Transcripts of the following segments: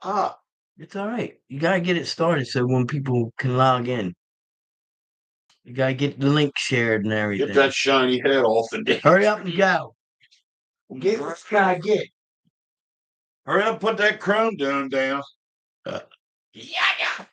Ah, it's all right. You gotta get it started so when people can log in. You gotta get the link shared and Get everything. that shiny head off the damn. Hurry up and go. Get what you gotta get. Hurry up, put that chrome down. Yeah.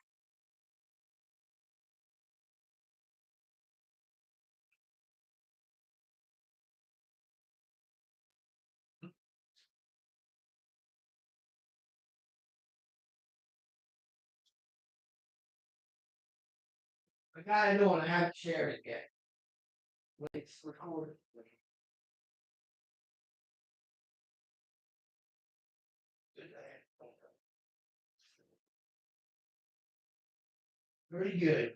I gotta know and I haven't shared it yet. It's recorded. Very good.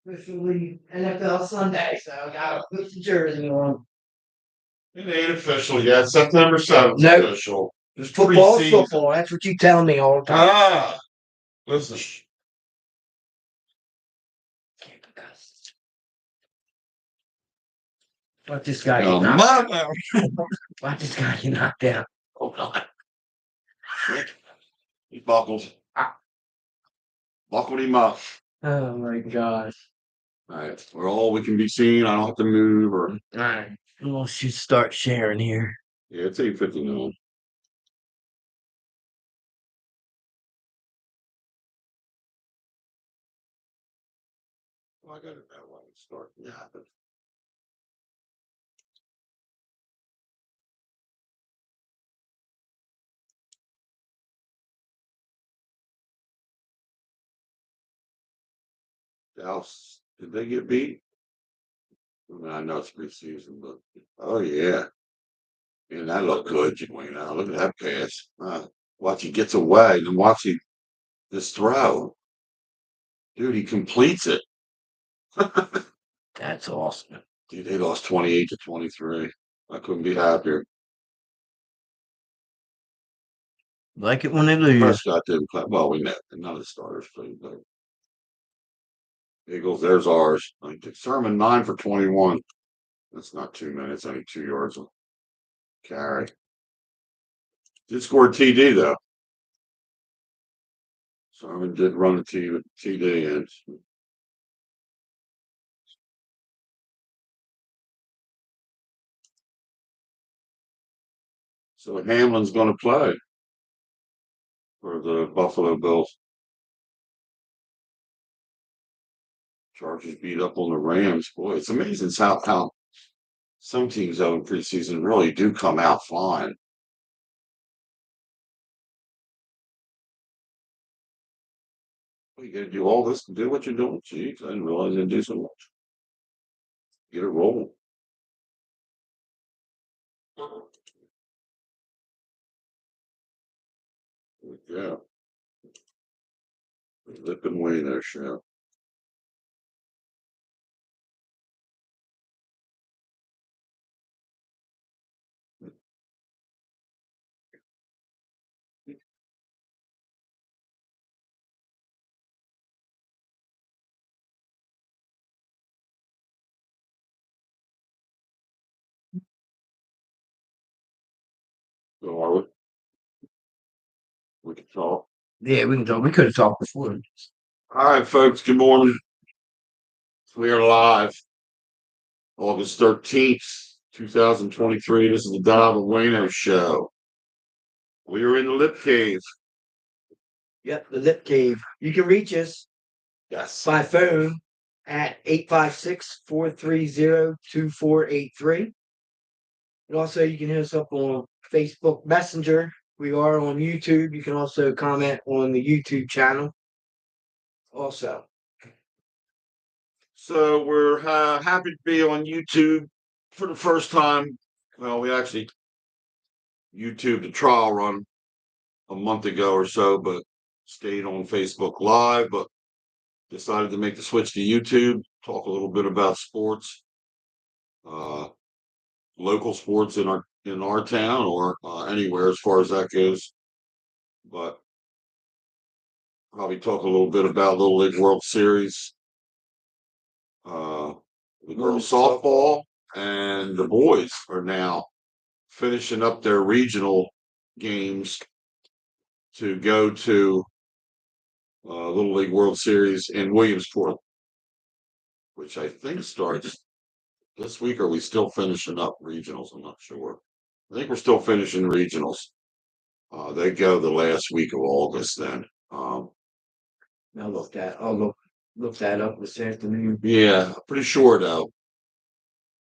Officially NFL Sunday, so I gotta put the jersey on. It ain't official yet. September 7th Nope. official. Just Football's preseason. football. That's what you tell me all the time. Ah, listen. Watch this guy Oh, get knocked mama. Watch this guy get knocked down. Hold on. He buckled. Buckled him up. Oh my gosh. All right. We're all we can be seen. I don't have to move or. All right. We'll should start sharing here. Yeah, it's 8:59. Well, I got it that way. Start to happen. Dallas, did they get beat? I mean, I know it's preseason, but oh yeah. Man, that looked good, Wayno. Look at that pass. Watch he gets away, and watch he this throw. Dude, he completes it. That's awesome. Dude, they lost 28-23. I couldn't be happier. Like it when they lose. Prescott didn't play. Well, we know none of the starters played, but Eagles, there's ours. Like Sermon 9 for 21. That's not 2 minutes, only 2 yards of carry. Did score a TD though. Sermon did run a TD in. So Hamlin's going to play for the Buffalo Bills. Chargers beat up on the Rams. Boy, it's amazing how some teams though in preseason really do come out flying. Well, you got to do all this to do what you're doing. Jeez, I didn't realize I'd do so much. Get it rolling. Yeah. Dob And Wayno Show. So are we? We can talk. Yeah, we can talk. We could have talked before. All right, folks. Good morning. We are live. August 13th, 2023. This is the Dob And Wayno Show. We are in the Lip Cave. Yep, the Lip Cave. You can reach us Yes. by phone at 856-430-2483. And also you can hit us up on Facebook Messenger. We are on YouTube. You can also comment on the YouTube channel. Also. So we're happy to be on YouTube for the first time. Well, we actually YouTubed a trial run a month ago or so, but stayed on Facebook Live, but decided to make the switch to YouTube, talk a little bit about sports. local sports in our town or anywhere as far as that goes. But probably talk a little bit about Little League World Series, the girls softball, and the boys are now finishing up their regional games to go to Little League World Series in Williamsport, which I think starts this week. Are we still finishing up regionals? I'm not sure. I think we're still finishing regionals. They go the last week of August then. I'll look that up this afternoon. Yeah, pretty sure though.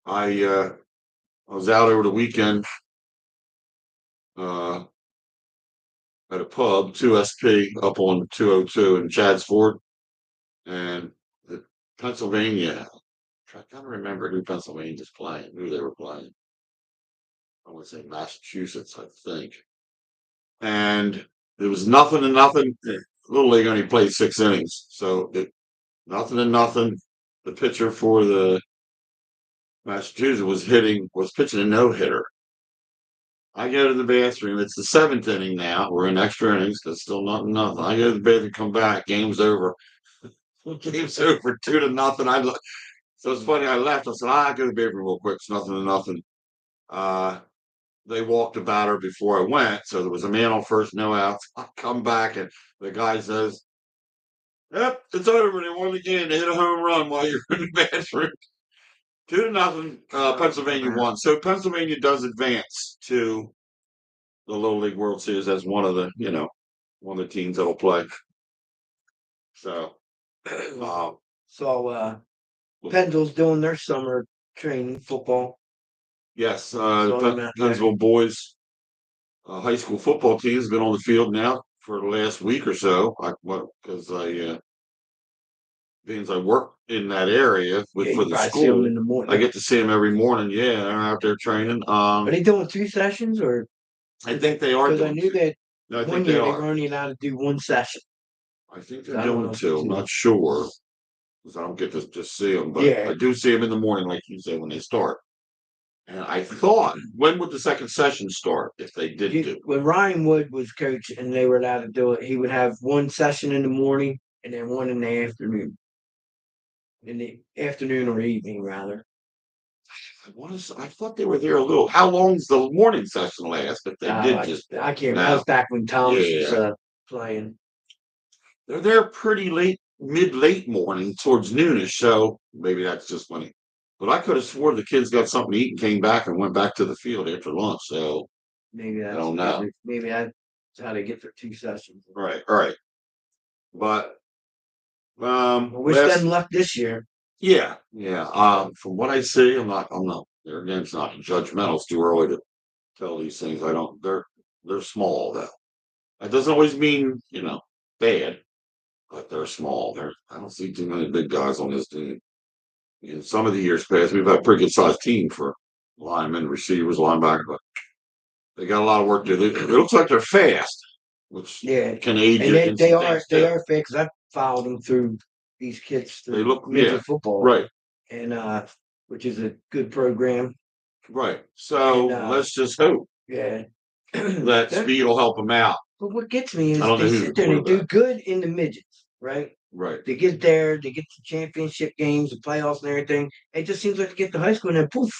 I was out over the weekend at a pub, 2SP, up on 202 in Chadsford, and the Pennsylvania. I can't remember who Pennsylvania's playing, who they were playing. I would say Massachusetts, I think. And it was nothing to nothing. Little League only played 6 innings, so nothing to nothing. The pitcher for the Massachusetts was pitching a no hitter. I go to the bathroom. It's the 7th inning now. We're in extra innings. It's still nothing. I go to the bathroom, come back. Game's over. Game's over. 2-0. So it's funny. I left. I said, I go to the bathroom real quick. It's nothing to nothing. They walked the batter before I went, so there was a man on first, no outs. I come back and the guy says, "Yep, it's over. They won the game. They hit a home run while you're in the bathroom." 2-0. Pennsylvania won. So Pennsylvania does advance to the Little League World Series as one of the teams that'll play. So, Pennsylvania's doing their summer training football. Yes, Pennsylvania boys high school football team has been on the field now for the last week or so. Because I work in that area for the school. In the morning. I get to see them every morning. Yeah, they're out there training. Are they doing 2 sessions or? I think they are. Because I knew that one year they were only allowed to do 1 session. I think they're doing 2. I'm not sure because I don't get to just see them, but I do see them in the morning, like you say, when they start. And I thought, when would the second session start if they did do it? When Ryan Wood was coach and they were allowed to do it, he would have 1 session in the morning and then 1 in the afternoon. In the afternoon or evening, rather. I thought they were there a little. How long's the morning session last? If they did I can't remember. That was back when Thomas was playing. They're there pretty late, late morning, towards noonish. So maybe that's just funny. But I could have swore the kids got something to eat and came back and went back to the field after lunch. So maybe I don't know. Maybe that's how they get their 2 sessions. Right. But wish them luck this year. Yeah. From what I see, I'm not. There again, it's not judgmental. It's too early to tell these things. They're small though. That doesn't always mean bad, but they're small. I don't see too many big guys on this team. In some of the years past, we've had a pretty good sized team for linemen, receivers, linebackers, but they got a lot of work to do. It looks like they're fast, which can aid you. And they are fast because I've followed them through these kids through they look midget football, right? And which is a good program, right? So let's just hope, that speed will help them out. But what gets me is they sit there and they do good in the midgets, right? Right. They get there, they get to championship games, the playoffs, and everything. It just seems like they get to high school and then poof,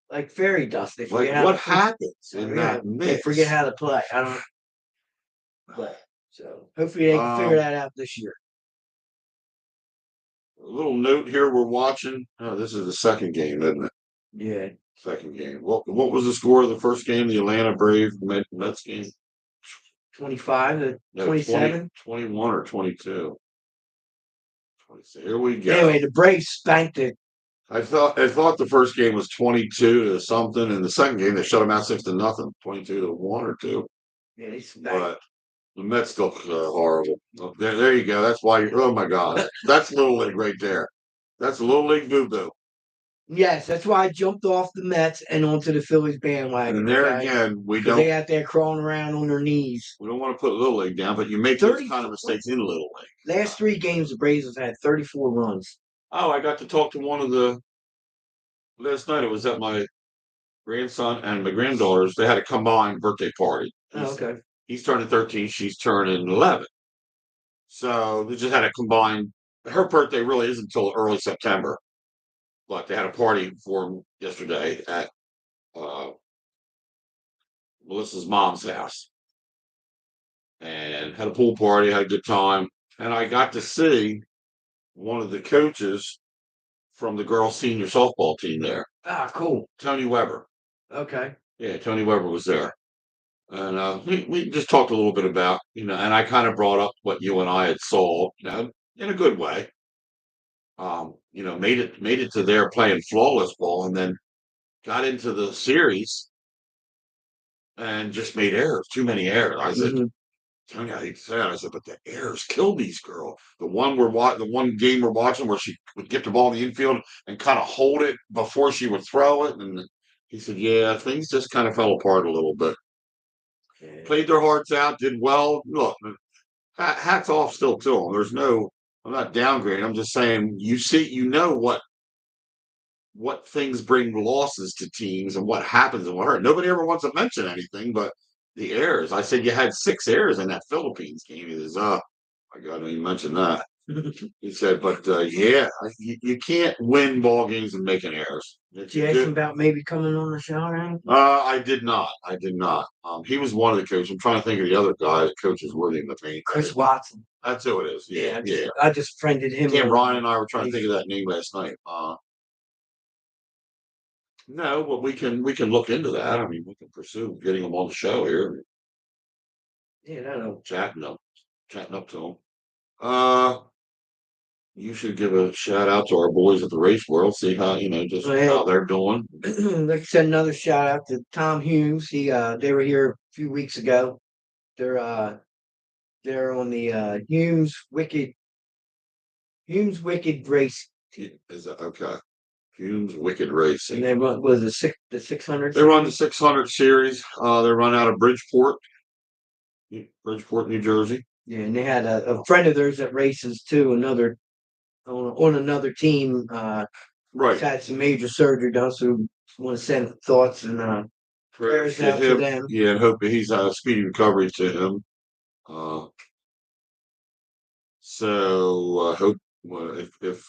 like fairy dust. They forget what happens in that mix? They forget how to play. I don't. But so hopefully they can figure that out this year. A little note here: we're watching. Oh, this is the second game, isn't it? Yeah. Second game. What was the score of the first game? The Atlanta Braves Mets game. 25 to 27. 21 or 22. Here we go. Anyway, the Braves spanked it. I thought the first game was 22 to something, and the second game they shut them out 6-0, 22 to 1 or 2. Yeah, they spanked. But the Mets look horrible. There you go. That's why. Oh my God, that's Little League right there. That's Little League boo-boo. Yes, that's why I jumped off the Mets and onto the Phillies bandwagon. And there again, we don't. They out there crawling around on their knees. We don't want to put Little League down, but you make those kind of mistakes in Little League. Last 3 games, the Braves have had 34 runs. Oh, I got to talk to one of the last night. It was at my grandson and my granddaughters, they had a combined birthday party. Oh, okay. He's turning 13, she's turning 11. So they just had a combined, her birthday really isn't until early September. But they had a party for him yesterday at uh, Melissa's mom's house and had a pool party, had a good time. And I got to see one of the coaches from the girls' senior softball team there, Ah, cool. Tony Weber. Okay. Yeah, Tony Weber was there. And we just talked a little bit about, and I kind of brought up what you and I had saw, in a good way. Made it to there playing flawless ball and then got into the series and just made errors, too many errors. I said, Tony, I hate to say it, I said, but the errors killed these girls. The one game we're watching where she would get the ball in the infield and kind of hold it before she would throw it. And he said, yeah, things just kind of fell apart a little bit. Yeah. Played their hearts out, did well. Look, hats off still to them. I'm not downgrading. I'm just saying, what things bring losses to teams and what happens and what hurt. Nobody ever wants to mention anything, but the errors. I said you had 6 errors in that Philippines game. He says, "Oh my God, I didn't mention that." He said, "But yeah, you can't win ball games and making errors." Did you ask him about maybe coming on the show or anything? I did not. I did not. He was one of the coaches. I'm trying to think of the other guy that coaches Worthy in the paint. Chris Watson. That's who it is. Yeah, yeah. I just friended him. Ryan and I were trying to think of that name last night. No, but we can look into that. I mean, we can pursue getting them on the show here. Yeah, I know. Chatting up to them. Uh, you should give a shout out to our boys at the Race World. See how how they're doing. Like I said, another shout out to Tom Humes. They were here a few weeks ago. They're on the Humes Wicked Race. Is that okay? Humes Wicked Racing. And they run was the 600. They run the 600 series. They run out of Bridgeport, New Jersey. Yeah, and they had a friend of theirs that races too. Another on another team. Right. Had some major surgery done, so want to send thoughts and prayers out to them. Yeah, and hope he's speedy recovery to him. So I hope if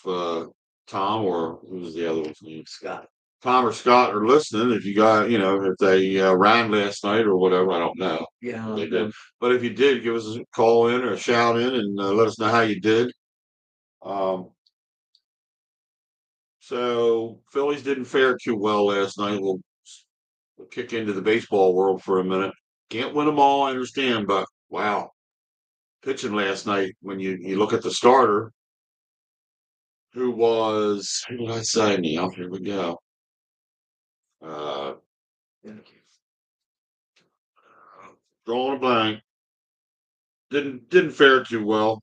Tom or who was the other one's name? Scott. Tom or Scott are listening. If you got, if they ran last night or whatever, I don't know. Yeah, they did. But if you did, give us a call in or a shout in and let us know how you did. So Phillies didn't fare too well last night. We'll kick into the baseball world for a minute. Can't win them all, I understand, but wow. Pitching last night, when you look at the starter, who did I say, Neil? Here we go. Drawing a blank. Didn't fare too well.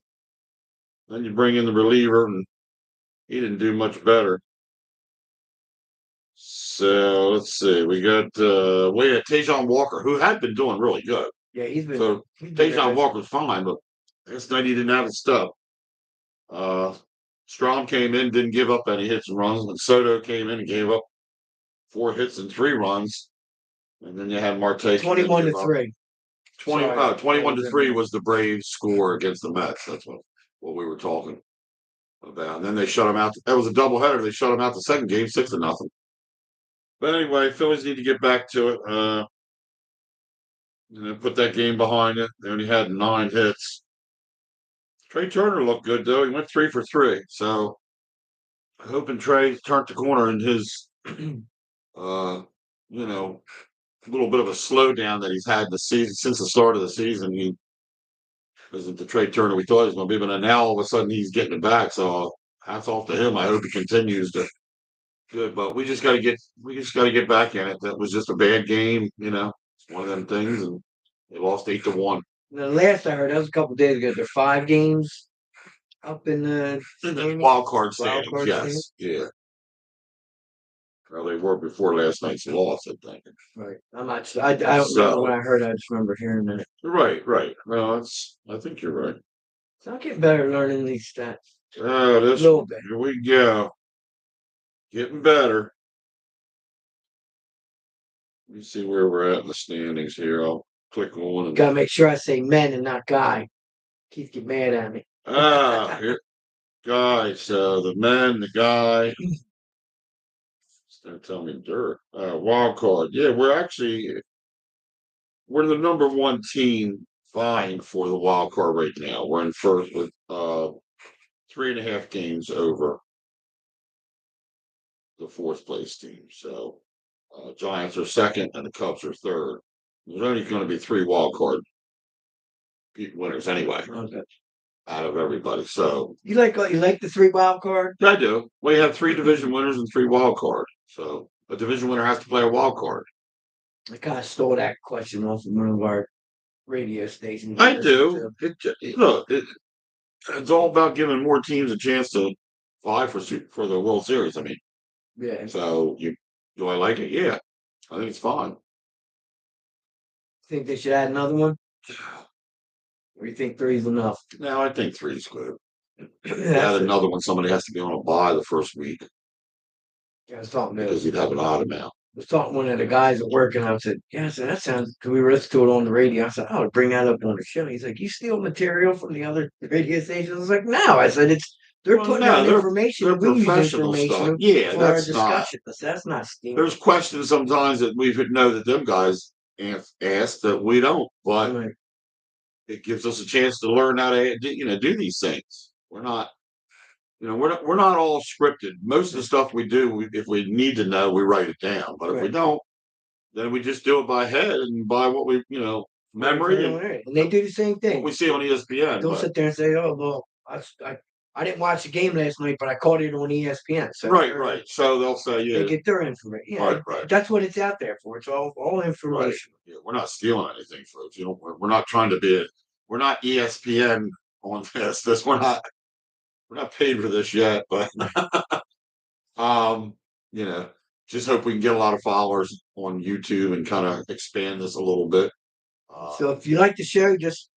Then you bring in the reliever, and he didn't do much better. So let's see. We got Tajon Walker, who had been doing really good. Yeah, he's been. So Tajon Walker's fine, but last night he didn't have his stuff. Strom came in, didn't give up any hits and runs, and Soto came in and gave up 4 hits and 3 runs. And then you had Marte 21-3. 21-3 was the Braves score against the Mets. That's what we were talking about. And then they shut him out. That was a doubleheader. They shut him out the second game, 6-0. But anyway, Phillies need to get back to it. Put that game behind it. They only had 9 hits. Trey Turner looked good though. He went 3 for 3. So I'm hoping Trey turned the corner in his little bit of a slowdown that he's had the season since the start of the season. He isn't the Trey Turner we thought he was going to be, but now all of a sudden he's getting it back. So hats off to him. I hope he continues to good. But we just got to get back in it. That was just a bad game. It's one of them things, and they lost 8-1. The last I heard, that was a couple of days ago. There are 5 games up in the wild card standings. Yes, yeah. Well, they were before last night's loss, I think. Right. I'm not sure. I don't know when I heard. I just remember hearing it. Right. Well, I think you're right. So I'll get better learning these stats. Here we go. Getting better. Let me see where we're at in the standings here. I'll click on and Gotta make sure I say men and not guy. Keith get mad at me. here, guys, the men, the guy. Don't tell me dirt. Wild card. Yeah, we're the number one team vying for the wild card right now. We're in first with 3.5 games over the fourth place team. So Giants are second and the Cubs are third. There's only going to be 3 wild card winners anyway Okay. out of everybody. So You like the 3 wild card? I do. We have 3 division winners and 3 wild card. So a division winner has to play a wild card. I kind of stole that question off of one of our radio stations. I do. Look, it's all about giving more teams a chance to vie for the World Series. I mean, Yeah. so do I like it? Yeah, I think it's fine. Think they should add another one? Or you think 3 is enough? No, I think 3 is good. That's Add another one. Somebody has to be on a bye the first week I was talking to because you'd have an odd amount. was talking to one of the guys at work, and I said, "Yeah, I said that sounds." Because we were listening to it on the radio. I said, "I would bring that up on the show." He's like, "You steal material from the other radio stations?" I was like, "No." I said, "They're Well, putting no, out information. they're We use professional stuff. information Yeah, for our that's not. discussion. I said, that's not stealing." There's questions sometimes that we would know that them guys ask that we don't, but Right. it gives us a chance to learn how to do these things. We're not. We're not all scripted. Most of the stuff we do, if we need to know, we write it down. But if we Right. don't, then we just do it by head and by what we, memory and And they do the same what thing. we see on ESPN. Don't But sit there and say, "Oh, well, I didn't watch the game last night, but I caught it on ESPN." So right. So they'll say, they yeah, get their information. Yeah, right. that's what it's out there for. It's all Right. information. Yeah, we're not stealing anything, folks. We're not trying to be. We're not ESPN on this. We're not paid for this yet, but um, you know, just hope we can get a lot of followers on YouTube and kind of expand this a little bit. So if you like the show, just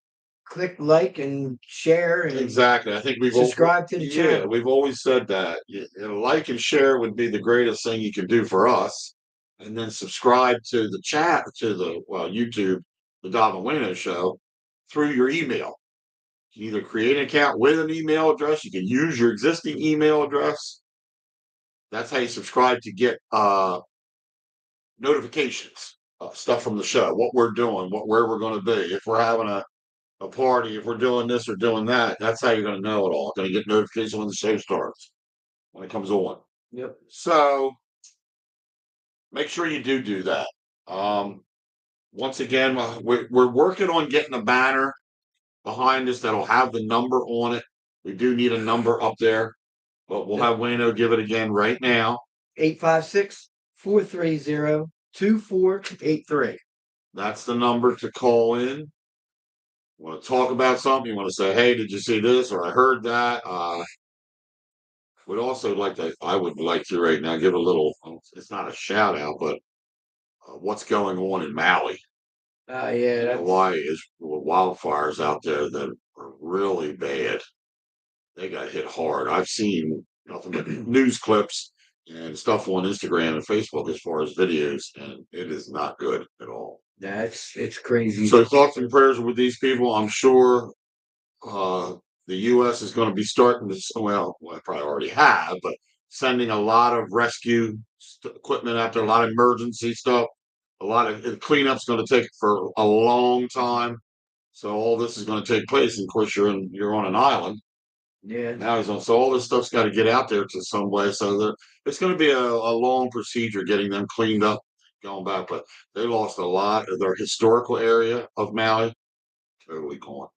click like and share and Exactly. I think subscribe to the channel. we've always said that. Like and share would be the greatest thing you can do for us. And then subscribe to the chat to the YouTube, the Dob And Wayno Show through your email. You can either create an account with an email address, you can use your existing email address. That's how you subscribe to get notifications of stuff from the show, what we're doing, where we're going to be, if we're having a party, if we're doing this or doing that. That's how you're going to know it all. Going to get notifications when the show starts, when it comes on. Yep. So make sure you do that. Once again, we're working on getting a banner behind us that'll have the number on it. We do need a number up there, but we'll have Wayno give it again right now. 856-430-2483. That's the number to call in. You want to talk about something? You want to say, "Hey, did you see this?" or "I heard that." I would like to right now give a little. It's not a shout out, but what's going on in Maui? Yeah, Hawaii is wildfires out there that are really bad. They got hit hard. I've seen nothing but news clips and stuff on Instagram and Facebook as far as videos, and it is not good at all. it's crazy. So thoughts and prayers with these people. I'm sure the U.S. is going to be starting to, I probably already have, but sending a lot of rescue equipment out there, a lot of emergency stuff, a lot of cleanup's going to take for a long time. So all this is going to take place. And of course, you're on an island. Yeah. Now he's on. So all this stuff's got to get out there to some place. So it's going to be a long procedure getting them cleaned up, going back. But they lost a lot of their historical area of Maui. Totally gone.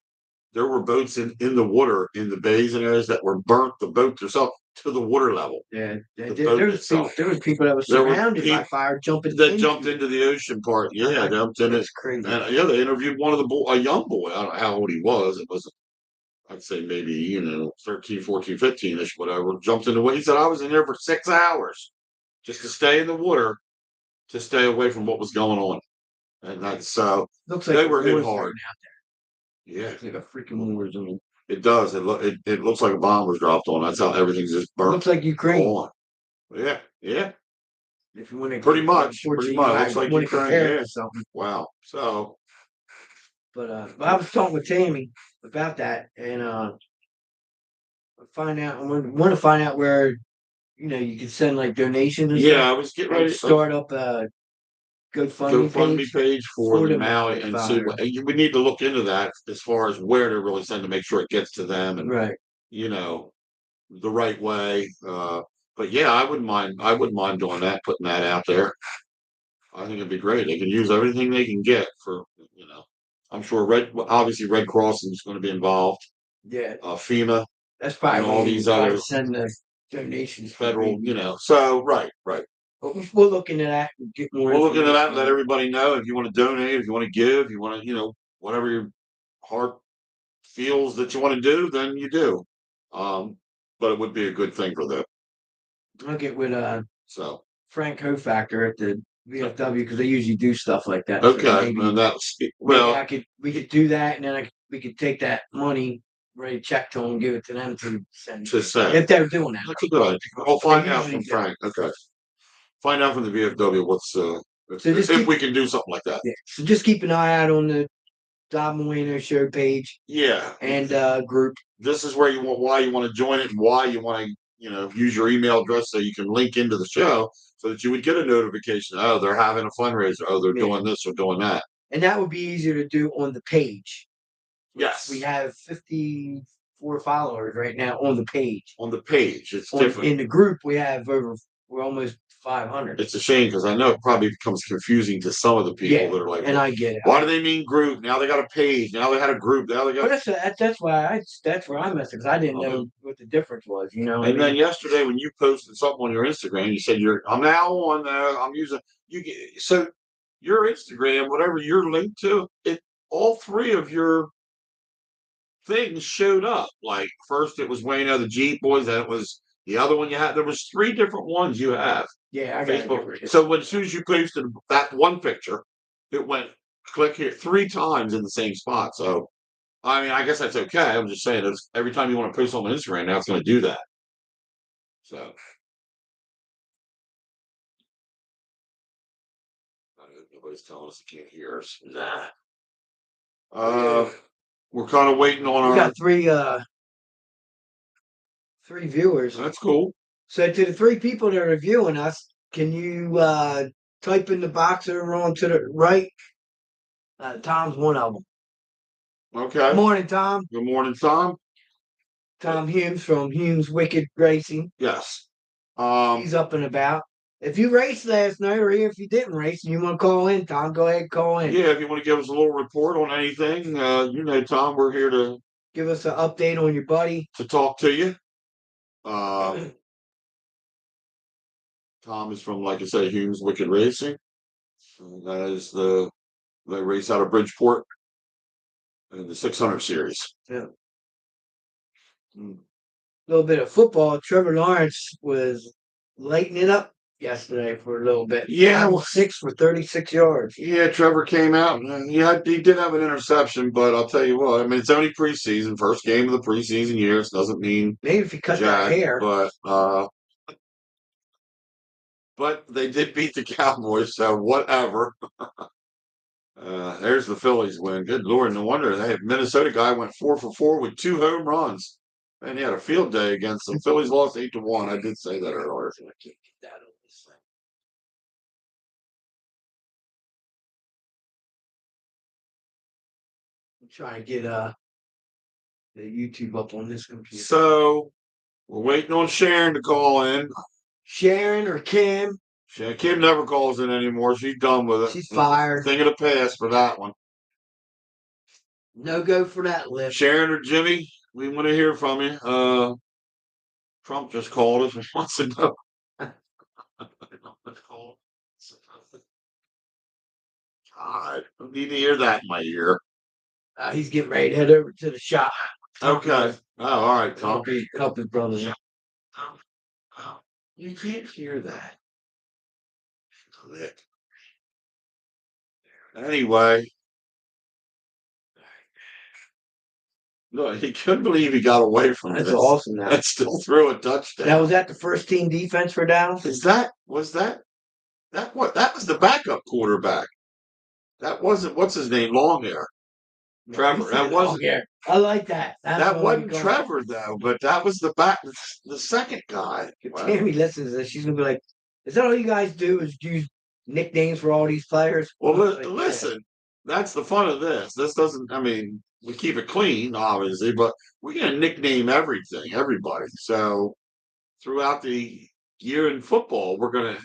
There were boats in the water in the bays and areas that were burnt. The boat itself to the water level. Yeah, The there boat was itself. people that were There were surrounded by people fire jumping jumped into the ocean part. Yeah, jumped in it. It's crazy. And yeah, they interviewed one of a young boy. I don't know how old he was. It was, I'd say maybe 13, 14, 15ish, whatever. Jumped into what he said. I was in there for 6 hours just to stay in the water, to stay away from what was going on. And that's looks like they were hit war hard. zone out there. Yeah, It's like a freaking war zone. it does. It looks like a bomb was dropped on. That's how everything's just burnt. Looks like Ukraine. Yeah, yeah. If you want to, Pretty much. unfortunately, Looks like want you to compare it yeah. to something. Wow. So, But I was talking with Tammy about that, and find out. I want to find out where you can send like donations and yeah, stuff, I was getting and ready to start up a GoFundMe GoFundMe page page for for the them Maui and see what we need to look into that as far as where to really send to make sure it gets to them and right. you know the right way. But yeah, I wouldn't mind doing that, putting that out there. I think it'd be great. They can use everything they can get for I'm sure obviously Red Cross is going to be involved. Yeah, FEMA that's and probably all when these we try to other send the donations. federal, So right. But we'll look into that and get more. We'll look into that and let information. everybody know if you want to donate, if you want to give, you want to, whatever your heart feels that you want to do, then you do. But it would be a good thing for them. I'll get with So Frank Hofactor at the VFW because they usually do stuff like that. okay, So maybe, and that's maybe we could do that, and then we could take that money, write a check to them, and give it to them to send. to say If they're doing that, that's a good idea. I'll find out from usually do. Frank. Okay, find out from the VFW what's just we can do something like that. Yeah. So just keep an eye out on the Dob And Wayno Show page Yeah, and group. this is where why you want to join it and why you want to use your email address so you can link into the show so that you would get a notification. Oh, they're having a fundraiser. Oh, they're doing this or doing that. And that would be easier to do on the page. Yes, we have 54 followers right now on the page. On the page, it's different. In the group, we're almost 500. It's a shame because I know it probably becomes confusing to some of the people that are like, and I get it. Why do they mean group? Now they got a page. Now they had a group. Now they got. But that's where I messed because I didn't know what the difference was. And then yesterday when you posted something on your Instagram, you said I'm now on. I'm using so your Instagram, whatever you're linked to, all three of your things showed up. Like first it was Wayno the Jeep Boys, then it was the other one you had. There was three different ones you have. Yeah, I Facebook. So as soon as you posted that one picture, it went click here 3 times in the same spot. So I mean, I guess that's okay. I'm just saying, every time you want to post on Instagram, now it's going to do that. So nobody's telling us they can't hear us. Nah. We're kind of waiting on we got three viewers. That's cool. So to the 3 people that are viewing us, can you type in the box over on to the right? Tom's one of them. Okay. Good morning, Tom. Good morning, Tom. Tom Humes from Humes Wicked Racing. Yes. He's up and about. If you raced last night, or if you didn't race and you want to call in, Tom, go ahead and call in. Yeah, if you want to give us a little report on anything, Tom, we're here to give us an update on your buddy. To talk to you. Tom is from, like I said, Humes Wicked Racing. That is they race out of Bridgeport in the 600 series. Yeah. A little bit of football. Trevor Lawrence was lighting it up yesterday for a little bit. Yeah, 6 for 36 yards. Yeah, Trevor came out and he did have an interception, but I'll tell you what, I mean, it's only preseason, first game of the preseason years, doesn't mean maybe if you cut that hair. But they did beat the Cowboys, so whatever. There's the Phillies win. Good Lord, no wonder that Minnesota guy went 4 for 4 with 2 home runs. And he had a field day against them. Phillies lost 8-1. I did say that earlier. I can't get that on this thing. I'm trying to get the YouTube up on this computer. So we're waiting on Sharon to call in. Sharon or Kim? Kim never calls in anymore. She's done with it. She's fired. Thing of the past for that one. No go for that lift. Sharon or Jimmy, we want to hear from you. Trump just called us and wants to know. God, I need to hear that in my ear. He's getting ready to head over to the shop. Okay. Oh, all right, Tom. Help his brother. You can't hear that. Anyway. No, he couldn't believe he got away from it. That's awesome. That still threw a touchdown. Now, was that the first team defense for Dallas? Was that? That was the backup quarterback. That wasn't what's his name, long hair. Trevor. That wasn't. I like that. That's That what we wasn't call Trevor though, but that was the second guy. it. If Wow. Tammy listens to this, she's gonna be like, "Is that all you guys do? Is use nicknames for all these players?" Well, Like, listen, that's the fun of this. This doesn't. I mean, we keep it clean, obviously, but we're gonna nickname everything, everybody. So throughout the year in football, we're gonna,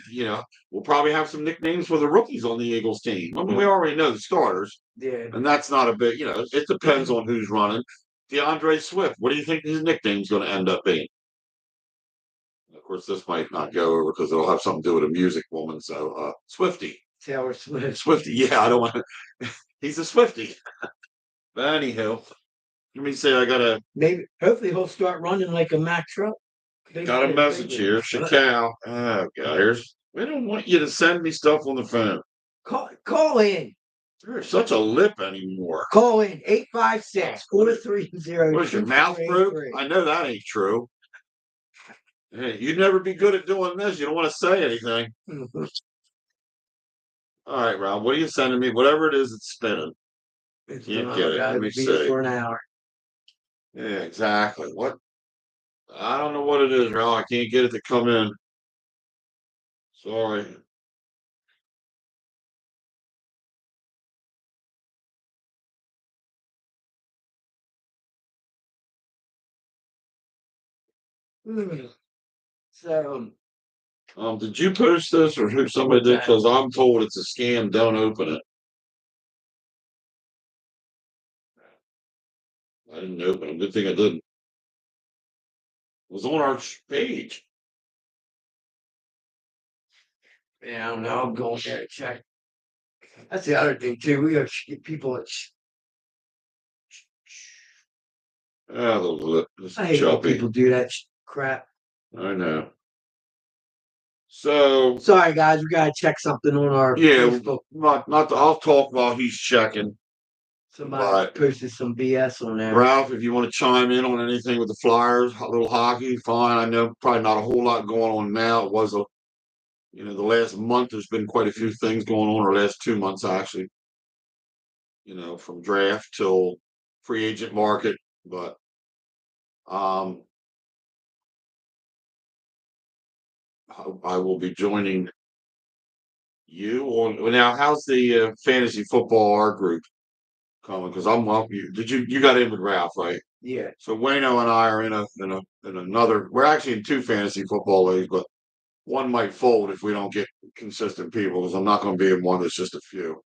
we'll probably have some nicknames for the rookies on the Eagles team. I mean, we already know the starters, Yeah. and that's not a big, it depends on who's running. DeAndre Swift, what do you think his nickname's going to end up being? Of course, this might not go over because it'll have something to do with a music woman. So, Swifty. Taylor Swift. Swifty, yeah, I don't want to. He's a Swifty. But anyhow, let me say I got a Maybe, hopefully, he'll start running like a Mack truck. message here. Shakal. Oh, guys. We don't want you to send me stuff on the phone. Call in. You're such a lip anymore. Call in 856-430. What's your mouth broke? I know that ain't true. Hey, you'd never be good at doing this. You don't want to say anything. All right, Rob. What are you sending me? Whatever it is, it's spinning. It's Can't get it. Let me see. For an hour. Yeah, exactly. What? I don't know what it is, Rob. I can't get it to come in. Sorry. So, did you post this or who somebody did? Because I'm told it's a scam. Don't open it. I didn't open it. Good thing I didn't. It was on our page. yeah, I don't know. I'm going there to check. That's the other thing too. We got to get people at. This I hate when choppy. people do that crap. I know. So sorry, guys. We gotta check something on our Facebook. Not. I'll talk while he's checking. Somebody posted some BS on there. Ralph, if you want to chime in on anything with the Flyers, a little hockey, fine. I know probably not a whole lot going on now. It was the last month. There's been quite a few things going on, or last 2 months actually. From draft till free agent market, but I will be joining you on now. How's the fantasy football art group coming? Because I'm up. You got in with Ralph, right? Yeah. So Wayno and I are in another. We're actually in 2 fantasy football leagues, but one might fold if we don't get consistent people. Because I'm not going to be in one. There's just a few.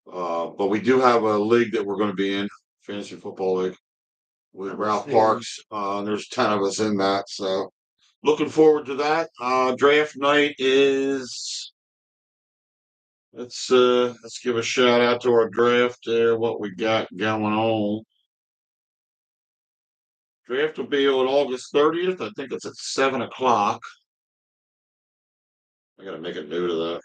But we do have a league that we're going to be in, fantasy football league, with Ralph Parks. There's 10 of us in that, so looking forward to that. Draft night is. Let's give a shout out to our draft there. What we got going on. Draft will be on August 30th. I think it's at 7:00. I gotta make a note of that.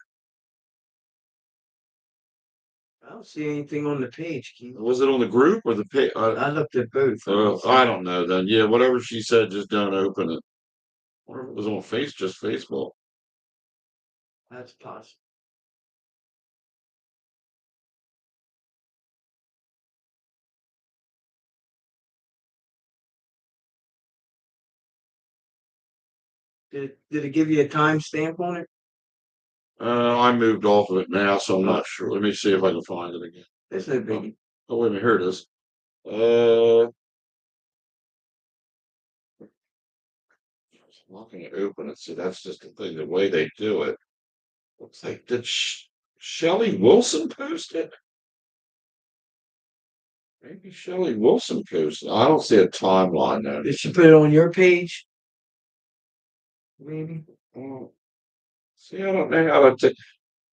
I don't see anything on the page, Keith. Was it on the group or the page? I looked at both. I don't know then. Yeah, whatever she said, just don't open it. Or it was on just Facebook. That's possible. Did it give you a timestamp on it? I moved off of it now, so I'm not sure. Let me see if I can find it again. It's no biggie. Oh, wait a minute. Here it is. I'm not going to open it. See, that's just the thing, the way they do it. Looks like, did Shelly Wilson post it? Maybe Shelly Wilson posted. I don't see a timeline there. Did she put it on your page? Maybe. See, I don't know how to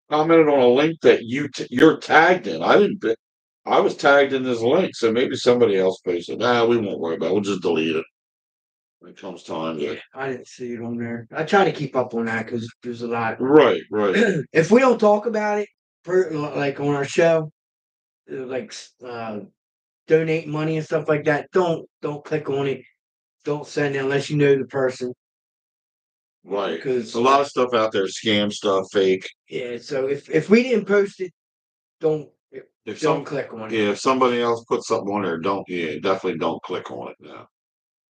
commented on a link that you're tagged in. I was tagged in this link, so maybe somebody else posted. Nah, we won't worry about it. We'll just delete it when it comes time. Yeah, I didn't see it on there. I try to keep up on that because there's a lot. Right. If we don't talk about it, like on our show, like donate money and stuff like that, don't click on it. Don't send it unless you know the person. Right. Because A lot of stuff out there, scam stuff, fake. yeah, so if we didn't post it, don't If don't click on it. Yeah, if somebody else puts something on there, definitely don't click on it. No,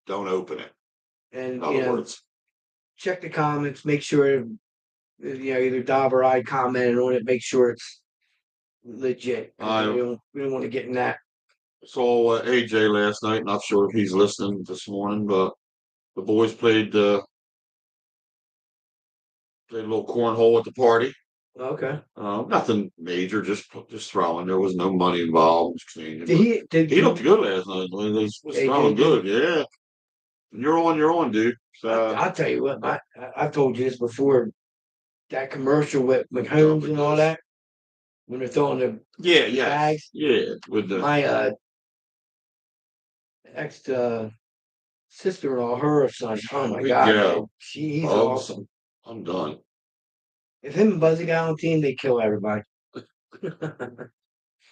don't open it. And In other words, check the comments, make sure either Dob or I commented on it, make sure it's legit. We don't want to get in that. saw AJ last night. Not sure if he's listening this morning, but the boys played a little cornhole at the party. Okay. Nothing major, just throwing. There was no money involved. Did he? He looked good last night. He was throwing good. Yeah, you're on, dude. I'll tell you what. I've told you this before. That commercial with McHomes and all that, when they're throwing the bags. Yeah, with the My ex sister-in-law, her son. Oh my God, man. He's awesome. I'm done. If him and Buzzy got on team, they kill everybody.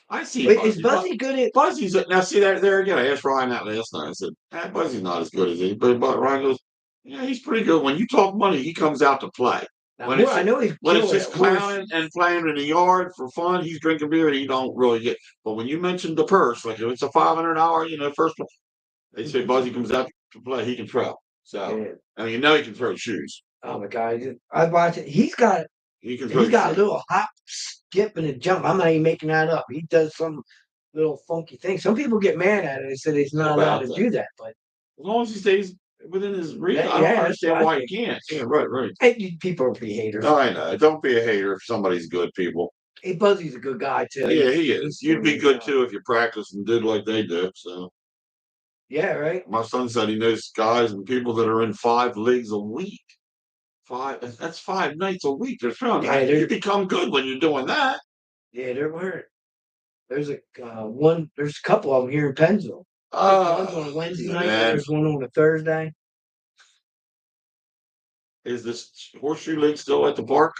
I see. Wait, is Buzzy good at? Buzzy's now. See that there again. I asked Ryan that last night. I said, Buzzy's not as good as he, but Ryan goes, yeah, he's pretty good. When you talk money, he comes out to play. I know he's when it's just clowning and playing in the yard for fun, he's drinking beer and he don't really get. But when you mention the purse, like if it's a $500, first, they say Buzzy comes out to play. He can throw. So yeah. I mean, he can throw shoes. Oh my God, I watch it. He's got a little hop, skip, and a jump. I'm not even making that up. He does some little funky thing. Some people get mad at it and say he's not allowed to do that. But as long as he stays within his reach, I don't understand why he can't. Yeah, right. Hey, people are be haters. Oh, I know. Don't be a hater if somebody's good, people. Hey, Buzzy's a good guy too. Yeah, he is. You'd be good too if you practice and did like they do. So. Yeah, right. My son said he knows guys and people that are in 5 leagues a week. That's 5 nights a week. They're throwing. Yeah, you become good when you're doing that. Yeah, there were. There's a There's a couple of them here in Pennsville. One's on a Wednesday night. And there's one on a Thursday. Is this Horseshoe Lake still at the park?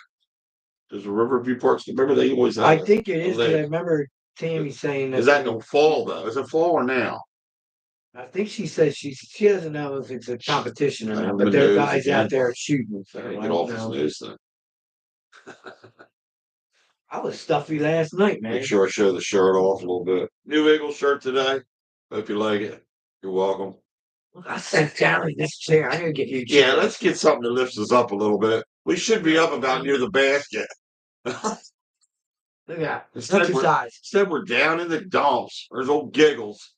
There's a Riverview Park. Remember they always have. I think it is. I remember Tammy saying that. Is that in the fall though? Is it fall or now? I think she says she doesn't know if it's a competition or not, but there are guys out there shooting. So I don't know. I was stuffy last night, man. Make sure I show the shirt off a little bit. New Eagle shirt today. Hope you like it. You're welcome. I sat down in this chair. I gotta get you. Yeah, let's get something that lifts us up a little bit. We should be up about near the basket. Look at that. Exercise. Instead, we're down in the dumps. There's old Giggles.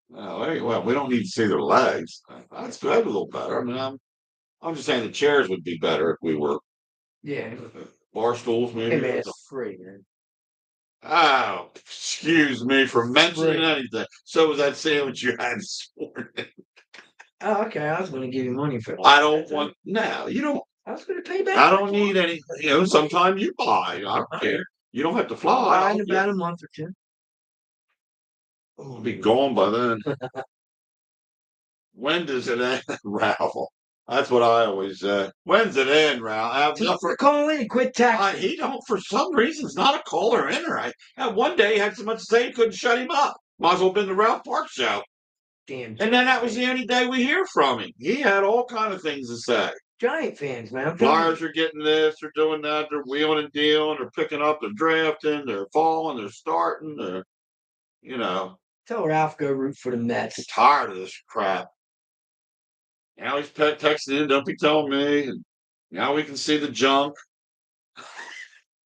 Well, we don't need to see their legs. That's good, a little better. I mean, I'm just saying the chairs would be better if we were. Yeah. Bar stools, maybe. Hey, man, it's free, man. Oh, excuse me for mentioning anything. So was that sandwich you had this morning? Oh, okay. I was going to give you money for that. I don't want. No, you don't. I was going to pay back. I don't need any. Sometimes you buy. I don't care. You don't have to fly. In about a month or two. I'll be gone by then. When does it end, Ralph? That's what I always say. When's it end, Ralph? Call in, quit texting. He don't, for some reason, it's not a caller in, right? One day he had so much to say he couldn't shut him up. Might as well have been the Ralph Park show. Damn. And then that was the only day we hear from him. He had all kind of things to say. Giant fans, man. Flyers are getting this, they're doing that, they're wheeling and dealing, they're picking up, they're drafting, they're falling, they're starting, Tell Ralph go root for the Mets. I'm tired of this crap. Now he's texting in, don't be telling me. And now we can see the junk.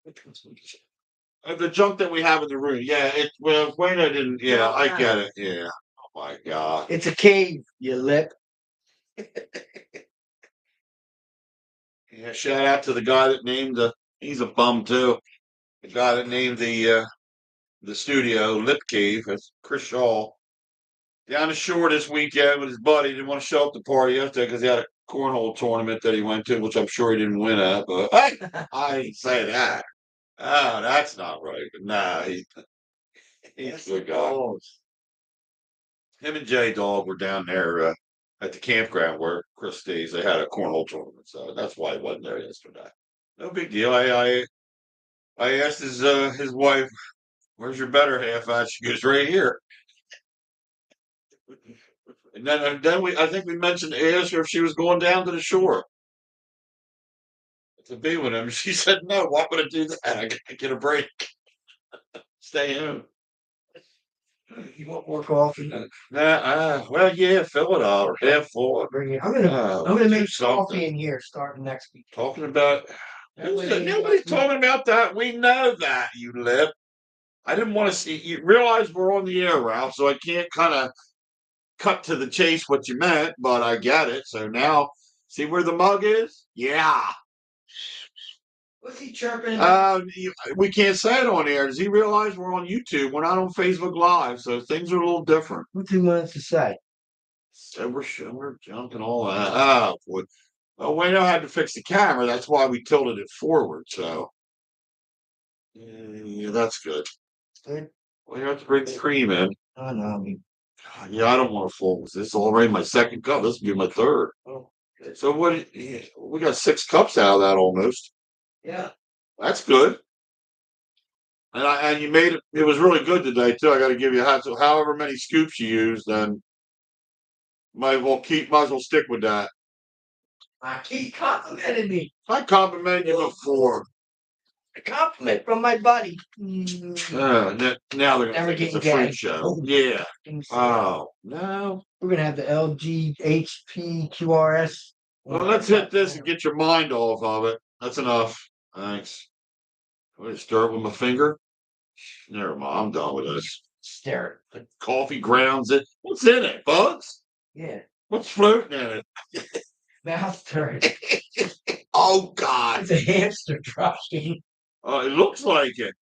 The junk that we have in the room. Yeah, Wayno didn't. Yeah, I get it. Yeah. Oh my God. It's a cave, you lip. Yeah, shout out to the guy that named he's a bum too. The guy that named the studio Lip Cave. That's Chris Shaw. Down the shore this weekend with his buddy. Didn't want to show up to the party yesterday because he had a cornhole tournament that he went to, which I'm sure he didn't win at. But I didn't say that. Oh, that's not right. But nah, he's a good guy. Him and J Dog were down there at the campground where Chris stays. They had a cornhole tournament, so that's why he wasn't there yesterday. No big deal. I asked his wife, "Where's your better half at?" She goes, "Right here." And then I think we mentioned asked her if she was going down to the shore to be with him. She said no. Why would I do that? I gotta get a break. Stay home. You want more coffee? Well, yeah, fill it up. Okay. Half full. Bring it. I'm gonna make coffee in here starting next week. Talking about nobody's talking about that. We know that, you lip. I didn't want to see you realize we're on the air, Ralph, so I can't kind of cut to the chase what you meant, but I get it. So now, see where the mug is? Yeah. What's he chirping about? We can't say it on air. Does he realize we're on YouTube? We're not on Facebook Live, so things are a little different. What's he wants to say? So we're jumping all that. Oh, boy. Well, Wayno had to fix the camera. That's why we tilted it forward. So, yeah, that's good. Good. Well, you have to bring the cream in. I know. I mean, yeah, I don't want to full. This is already my second cup. This will be my third. oh, good. So we got 6 cups out of that almost. Yeah. That's good. And you made it. It was really good today too. I got to give you a hat. So however many scoops you used, then might as well stick with that. I keep complimenting me. I complimented you before. A compliment from my buddy. Now they're gonna think it's a freak show. Yeah. Oh no. We're gonna have the LGHPQRS. Well, let's hit this and get your mind off of it. That's enough. Thanks. I'm gonna stir it with my finger. Never mind. I'm done with this. Stir it. The coffee grounds it. What's in it? Bugs? Yeah. What's floating in it? Mouth turd. Oh God. It's a hamster dropping. Oh, it looks like it.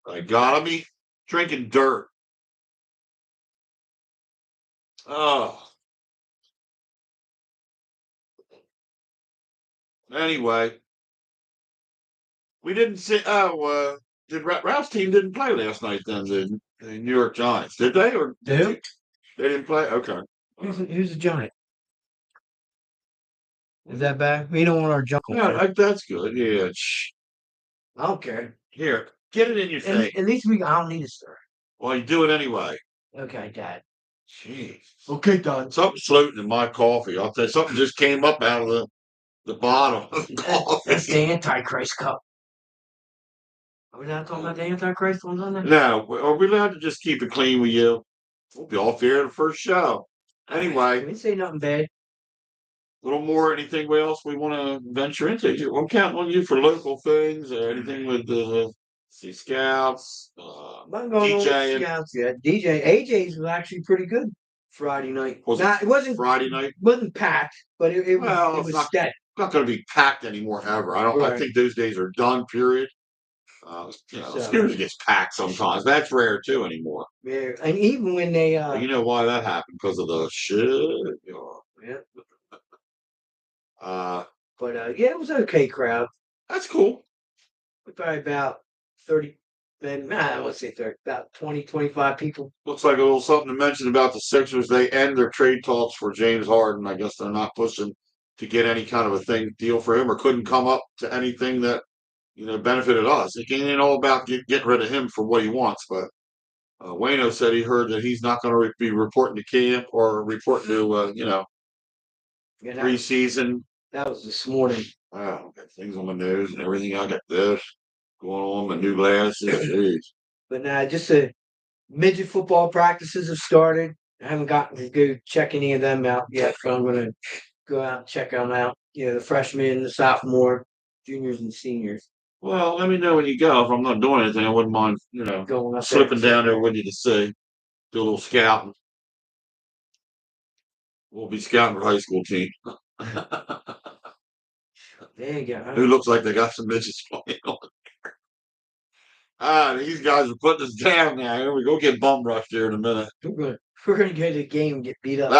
I gotta be drinking dirt. Oh. Anyway, we didn't see. Ralph's team didn't play last night. Then the New York Giants did they or Who? They didn't play. Okay. Who's the Giant? Is that bad? We don't want our junk. Yeah, that's good. Yeah. I don't care. Here, get it in your face. At least I don't need a stir. Well, you do it anyway. Okay, Dad. Jeez. Okay, Dad. Something's floating in my coffee. I'll tell you, something just came up out of the bottom of the coffee. That's the Antichrist cup. Are we not talking about the Antichrist ones on there? No. Are we allowed to just keep it clean with you? We'll be off here the first show. Anyway. We didn't say nothing bad. A little more, anything else we want to venture into? I'm counting on you for local things or anything with the Sea Scouts, DJing. Scouts yet. DJ AJ's was actually pretty good Friday night. It wasn't Friday night. Wasn't packed, but it was steady. Not going to be packed anymore ever. I think those days are done. Period. Scooters gets packed sometimes. That's rare too anymore. Yeah, and even when they you know why that happened? Because of the shit. Yeah. But it was an okay crowd. That's cool. Probably about 30, I would say 30, about 20, 25 people. Looks like a little something to mention about the Sixers. They end their trade talks for James Harden. I guess they're not pushing to get any kind of a deal for him, or couldn't come up to anything that benefited us. It ain't all about getting rid of him for what he wants. But Wayno said he heard that he's not going to be reporting to camp or reporting to preseason. That was this morning. Wow, got things on my nose and everything. I got this going on, my new glasses. Jeez. But just the midget football practices have started. I haven't gotten to go check any of them out yet, so I'm going to go out and check them out. The freshmen, the sophomore, juniors, and seniors. Well, let me know when you go. If I'm not doing anything, I wouldn't mind, going slipping down there with you to see. Do a little scouting. We'll be scouting for high school team. There you go. Who looks like they got some midgets playing on there. These guys are putting us down now. Here we go get bum rushed here in a minute. We're gonna go to the game and get beat up.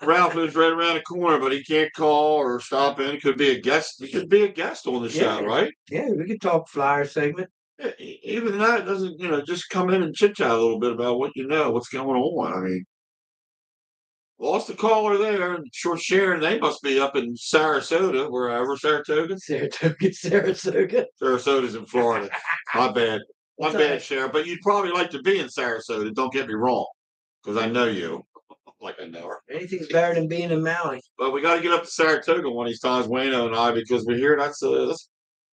Ralph lives right around the corner, but he can't call or stop in. He could be a guest. He could be a guest on the show, right? Yeah, we could talk flyer segment. Yeah, even that doesn't, just come in and chit chat a little bit about what's going on. I mean, lost the caller there, and Short Sharon, they must be up in Sarasota, wherever. Saratoga? Saratoga. Sarasota's in Florida. My bad. Sharon. But you'd probably like to be in Sarasota. Don't get me wrong, because I know you. like I know her. Anything's better than being in Maui. But we got to get up to Saratoga one of these times, Wayno and I, because we hear that's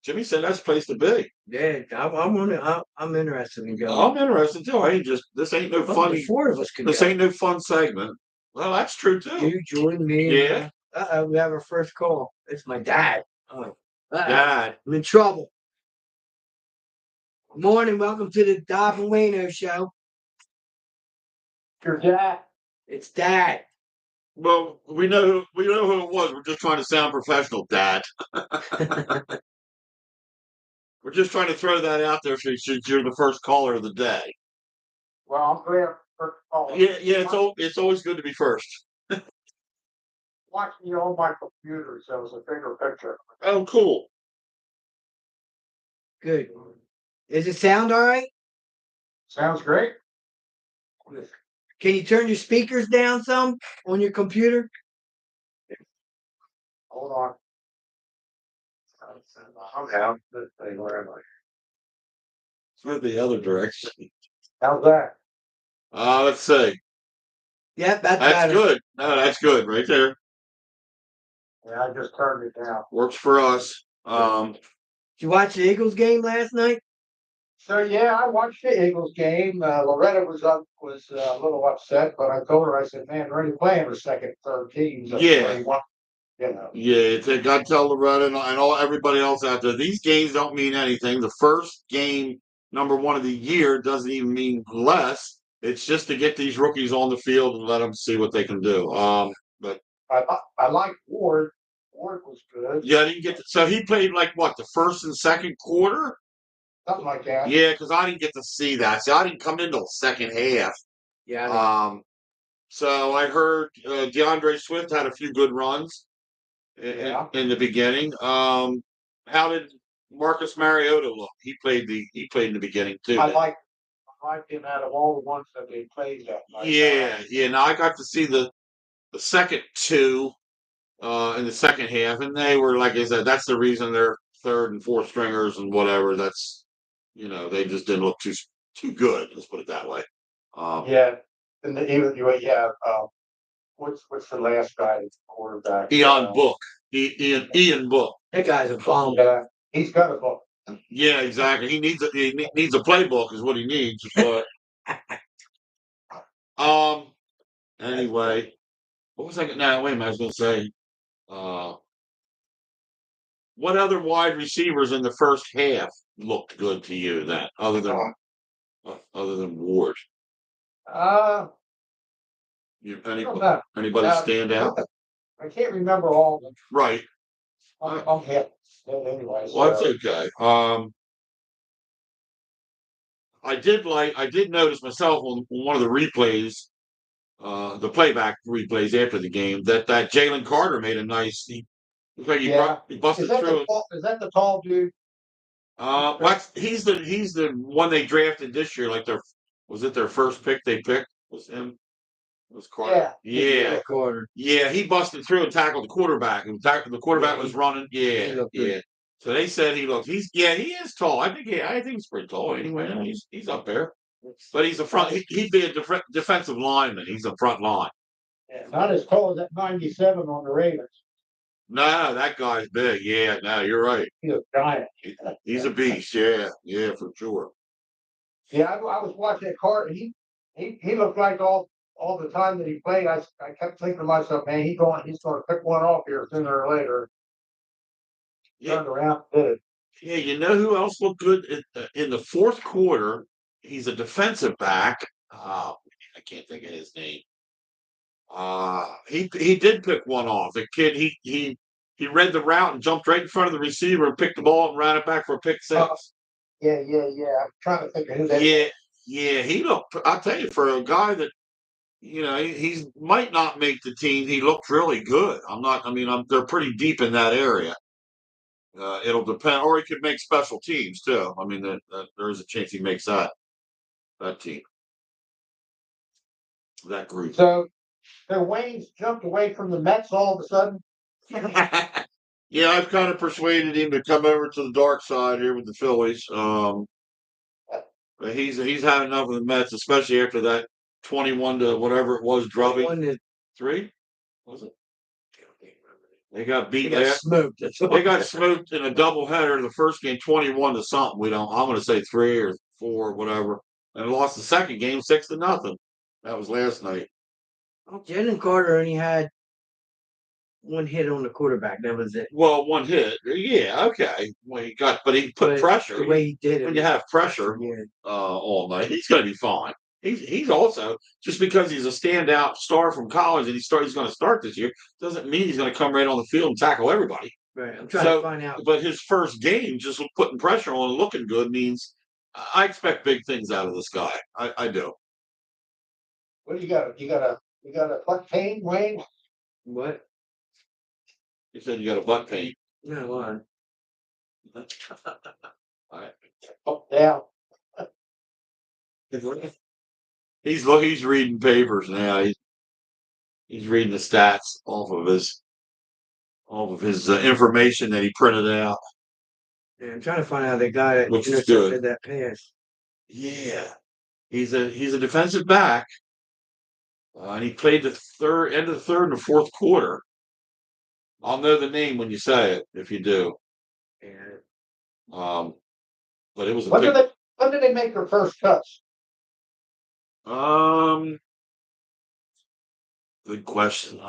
Jimmy said that's a place to be. Yeah, I'm interested in going. I'm interested too. I ain't just this ain't no Well, funny. the four of us could This go. ain't no fun segment. Well, that's true too. You, Jordan, me. Yeah. We have our first call. It's my dad. Oh, Dad. I'm in trouble. Good morning. Welcome to the Dob And Wayno Show. Your dad. It's Dad. Well, we know who it was. We're just trying to sound professional, Dad. We're just trying to throw that out there since you're the first caller of the day. Well, I'm glad for calling. Yeah. It's always good to be first. Watching you on my computer, so it's a bigger picture. Oh, cool. Good. Does it sound all right? Sounds great. Can you turn your speakers down some on your computer? Hold on. I'm down. This thing, where am I? Through the other direction. How's that? Let's see. Yep, that's That's better. good. No, that's good right there. Yeah, I just turned it down. Works for us. Did you watch the Eagles game last night? So yeah, I watched the Eagles game. Loretta was a little upset, but I told her, I said, "Man, they're only playing the second, third teams." Yeah. You know. Yeah, I got to tell Loretta and all everybody else out there, these games don't mean anything. The first game, number one of the year, doesn't even mean less. It's just to get these rookies on the field and let them see what they can do. But I like Ward. Ward was good. yeah, I didn't get so he played like what, the first and second quarter? Something like that. Yeah, because I didn't get to see that. See, I didn't come into the second half. Yeah. So I heard DeAndre Swift had a few good runs in the beginning. How did Marcus Mariota look? He played in the beginning too. I liked him out of all the ones that they played that night. Yeah. Now I got to see the second two in the second half, and they were, like I said, that's the reason they're third and fourth stringers and whatever. That's they just didn't look too good. Let's put it that way. Yeah, and what's the last guy that's quarterback? Ian Book. Ian Book. That guy's a bomb. He's got a book. Yeah, exactly. He needs a playbook is what he needs. But anyway, what was I? No, wait a minute. I was going to say, what other wide receivers in the first half looked good to you? Then other than Ward. Anybody stand out? I can't remember all of them. Right. I'm hip. Anyway. Well, that's okay. I did notice myself on one of the replays, the playback replays after the game, that Jalen Carter made a nice. He busted through. Is that the tall dude? He's the one they drafted this year. Like was it their first pick they picked? Was him? It was Carter. Yeah. Carter. Yeah, he busted through and tackled the quarterback. And the quarterback was running. Yeah. So they said he is tall. I think he's pretty tall anyway. He's up there. But he's a front. He'd be a defensive lineman. He's a front line. Yeah, not as tall as that 97 on the Ravens. No, that guy's big. Yeah, no, you're right. He's a giant. He's a beast. Yeah, for sure. Yeah, I was watching that Carter. He looked like all the time that he played. I kept thinking to myself, man, he's going to pick one off here sooner or later. Yeah. Turned around, did it. Yeah, you know who else looked good in the fourth quarter? He's a defensive back. I can't think of his name. He did pick one off. The kid, he read the route and jumped right in front of the receiver and picked the ball and ran it back for a pick six. Yeah. I'm trying to think of who that is. Yeah. He looked. I'll tell you, for a guy that he might not make the team, he looked really good. They're pretty deep in that area. It'll depend, or he could make special teams too. I mean, there is a chance he makes that team, that group. So Wayne's jumped away from the Mets all of a sudden. Yeah, I've kind of persuaded him to come over to the dark side here with the Phillies. But he's had enough of the Mets, especially after that 21 to whatever it was, drubbing. 21-3. Was it? They got beat. They got smoked. They got smoked in a doubleheader. The first game, 21 to something. I'm going to say 3 or 4, whatever, and lost the second game 6-0. That was last night. Jalen Carter only had one hit on the quarterback. That was it. Well, one hit. Yeah, okay. Well, but he put pressure. The way he did it. When you have pressure all night, he's going to be fine. He's also, just because he's a standout star from college and he's going to start this year, doesn't mean he's going to come right on the field and tackle everybody. Right. I'm trying to find out. But his first game, just putting pressure on and looking good, means I expect big things out of this guy. I do. What do you got? You got a butt pain, Wayne? What? You said you got a butt pain. No, why? All right. Up, down. He's reading papers now. He's reading the stats off of his information that he printed out. Yeah, I'm trying to find out the guy that Which is good. intercepted that pass. Yeah, he's a defensive back, and he played the end of the third and the fourth quarter. I'll know the name when you say it if you do. Yeah. But it was when did they make their first cuts? Good question.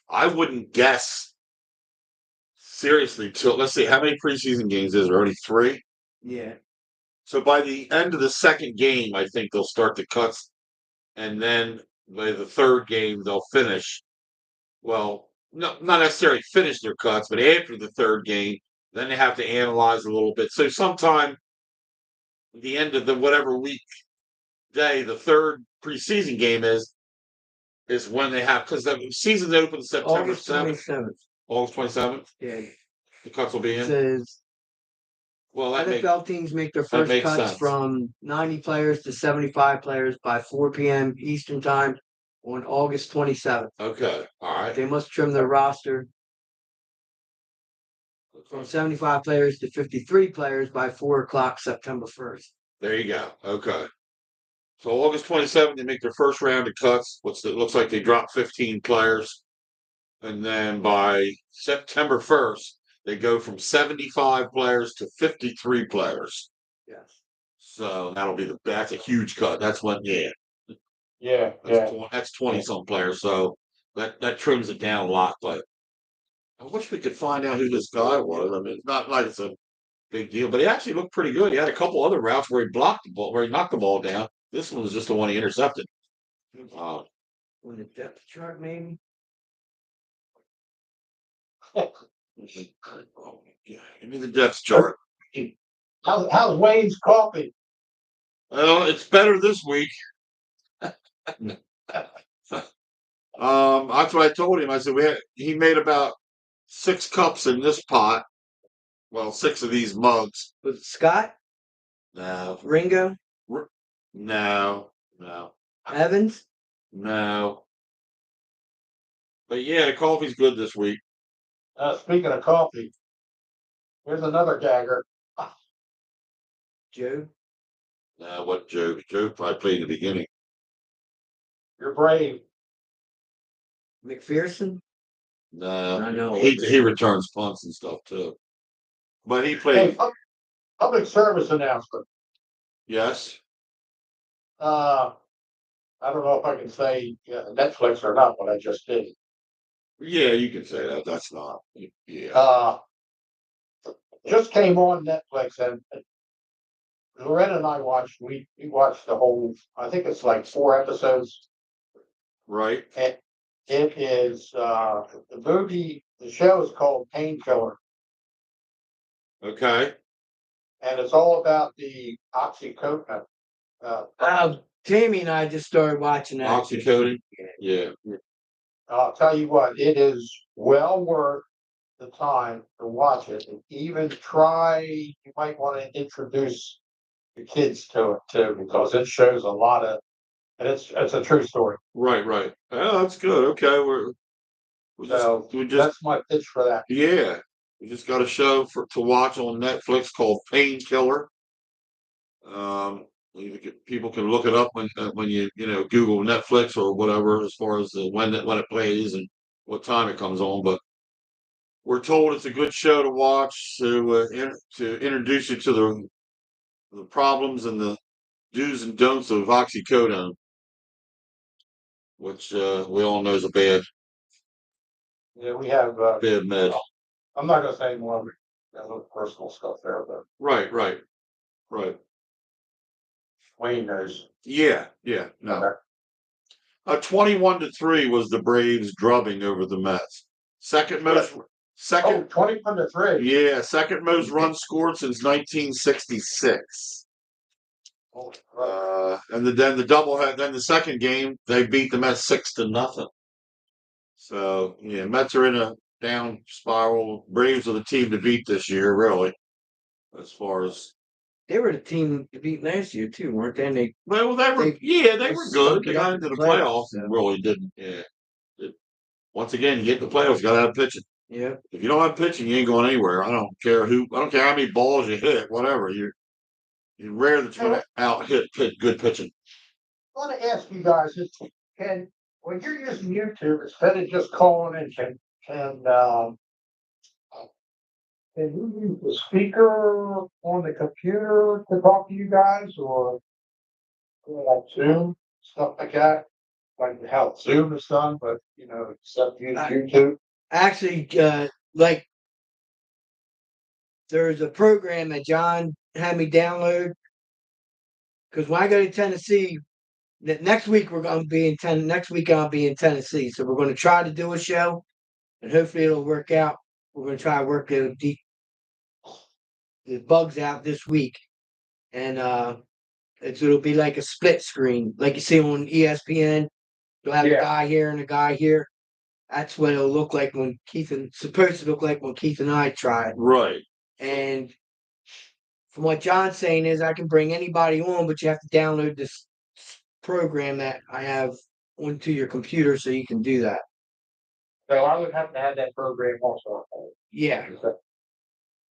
I wouldn't guess seriously till, let's see, how many preseason games is there? Already 3? Yeah. So by the end of the second game, I think they'll start the cuts, and then by the third game they'll finish. Well, no, not necessarily finish their cuts, but after the third game, then they have to analyze a little bit. So sometime at the end of the whatever week day the third preseason game is when they have, because the season's open September August 27th. August 27th. Yeah. The cuts will be in. It says NFL teams make their first cuts sense. from 90 players to 75 players by 4 p.m. Eastern time on August 27th. Okay. All right. They must trim their roster from 75 players to 53 players by 4 o'clock September 1st. There you go. Okay. So August 27th, they make their first round of cuts. It looks like they dropped 15 players. And then by September 1st, they go from 75 players to 53 players. Yes. So that's a huge cut. That's when, Yeah. That's 20-some players. So that trims it down a lot. But I wish we could find out who this guy was. I mean, it's not like it's a big deal, but he actually looked pretty good. He had a couple other routes where he blocked the ball, where he knocked the ball down. This one was just the one he intercepted. On the depth chart, maybe? Oh my God. Give me the depth chart. How's Wayne's coffee? Well, it's better this week. That's what I told him. I said he made about 6 cups in this pot. Well, 6 of these mugs. Was it Scott? No. Ringo? No. Evans? No. But yeah, the coffee's good this week. Speaking of coffee, here's another gagger. Joe? No, what Joe? Joe probably played in the beginning. You're brave. McPherson? No. I know. He returns punts and stuff too. But he played. Hey, public service announcement. Yes. I don't know if I can say Netflix or not, but I just did. Yeah, you can say that. That's not. Yeah. Just came on Netflix, and Loretta and I watched. We watched the whole. I think it's like 4 episodes. Right. And it is the movie. The show is called Painkiller. Okay. And it's all about the oxycodone. Tammy and I just started watching that. Oxycodone. Yeah. I'll tell you what, it is well worth the time to watch it. And even you might want to introduce the kids to it too, because it shows a lot of, and it's a true story. Right. Oh, that's good. Okay, that's my pitch for that. Yeah, we just got a show to watch on Netflix called Painkiller. People can look it up when you Google Netflix or whatever as far as when it plays and what time it comes on. But we're told it's a good show to watch to introduce you to the problems and the do's and don'ts of oxycodone, which we all know is a Yeah, we have. bad med. I'm not gonna say more. Got a little personal stuff there, but Right. Wayne knows. Yeah. No. Okay. 21-3 was the Braves drubbing over the Mets. Second most. Oh, Second. 21-3. Yeah, second most runs scored since 1966. And then the doublehead. Then the second game they beat the Mets 6-0. So yeah, Mets are in a down spiral. Braves are the team to beat this year, really. As far as They were the team to beat last year too, weren't they? And they they were they good. stunk They it got up into in the the playoffs, playoffs and so. really didn't. Yeah. Once again, you get in the playoffs, you gotta have pitching. Yeah. If you don't have pitching, you ain't going anywhere. I don't care how many balls you hit, whatever. You're rare that you're gonna out hit good pitching. I want to ask you guys, when you're using YouTube, instead of just calling in, can you use the speaker on the computer to talk to you guys, or like Zoom, stuff like that? Like how Zoom is done, but except use YouTube. Actually, like there's a program that John had me download because when I go to Tennessee, next week we're going to be in Next week I'll be in Tennessee, so we're going to try to do a show, and hopefully it'll work out. We're going to try to work the bugs out this week, and it'll be like a split screen, like you see on ESPN. You'll have a guy here and a guy here. That's what it'll look like when supposed to look like when Keith and I tried. Right. And from what John's saying is I can bring anybody on, but you have to download this program that I have onto your computer so you can do that. So I would have to have that program also. Yeah.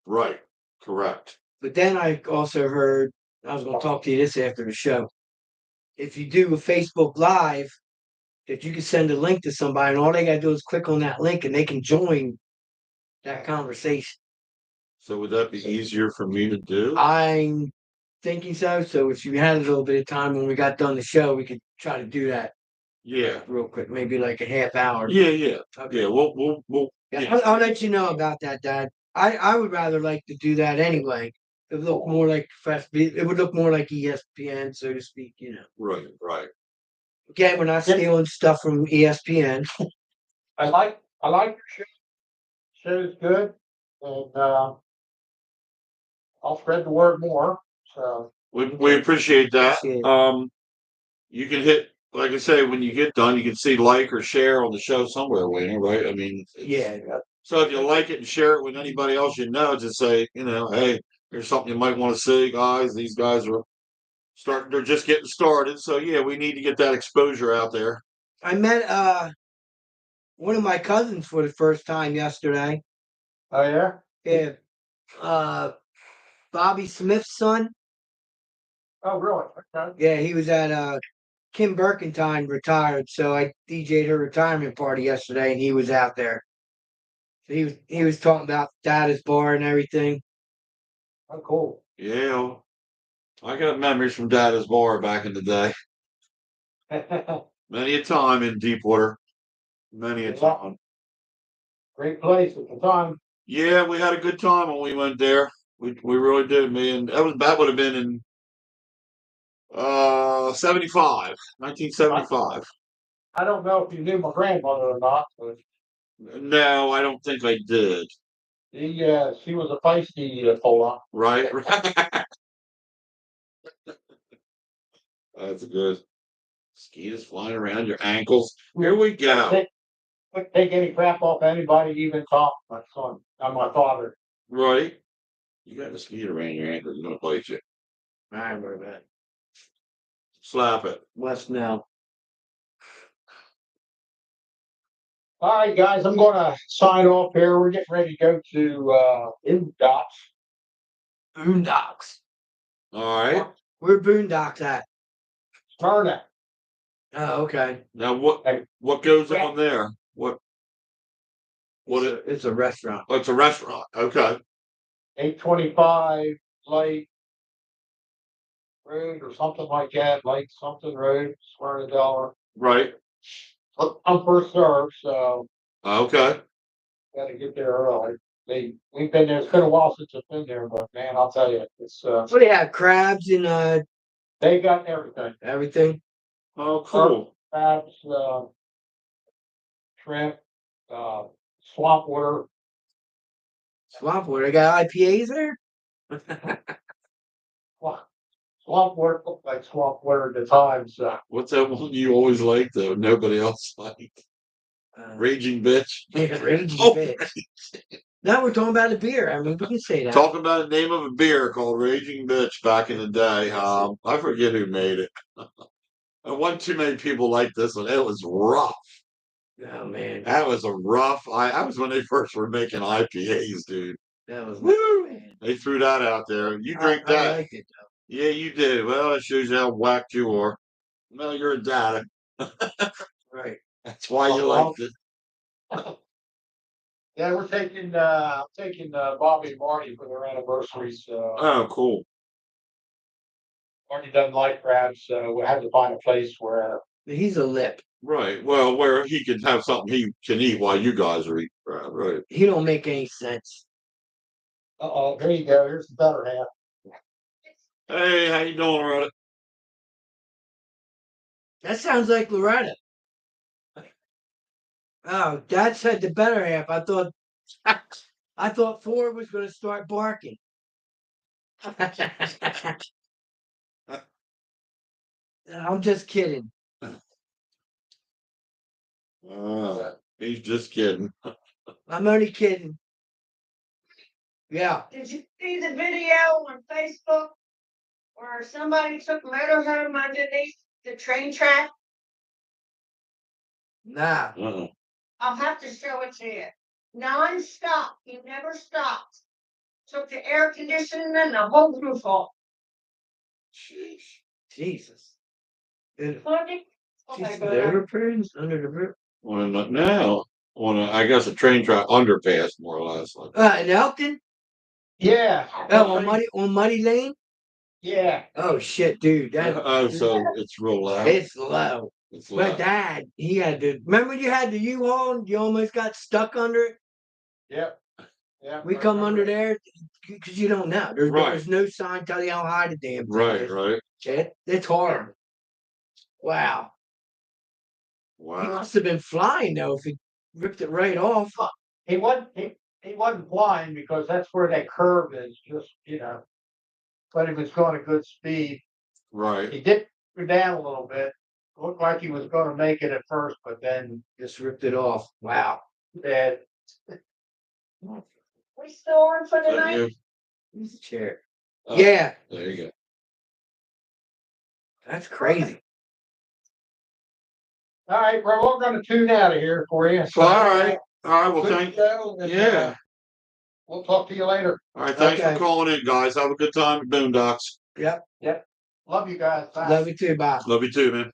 Right. Correct. But then I also heard, I was going to talk to you this after the show. If you do a Facebook Live, that you can send a link to somebody, and all they got to do is click on that link and they can join that conversation. So would that be easier for me to do? I'm thinking so. So if you had a little bit of time when we got done the show, we could try to do that. Yeah. Real quick, maybe like a half hour. Yeah. Okay. Yeah. We'll Yeah, I'll let you know about that, Dad. I would rather like to do that anyway. It would look more like it would look more like ESPN, so to speak. Right. Again, we're not stealing stuff from ESPN. I like your show. Show's good, and I'll spread the word more. So we appreciate that. You can hit, like I say, when you get done, you can see like or share on the show somewhere, Wayne, right? I mean, yeah. So if you like it and share it with anybody else just say, hey, here's something you might want to see, guys. These guys they're just getting started. So yeah, we need to get that exposure out there. I met one of my cousins for the first time yesterday. Oh yeah? Yeah. Bobby Smith's son. Oh really? Okay. Yeah, he was at Kim Berkentine retired, so I DJ'd her retirement party yesterday, and he was out there. So he was talking about Dada's bar and everything. Oh cool. Yeah, I got memories from Dada's bar back in the day. Many a time in Deepwater. Many a time. Great place at the time. Yeah, we had a good time when we went there. We really did, man. That would have been in 1975. I don't know if you knew my grandmother or not, but No, I don't think I did. she was a feisty fella. Right. That's good. Mosquitoes flying around your ankles. Here we go. Take any crap off anybody, even talk my son and my father. Right. You got a mosquito around your ankle, it's gonna bite you. I remember that. Slap it. West now. All right, guys, I'm going to sign off here. We're getting ready to go to Boondocks. Boondocks. All right. Where Boondocks at? Smyrna. Oh, okay. Now what goes on there? What It's a restaurant. oh, it's a restaurant. Okay. 825 Light Road or something like that. Light something road, Smyrna Dollar. Right. I'm first served, so Okay. gotta get there early. We've been there. It's been a while since I've been there, but man, I'll tell you, it's What do you have? Crabs and they got everything. everything? Oh, cool. Crabs, shrimp, swamp water. Swamp water. They got IPAs there? Swamp water looked like swamp water at the time, so What's that one you always like though? Nobody else liked. Raging bitch. Raging Oh. bitch. Now we're talking about a beer. I mean, we can say that. Talking about the name of a beer called Raging Bitch back in the day. I forget who made it. And one too many people liked this one. It was rough. Oh man, That was a rough. That was when they first were making IPAs, dude. that was Woo! man. They threw that out there. You drink I that? liked it though. Yeah, you did. Well, it shows you how whacked you are. Well, you're a dad. Right. That's why you liked it. yeah, we're taking Bobby and Marty for their anniversaries. Oh, cool. Marty doesn't like crabs, so we had to find a place where He's a lip. Right. Well, where he can have something he can eat while you guys are eating. Right. He don't make any sense. here you go. Here's the better half. Hey, how you doing, Loretta? That sounds like Loretta. Oh, Dad said the better half. I thought Ford was going to start barking. I'm just kidding. He's just kidding. I'm only kidding. Yeah. Did you see the video on Facebook where somebody took motorhome underneath the train track? Nah. Uh-uh. I'll have to show it to you. Non-stop. He never stopped. Took the air conditioning and the whole roof off. Jeez. Jesus. Funny. Oh my The God. overprints under the roof. I guess a train track underpass, more or less. In Elkton? Yeah. Oh, on Muddy Lane? Yeah. Oh shit, dude. So it's real loud. It's low. It's My loud. dad, he had to. Remember, you had the U-Haul and you almost got stuck under it. Yep. Yeah. We come under there because you don't know. There's Right. no sign telling you how high the damn thing Right. is. Right. It's horrible. Wow. He Wow. must have been flying though if he ripped it right off. He wasn't flying because that's where that curve is. Just but he was going at good speed. Right. He did go down a little bit. Looked like he was going to make it at first, but then Just ripped it off. Wow. that We still on for the So night? you- Use the chair. Oh, Yeah, There you go. that's crazy. all right, well, we're going to tune out of here for you. So, All right. All right. Well, good thank. show, and, Yeah. we'll talk to you later. All right. Thanks Okay. for calling in, guys. Have a good time at Boondocks. Yep. Love you guys. Bye. Love you too, Bob. Love you too, man.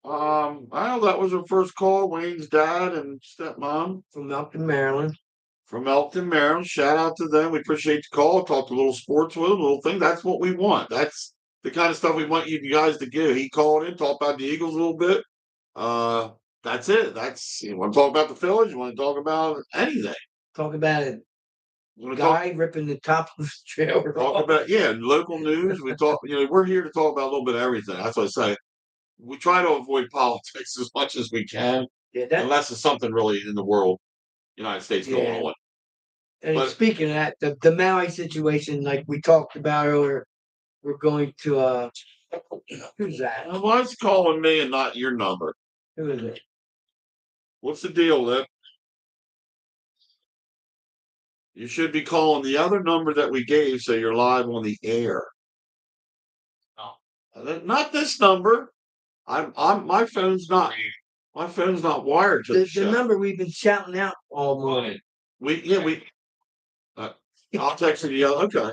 Well, that was our first call. Wayne's dad and stepmom From Elkton, Maryland. from Elkton, Maryland. Shout out to them. We appreciate the call. Talk a little sports with them, little thing. That's what we want. That's the kind of stuff we want you guys to do. He called in, talked about the Eagles a little bit. That's it. You want to talk about the Phillies? You want to talk about anything? Talk about a You want to guy ripping the top of his trailer talk off. about local news. We talk. We're here to talk about a little bit of everything. That's what I say. We try to avoid politics as much as we can, Yeah, that, unless it's something really in the world, United States going Yeah. on. and but- speaking of that, the Maui situation, like we talked about earlier, we're going to who's that? Why is he calling me and not your number? Who is it? What's the deal, Lip? You should be calling the other number that we gave, so you're live on the air. No, not this number. My phone's not wired to the The show. number we've been shouting out all morning. I'll text you the other. Okay.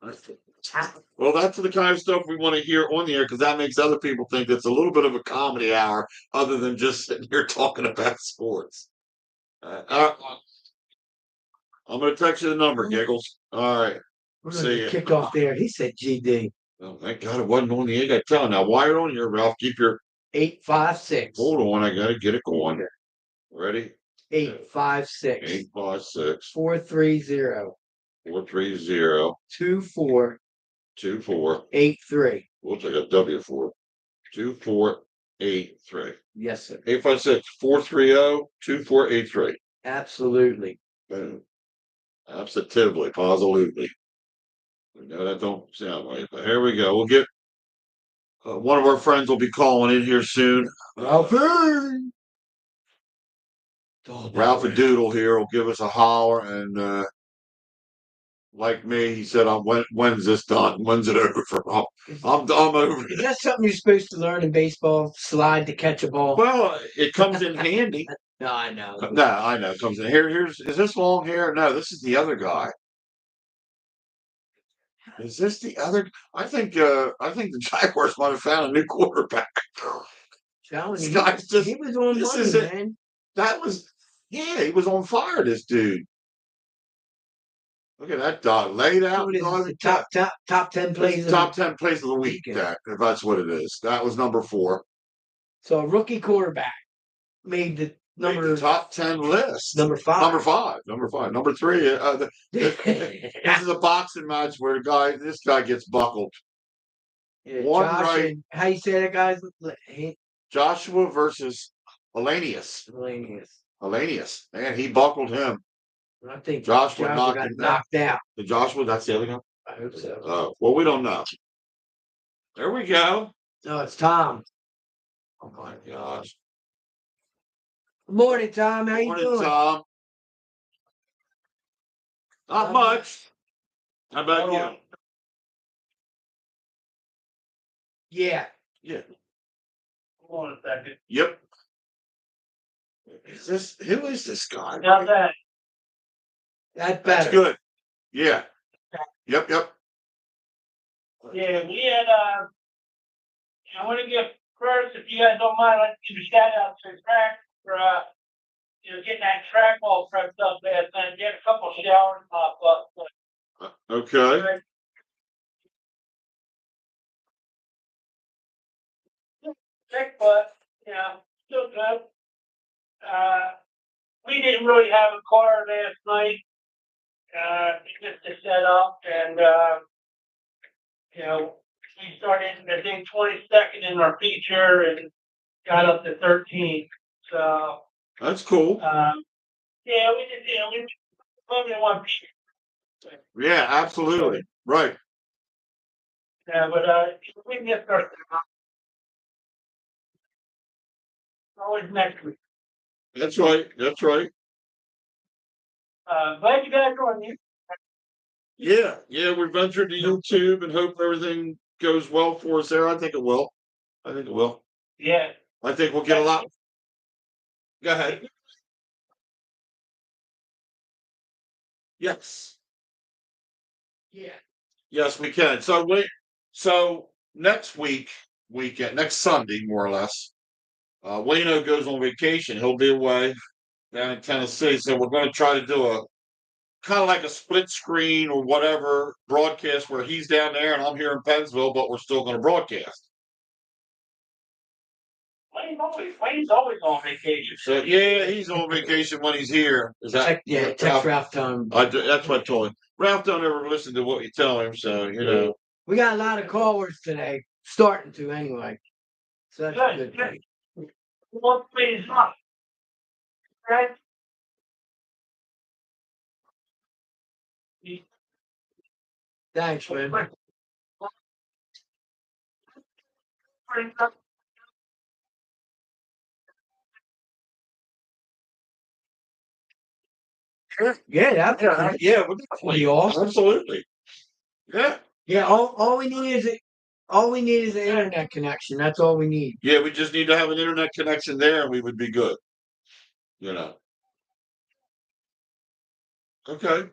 Well, that's the kind of stuff we want to hear on the air because that makes other people think it's a little bit of a comedy hour, other than just sitting here talking about sports. I'm going to text you the number, Giggles. All right. We're See gonna ya. get kicked off there. He said GD Oh, thank God it wasn't on the egg. I tell you now, while you're on here, Ralph, keep your 856. hold on. I got to get it going. Ready? 856 856 430 430 2483. 2483. We'll take a W for 2483. Yes, sir. 856 430 2483. Absolutely. Boom. Absolutely. Positively. No, that don't sound right. But here we go. We'll get one of our friends will be calling in here soon. Ralphie! Ralph and Doodle here will give us a holler, and like me, he said, when's this done? When's it over? I'm over Is it. that something you're supposed to learn in baseball? Slide to catch a ball? Well, it comes in handy. No, I know. No, I know. It comes in is this long hair? No, this is the other guy. Is this the other? I think the Jaguars might have found a new quarterback. Telling This you, guy's just he was on this money, is it. man. That was he was on fire, this dude. Look at that dog laid out. What is this, the top 10 plays? Top 10 plays of the week. That, if that's what it is. That was number 4. So a rookie quarterback made the The top 10 list. Number 5. Number 5. Number 5. Number 3. This is a boxing match where this guy gets buckled. Yeah, One Josh right. And, how you say that, guys? Joshua versus Hellenius. Man, he buckled him. I think Joshua got knocked out. The Joshua, that's the other guy? I hope so. Oh, well, we don't know. There we go. No, it's Tom. Oh my gosh. Good morning, Tom. How you doing? Tom. Not much. How about you? Yeah. Hold on a second. Yep. Who is this guy? How's that? That's better. That's good. Yeah. Yep. Yeah, we had, I want to give first, if you guys don't mind, I'd like to give a shout out to Track for, getting that track all prepped up last night. Get a couple showers pop up. Okay. Sick, but, still good. We didn't really have a car last night, just to set up, and, we started, I think, 22nd in our feature and got up to 13. So, That's cool. yeah, we did, we only one feature. Yeah, absolutely. Right. Yeah, but we can get started. Always next week. That's right. Glad you guys are on here. Yeah, we ventured to YouTube and hope everything goes well for us there. I think it will. Yeah. I think we'll get a lot. Go ahead. Yes. Yeah. Yes, we can. So next weekend, next Sunday, more or less, Wayno goes on vacation. He'll be away down in Tennessee. So we're going to try to do a kind of like a split screen or whatever broadcast where he's down there and I'm here in Pennsville, but we're still going to broadcast. Wayne's always on vacation. So yeah, he's on vacation when he's here. Is that text Ralph Tom. That's what I told him. Ralph don't ever listen to what you tell him, so you know. We got a lot of callers today, starting to anyway. So that's a good thing. Well, please, right? Thanks, man. Yeah, We'll definitely awesome. Absolutely. Yeah. Yeah, all we need is an internet connection. That's all we need. Yeah, we just need to have an internet connection there and we would be good. Okay.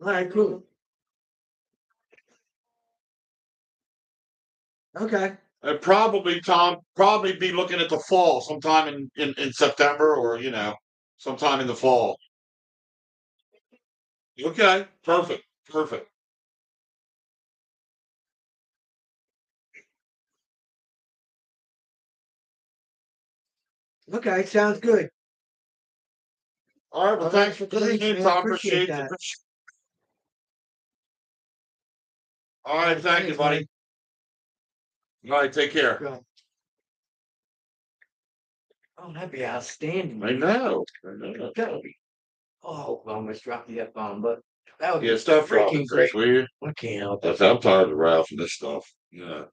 All right, cool. Okay. And probably Tom be looking at the fall sometime in September or sometime in the fall. Okay, perfect. Okay, sounds good. All right, well, All thanks right, for coming thanks, in, man. Tom. Appreciate Appreciate that. it. All right, thank you, Thanks, buddy. All right, take care. Go. Oh, that'd be outstanding. I know. That would be. Oh, I almost dropped the F-bomb, but that would Yeah, be stop dropping freaking great. things, will you? I can't help it. I'm tired of Ralph and this stuff. Yeah.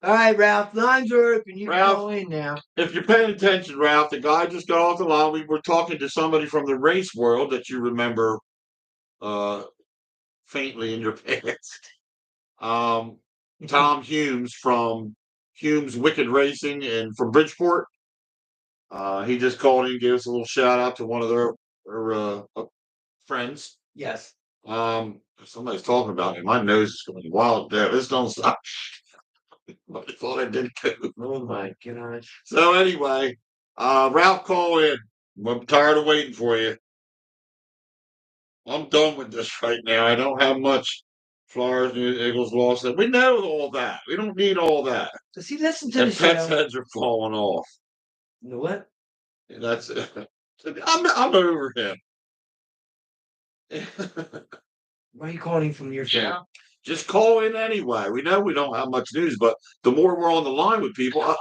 All right, Ralph, lines are open. You can Ralph. call in now. If you're paying attention, Ralph, the guy just got off the line. We were talking to somebody from the race world that you remember faintly in your past. Tom Humes from Humes Wicked Racing and from Bridgeport. He just called in, gave us a little shout out to one of their friends. Yes. Somebody's talking about me. My nose is going wild there. This don't stop. I thought I did too. Oh my gosh. So anyway, Ralph, call in. I'm tired of waiting for you. I'm done with this right now. I don't have much. Flyers, Eagles lost it. We know all that. We don't need all that. Does he listen to And the Pet's show? heads are falling off. You know what? That's I'm over him. Why are you calling from your show? Yeah. Just call in anyway. We know we don't have much news, but the more we're on the line with people,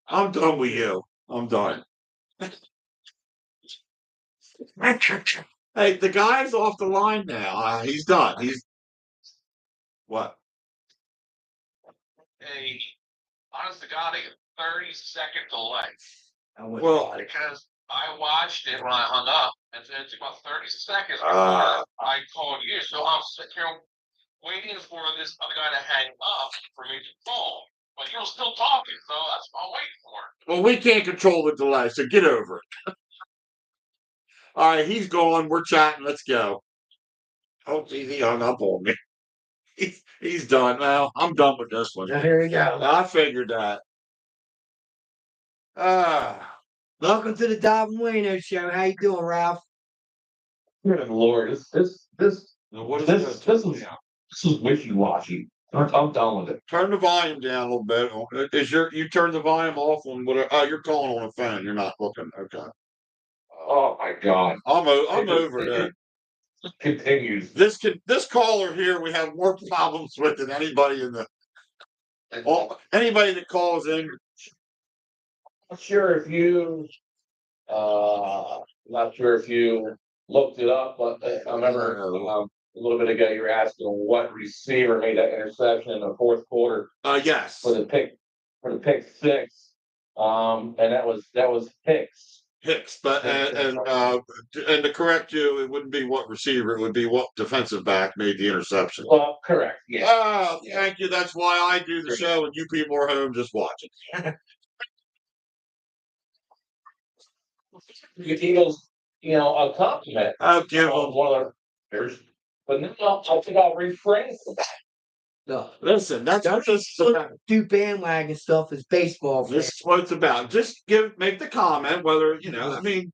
I'm done with you. I'm done. Hey, the guy's off the line now. He's done. He's what? Hey, honest to God, a 30-second delay. Well, Because I watched it when I hung up, and it took about 30 seconds before I called you. So I'm sitting here waiting for this other guy to hang up for me to call. But you're still talking, so that's what I'm waiting for. Well, we can't control the delay, so get over it. All right, he's gone. We're chatting. Let's go. Hopefully he hung up on me. He's done. Well, I'm done with this one. Now, here we go. I figured that. Welcome to the Dob And Wayno Show. How you doing, Ralph? Good Lord, this What is this this? is wishy-washy. I'm done with it. Turn the volume down a little bit. You turn the volume off on whatever? Oh, you're calling on a phone. You're not looking. Okay. Oh my God. I'm over that. Continues. This caller here, we have more problems with than anybody anybody that calls in. Not sure if you not sure if you looked it up, but I remember a little bit ago you were asking what receiver made that interception in the fourth quarter Yes. for the pick six. And that was Hicks, but and to correct you, it wouldn't be what receiver, it would be what defensive back made the interception. Well, correct. Yeah. Oh, thank you. That's why I do the show, and you people are home just watching. The Eagles, a compliment. I'll give them one of their, but now I think I'll refrain from that. No. Listen, that's what this is about. Do bandwagon stuff is baseball. This is what it's about. Just make the comment whether, I mean,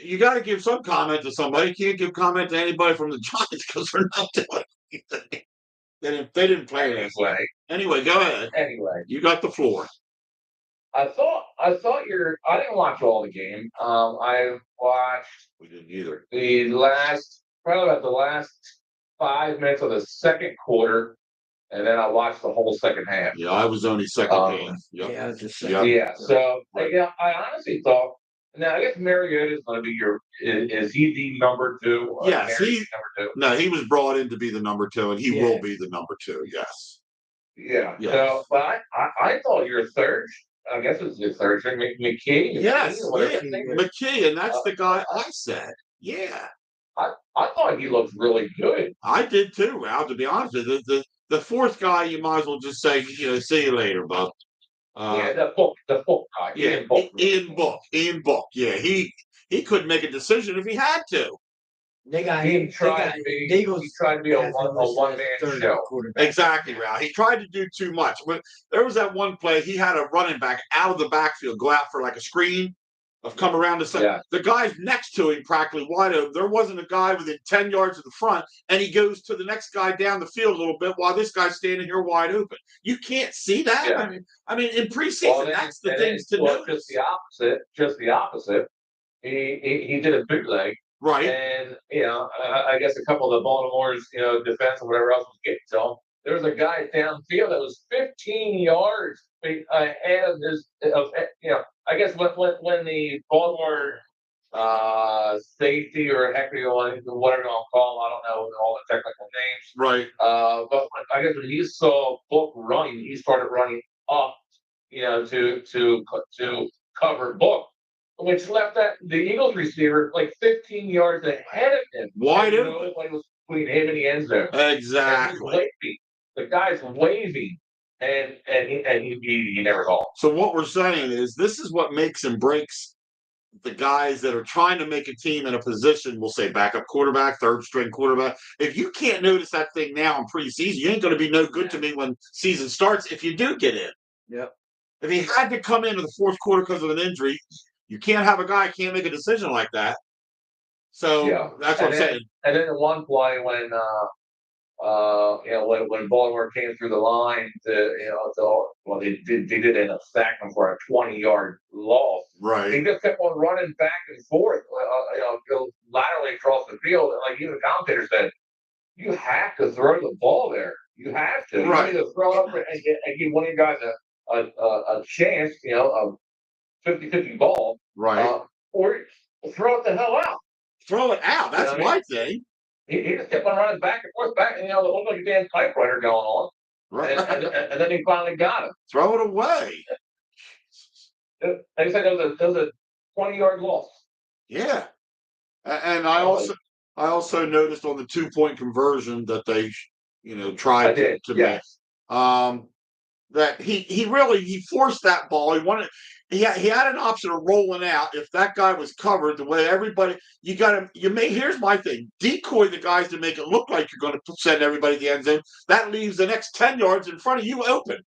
you got to give some comment to somebody. You can't give comment to anybody from the Giants because they're not doing anything. They didn't play anyway. Anyway, go ahead. Anyway, you got the floor. I thought I didn't watch all the game. I watched. We didn't either. Probably about the last 5 minutes of the second quarter, and then I watched the whole second half. Yeah, I was only second half. Yep. Yeah, I was just Yep. Yeah. So Right. I honestly thought. Now I guess Mariota is going to be is he the number two? Yes, he's number two. No, he was brought in to be the number two, and he Yeah. will be the number two. Yes. Yeah. Yes. So, but I thought your third. I guess it's your third string, McKee. Yes, McKee, McKee, and that's the guy I said. Yeah. I thought he looked really good. I did too, Ralph, to be honest with you. The fourth guy, you might as well just say, see you later, bub. The book guy. Yeah, Ian Book. Yeah, he couldn't make a decision if he had to. They got He him. tried to be. The Eagles He tried to be a has him listed one as man third show. quarterback. Exactly, Ralph. He tried to do too much. But there was that one play he had a running back out of the backfield go out for like a screen of come around the side. Yeah. The guy's next to him practically wide open. There wasn't a guy within 10 yards of the front, and he goes to the next guy down the field a little bit while this guy's standing here wide open. You can't see that. Yeah. I mean, in preseason, that's the things to notice. Just the opposite. He did a bootleg. Right. And, I guess a couple of the Baltimore's, defense or whatever else was getting to him. There was a guy downfield that was 15 yards ahead of his, I guess when the Baltimore safety or equity or whatever you want to call them, I don't know all the technical names. Right. But I guess when he saw Book running, he started running up, to cover Book, which left the Eagles receiver like 15 yards ahead of him. Wide open. Nobody was between him and the end zone. Exactly. The guy's waving, and he never called. So what we're saying is this is what makes and breaks the guys that are trying to make a team in a position, we'll say backup quarterback, third string quarterback. If you can't notice that thing now in preseason, you ain't going to be no good to me when season starts if you do get in. Yep. If he had to come into the fourth quarter because of an injury, you can't have a guy can't make a decision like that. So that's what I'm saying. And then in one play when when Baltimore came through the line they did end up sacking him for a 20-yard loss. Right. He just kept on running back and forth, go laterally across the field. And like even the commentator said, you have to throw the ball there. You have to. Right. You need to throw it up and give one of you guys a chance, a 50-50 ball. Right. Or throw it the hell out. Throw it out. That's my thing. He just kept on running back and forth, it looked like a damn typewriter going on. Right. And then he finally got it. Throw it away. They said there was a 20-yard loss. Yeah. And I also noticed on the 2-point conversion that they, tried to make. That he forced that ball. He had an option of rolling out if that guy was covered the way everybody. Here's my thing: decoy the guys to make it look like you're going to send everybody to the end zone. That leaves the next 10 yards in front of you open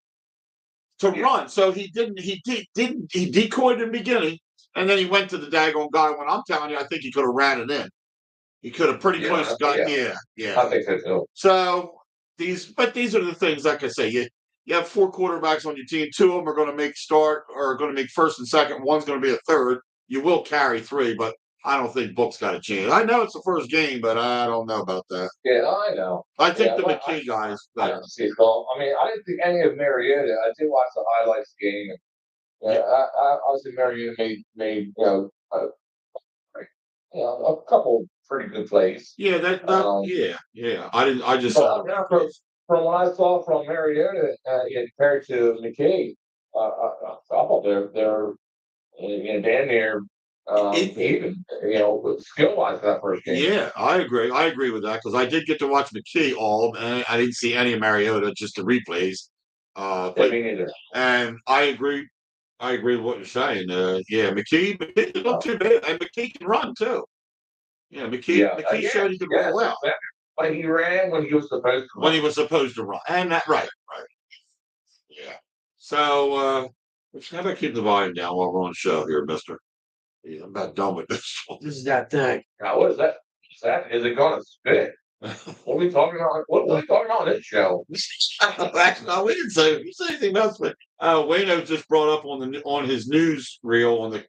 to run. So he didn't. He decoyed in the beginning, and then he went to the daggone guy. When I'm telling you, I think he could have ran it in. He could have pretty close got. Yeah. I think so too. So these are the things. Like I say, you have 4 quarterbacks on your team. 2 of them are going to make start or are going to make first and second. One's going to be a third. You will carry 3, but I don't think Book's got a chance. I know it's the first game, but I don't know about that. Yeah, I know. I think the McKee guys. I don't see it all. I mean, I didn't think any of Mariota. I did watch the highlights game. Obviously Mariota made a couple pretty good plays. Yeah, yeah. I just saw. From what I saw from Mariota compared to McKay, I thought they're damn near even, skill wise for that first game. Yeah, I agree. I agree with that because I did get to watch McKee all, and I didn't see any of Mariota, just the replays. Me neither. And I agree. I agree with what you're saying. McKee didn't look too bad, and McKee can run too. Yeah, McKee showed he could roll out. Exactly. But he ran when he was supposed to run. When he was supposed to run. And that right. Yeah. So how about keep the volume down while we're on the show here, mister? Yeah, I'm about done with this. This is that thing. Now what is that? Is it gonna spit? What are we talking about? What are we talking about on this show? Actually, no, we didn't say anything else, but Wayno just brought up on his news reel on the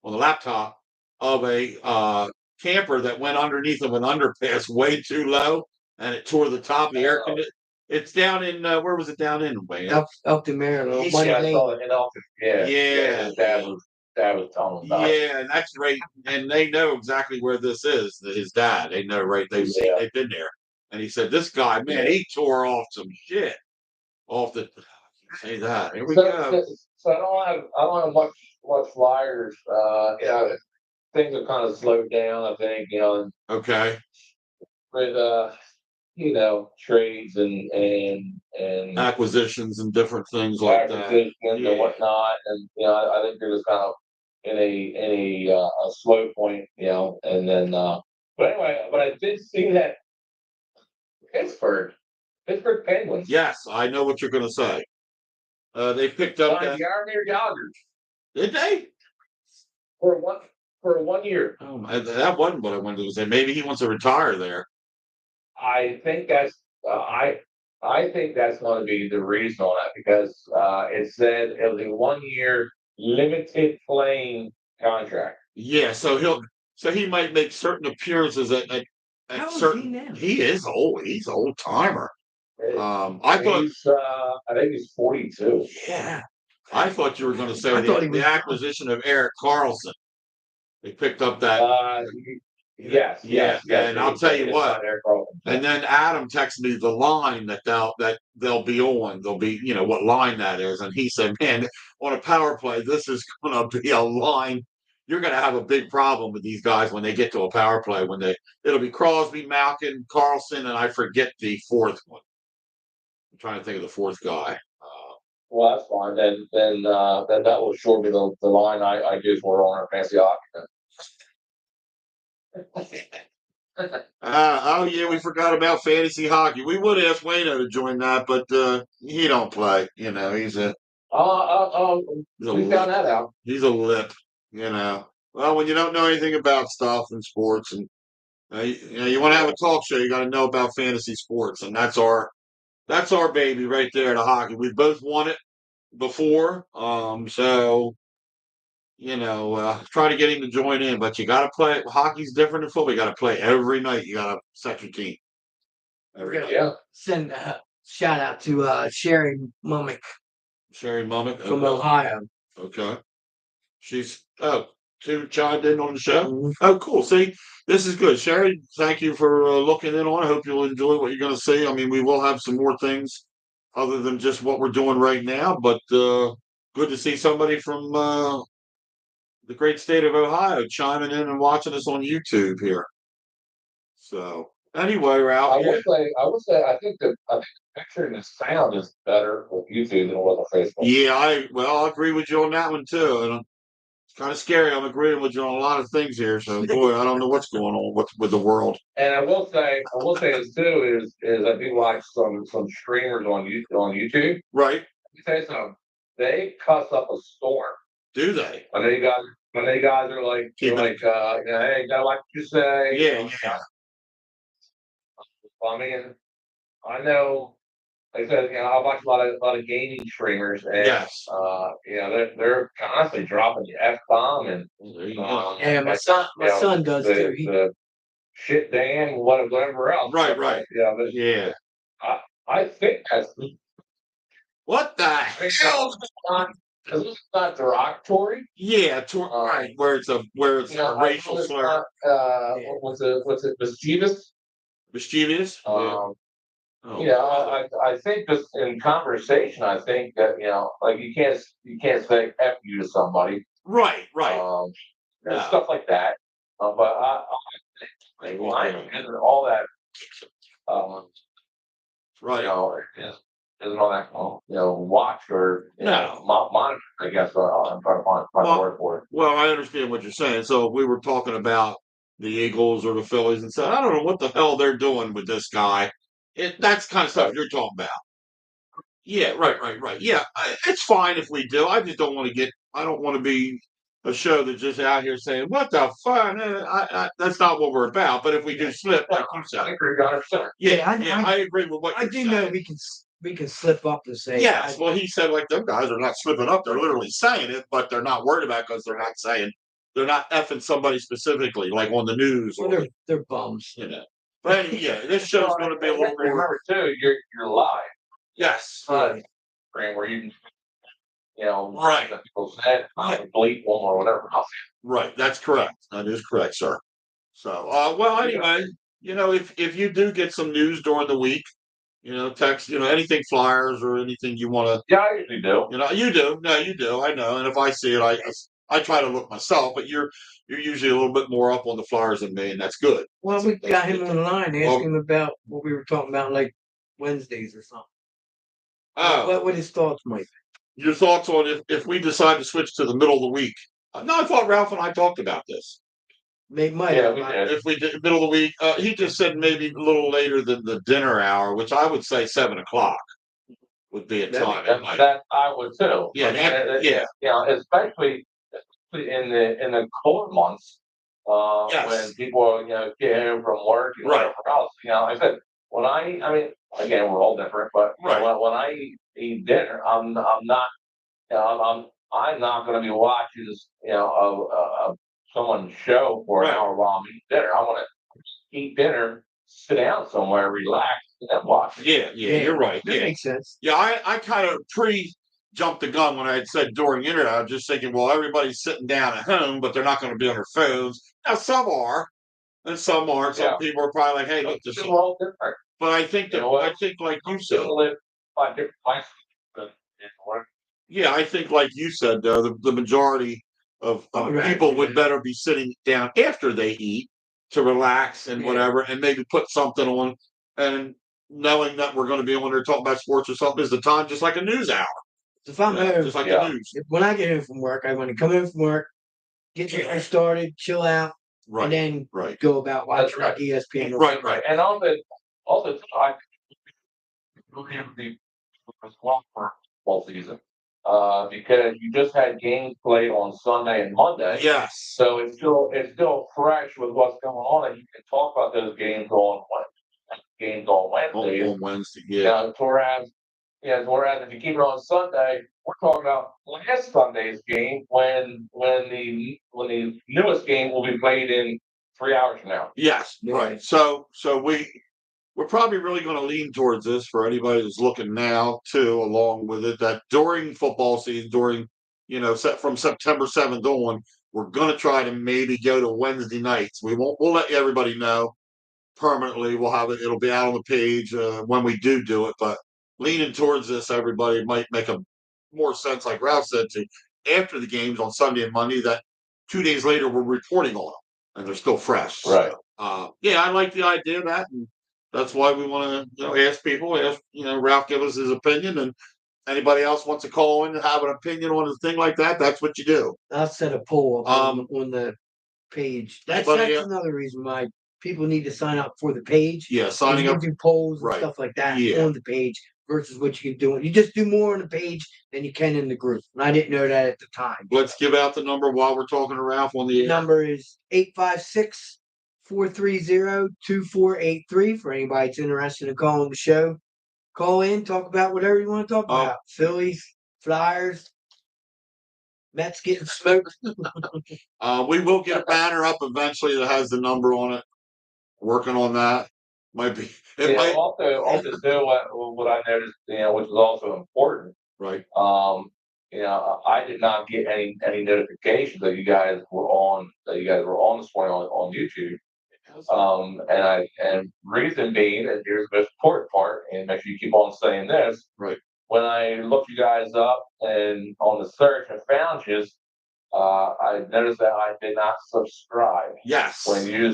laptop of a camper that went underneath of an underpass way too low, and it tore the top of the air conditioner. It's down in where was it down in Wayne? Elkton, Maryland. I saw it in Elkton. Yeah. Dad was telling him about it. Yeah, and that's right. And they know exactly where this is. His dad. They know right. They've been there. And he said, "This guy, man, he tore off some shit off the." Say that. Here we go. So I don't have much flyers. Things have kind of slowed down, I think, Okay. With trades and acquisitions and different things like that. And whatnot. And I think they're just kind of in a slow point, and then But anyway, but I did see that Pittsburgh Penguins. Yes, I know what you're going to say. They picked up signed that. Jaromir Jagr Did they? for 1 year. Oh, that wasn't what I wanted to say. Maybe he wants to retire there. I think that's I think that's going to be the reason on that because it said it was a 1 year limited playing contract. Yeah, so he might make certain appearances at How old is he certain. now? He is old. He's an old timer. I thought He's I think he's 42. Yeah. I thought you were going to say I thought he was the young. acquisition of Eric Carlson. They picked up that. Yes. And I'll tell you what. And then Adam texted me the line that they'll be on. They'll be, what line that is. And he said, man, on a power play, this is going to be a line. You're going to have a big problem with these guys when they get to a power play. It'll be Crosby, Malkin, Carlson, and I forget the fourth one. I'm trying to think of the fourth guy. Well, that's fine. Then that will show me the line I use for on our fancy hockey. Oh yeah, we forgot about fantasy hockey. We would ask Wayno to join that, but he don't play. He's a we found that out. he's a lip. Well, when you don't know anything about stuff and sports, and you want to have a talk show, you got to know about fantasy sports, and that's our baby right there. The hockey. We both won it before, so. Try to get him to join in, but you got to play. Hockey's different than football. You got to play every night. You got to set your team. Send a shout out to Sherry Mummick Sherry Mummick from Ohio. Okay. She's she chimed in on the show. Mhm. Oh, cool. See, this is good. Sherry, thank you for looking in on. I hope you'll enjoy what you're going to see. I mean, we will have some more things other than just what we're doing right now, but good to see somebody from the great state of Ohio chiming in and watching us on YouTube here. So anyway, Ralph. I will say, I think the picture and the sound is better with YouTube than it was on Facebook. Yeah, I agree with you on that one too. And it's kind of scary. I'm agreeing with you on a lot of things here. So boy, I don't know what's going on with the world. And I will say this too is I do watch some streamers on YouTube. Right. Let me tell you something. They cuss up a storm. Do they? When they guys are like, hey, gotta like what you say. Yeah. I mean, I know. Like I said, I watch a lot of gaming streamers, and Yes. they're constantly dropping the F-bomb and Yeah, my son does too. The shit Dan, whatever else. Right. Yeah. I think that's what the hell? Because it's not derogatory. Yeah, right. Where it's a racial slur. What's it? Mischievous. Mischievous. I think just in conversation, I think that like you can't say F you to somebody. Right. And stuff like that. But I think lying and all that. Right. Isn't all that watch or monitor? I guess I'm trying to find a word for it. Well, I understand what you're saying. So if we were talking about the Eagles or the Phillies and said, I don't know what the hell they're doing with this guy. That's kind of stuff you're talking about. Yeah, right. Yeah, it's fine if we do. I just don't want to I don't want to be a show that's just out here saying, what the fuck? That's not what we're about. But if we do slip, like you said. I agree 100%. I agree with what I do know we can slip up and say. Yes, well, he said, like, them guys are not slipping up. They're literally saying it, but they're not worried about it because they're not saying, they're not effing somebody specifically, like on the news. Well, they're bums. But anyway, this show's going to be a little more. Remember, too, you're live. Yes. Where you right. People said, bleep one or whatever. Right, that's correct. That is correct, sir. So, well, anyway, if you do get some news during the week, text, anything flyers or anything you want to. Yeah, I usually do. You do. No, you do. I know. And if I see it, I try to look myself, but you're usually a little bit more up on the flyers than me, and that's good. Well, we got him on the line asking him about what we were talking about, like Wednesdays or something. Oh. What his thoughts might be. Your thoughts on if we decide to switch to the middle of the week? No, I thought Ralph and I talked about this. They might Yeah, have. we I- did. If we did middle of the week, he just said maybe a little later than the dinner hour, which I would say 7 o'clock would be a That'd be time. good. at night. That I would too. Yeah, I mean, yeah. you know, especially in the cold months, Yes. when people are, you know, getting home from work and Right. whatever else. You know, like I said, I mean, again, we're all different, but Right. when I eat dinner, I'm not, you know, I'm not going to be watching, you know, someone's show for an Right. hour while I'm eating dinner. I want to eat dinner, sit down somewhere, relax, and then watch it. Yeah, you're right. That Yeah. makes sense. Yeah, I kind of jumped the gun when I had said during internet. I was just thinking, well, everybody's sitting down at home, but they're not going to be on their phones. Now, some are, and some aren't. Some Yeah. people are probably like, hey, look, this. We're all different. But I think You that know what? I think like you said, People live by different places. But yeah, I think like you said, though, the majority of Right. people would better be sitting down after they eat to relax and Yeah. whatever, and maybe put something on, and knowing that we're going to be on there talking about sports or something is the time, just like a news hour, If I'm yeah, home, just like Yeah. the news, when I get home from work, I want to come home from work, get something started, chill out, and right, then right, go about That's watching right. like ESPN. or right, right. And all the time, the as well for football season, because you just had games played on Sunday and Monday. Yes, So it's still fresh with what's going on, and you can talk about those games on Wednesdays. on Wednesday, yeah, Whereas if you keep it on Sunday, we're talking about last Sunday's game when the newest game will be played in 3 hours from now. yes, Yeah. right. So we're probably really going to lean towards this for anybody that's looking now too, along with it, that during football season, during, from September 7th on, we're going to try to maybe go to Wednesday nights. We'll let everybody know permanently. We'll have it. It'll be out on the page when we do it, but leaning towards this, everybody might make a more sense, like Ralph said, to after the games on Sunday and Monday, that 2 days later we're reporting on them and they're still fresh. Right. So, yeah, I like the idea of that, and that's why we want to, ask people. Ralph give us his opinion, and anybody else wants to call in and have an opinion on a thing like that. That's what you do. I'll set a poll up on the page. That's anybody another reason why people need to sign up for the page. Yeah, signing You up. can do polls and Right. stuff like that Yeah. on the page versus what you can do. You just do more on the page than you can in the group. And I didn't know that at the time. Let's give out the number while we're talking to Ralph on the The air. number is 856-430-2483 for anybody that's interested in calling the show. Call in, talk about whatever you want to talk about. Phillies, Flyers, Mets getting smoked. We will get a banner up eventually that has the number on it. Working on that. Might be. It might. Also too, what I noticed, which is also important. Right. I did not get any notifications that you guys were on this morning on YouTube. And reason being, and here's the most important part, and make sure you keep on saying this. Right. When I looked you guys up and on the search and found you, I noticed that I did not subscribe. Yes. When you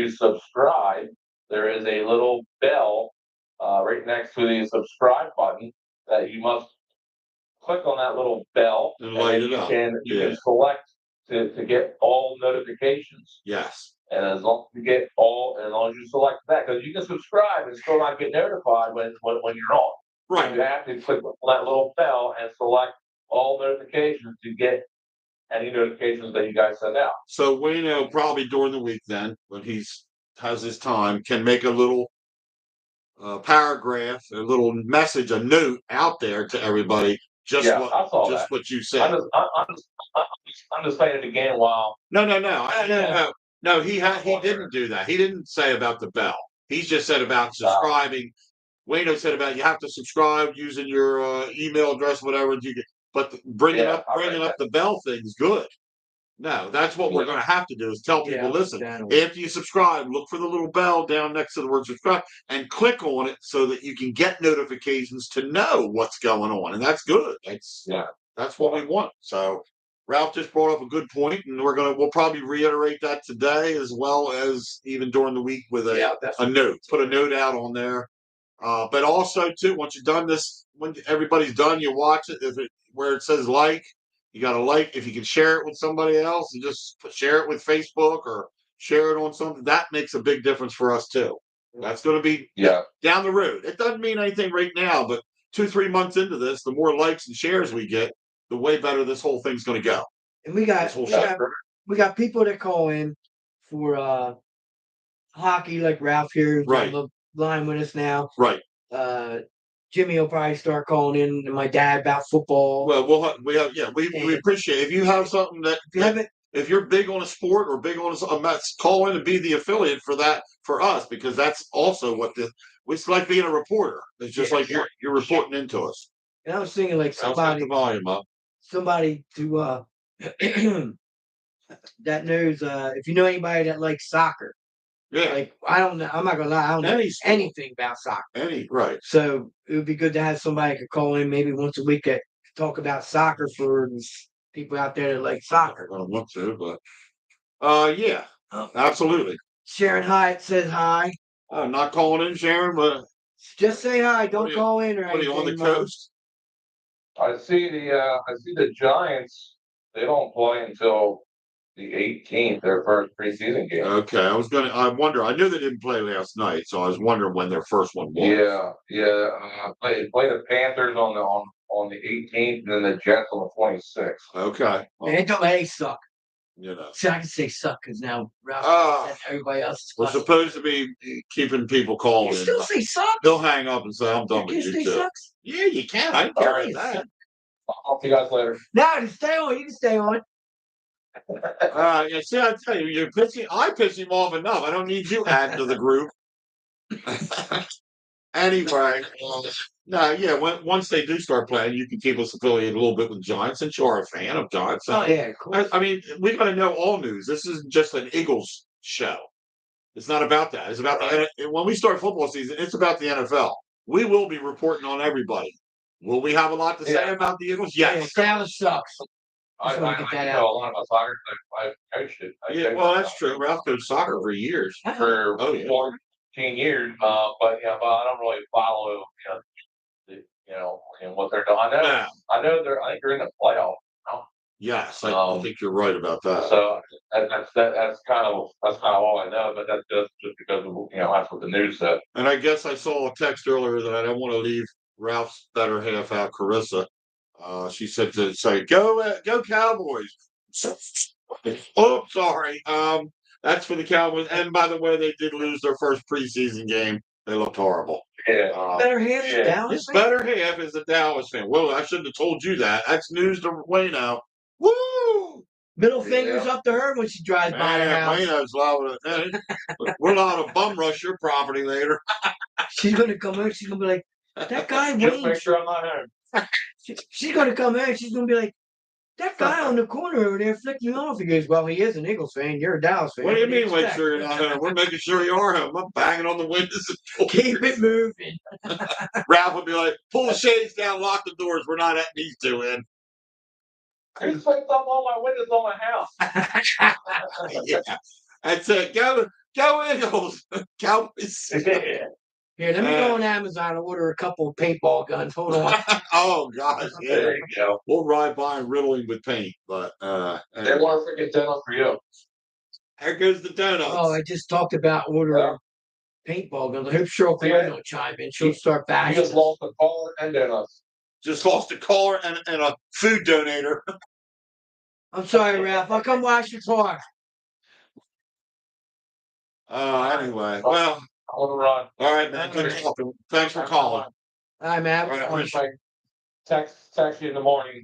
subscribe, there is a little bell right next to the subscribe button that you must click on that little bell, and light it up. You can select to get all notifications. Yes. And as long as you select that, because you can subscribe and still not get notified when you're on. Right. So you have to click on that little bell and select all notifications to get any notifications that you guys send out. So Wayno probably during the week then, when has his time, can make a little paragraph, a little message, a note out there to everybody. What you said. I'm just saying it again while. No. He didn't do that. He didn't say about the bell. He just said about subscribing. Wayno said about you have to subscribe using your email address, whatever you get. But bringing up the bell thing is good. No, that's what we're going to have to do is tell people, listen, after you subscribe, look for the little bell down next to the word subscribe and click on it so that you can get notifications to know what's going on. And that's good. That's what we want. So Ralph just brought up a good point, and we'll probably reiterate that today as well as even during the week with a note. Put a note out on there. But also too, once you've done this, when everybody's done, you watch it where it says like, You got to like, if you can share it with somebody else and just share it with Facebook or share it on something, that makes a big difference for us too. That's going to be down the road. It doesn't mean anything right now, but 2-3 months into this, the more likes and shares we get, the way better this whole thing's going to go. And we got people that call in for hockey, like Ralph here, who's on the line with us now. Right. Jimmy will probably start calling in, and my dad about football. Well, we appreciate it. If you have something if you're big on a sport or big on a match, call in and be the affiliate for that for us, because that's also what it's like being a reporter. It's just like you're reporting into us. And I was thinking like somebody the volume up. Somebody to that knows if you know anybody that likes soccer. Yeah. Like I don't know. I'm not gonna lie. I don't know anything about soccer. Right. So it would be good to have somebody that could call in maybe once a week to talk about soccer for people out there that like soccer. I don't want to, but yeah, absolutely. Sharon Hyatt says hi. I'm not calling in, Sharon, but just say hi. Don't call in or anything. Are you on the coast? I see the Giants. They don't play until the 18th, their first preseason game. Okay, I wonder. I knew they didn't play last night, so I was wondering when their first one was. Yeah. Play the Panthers on the 18th, and then the Jets on the 26th. Okay. Man, don't let it suck. You know. See, I can say suck because now Ralph and everybody else. We're supposed to be keeping people calling. You still say sucks? They'll hang up and say, "I'm done with you too." Sucks? Yeah, you can. I can carry that. I'll see you guys later. No, just stay on. You can stay on. Yeah, see, I tell you, I piss him off enough. I don't need you adding to the group. Anyway, once they do start playing, you can keep us affiliated a little bit with Giants, since you're a fan of Giants. Oh yeah, cool. I mean, we got to know all news. This isn't just an Eagles show. It's not about that. It's about when we start football season. It's about the NFL. We will be reporting on everybody. Will we have a lot to say about the Eagles? Yes. Dallas sucks. I know a lot about soccer. I've coached it. Well, that's true. Ralph coached soccer for years. For 14 years. But I don't really follow, and what they're doing. I know I think they're in the playoff. Yes, I think you're right about that. So that's kind of all I know. But that's just because that's what the news said. And I guess I saw a text earlier that I don't want to leave Ralph's better half out, Carissa. She said to say, go Cowboys. Oh, sorry. That's for the Cowboys. And by the way, they did lose their first preseason game. They looked horrible. Yeah. Better half is Dallas. His better half is a Dallas fan. Well, I shouldn't have told you that. That's news to Wayno. Woo! Middle fingers up to her when she drives by the house. Wayno's liable to, we're liable to bum rush your property later. She's gonna come in. She's gonna be like, that guy Wayne. Just make sure I'm not home. She's gonna come in. She's gonna be like, that guy on the corner over there flicked me off. He goes, well, he is an Eagles fan. You're a Dallas fan. What do you mean, make sure you're not home? We're making sure you are home. I'm banging on the windows. Keep it moving. Ralph would be like, pull the shades down, lock the doors. We're not letting these two in. I just put up all my windows on my house. Yeah. That's it. Go Eagles. Cowboys. Here, let me go on Amazon and order a couple of paintball guns. Hold on. Oh gosh, yeah. There you go. We'll ride by and riddle him with paint, but they want to freaking donut for you. There goes the donuts. Oh, I just talked about ordering paintball guns. I hope Cheryl Clinton will chime in. She'll start bashing. You just lost a caller and donuts. Just lost a caller and a food donator. I'm sorry, Ralph. I'll come wash your car. Anyway, well. I want to run. All right, man. Good talking. Thanks for calling. All right, man. Text you in the morning,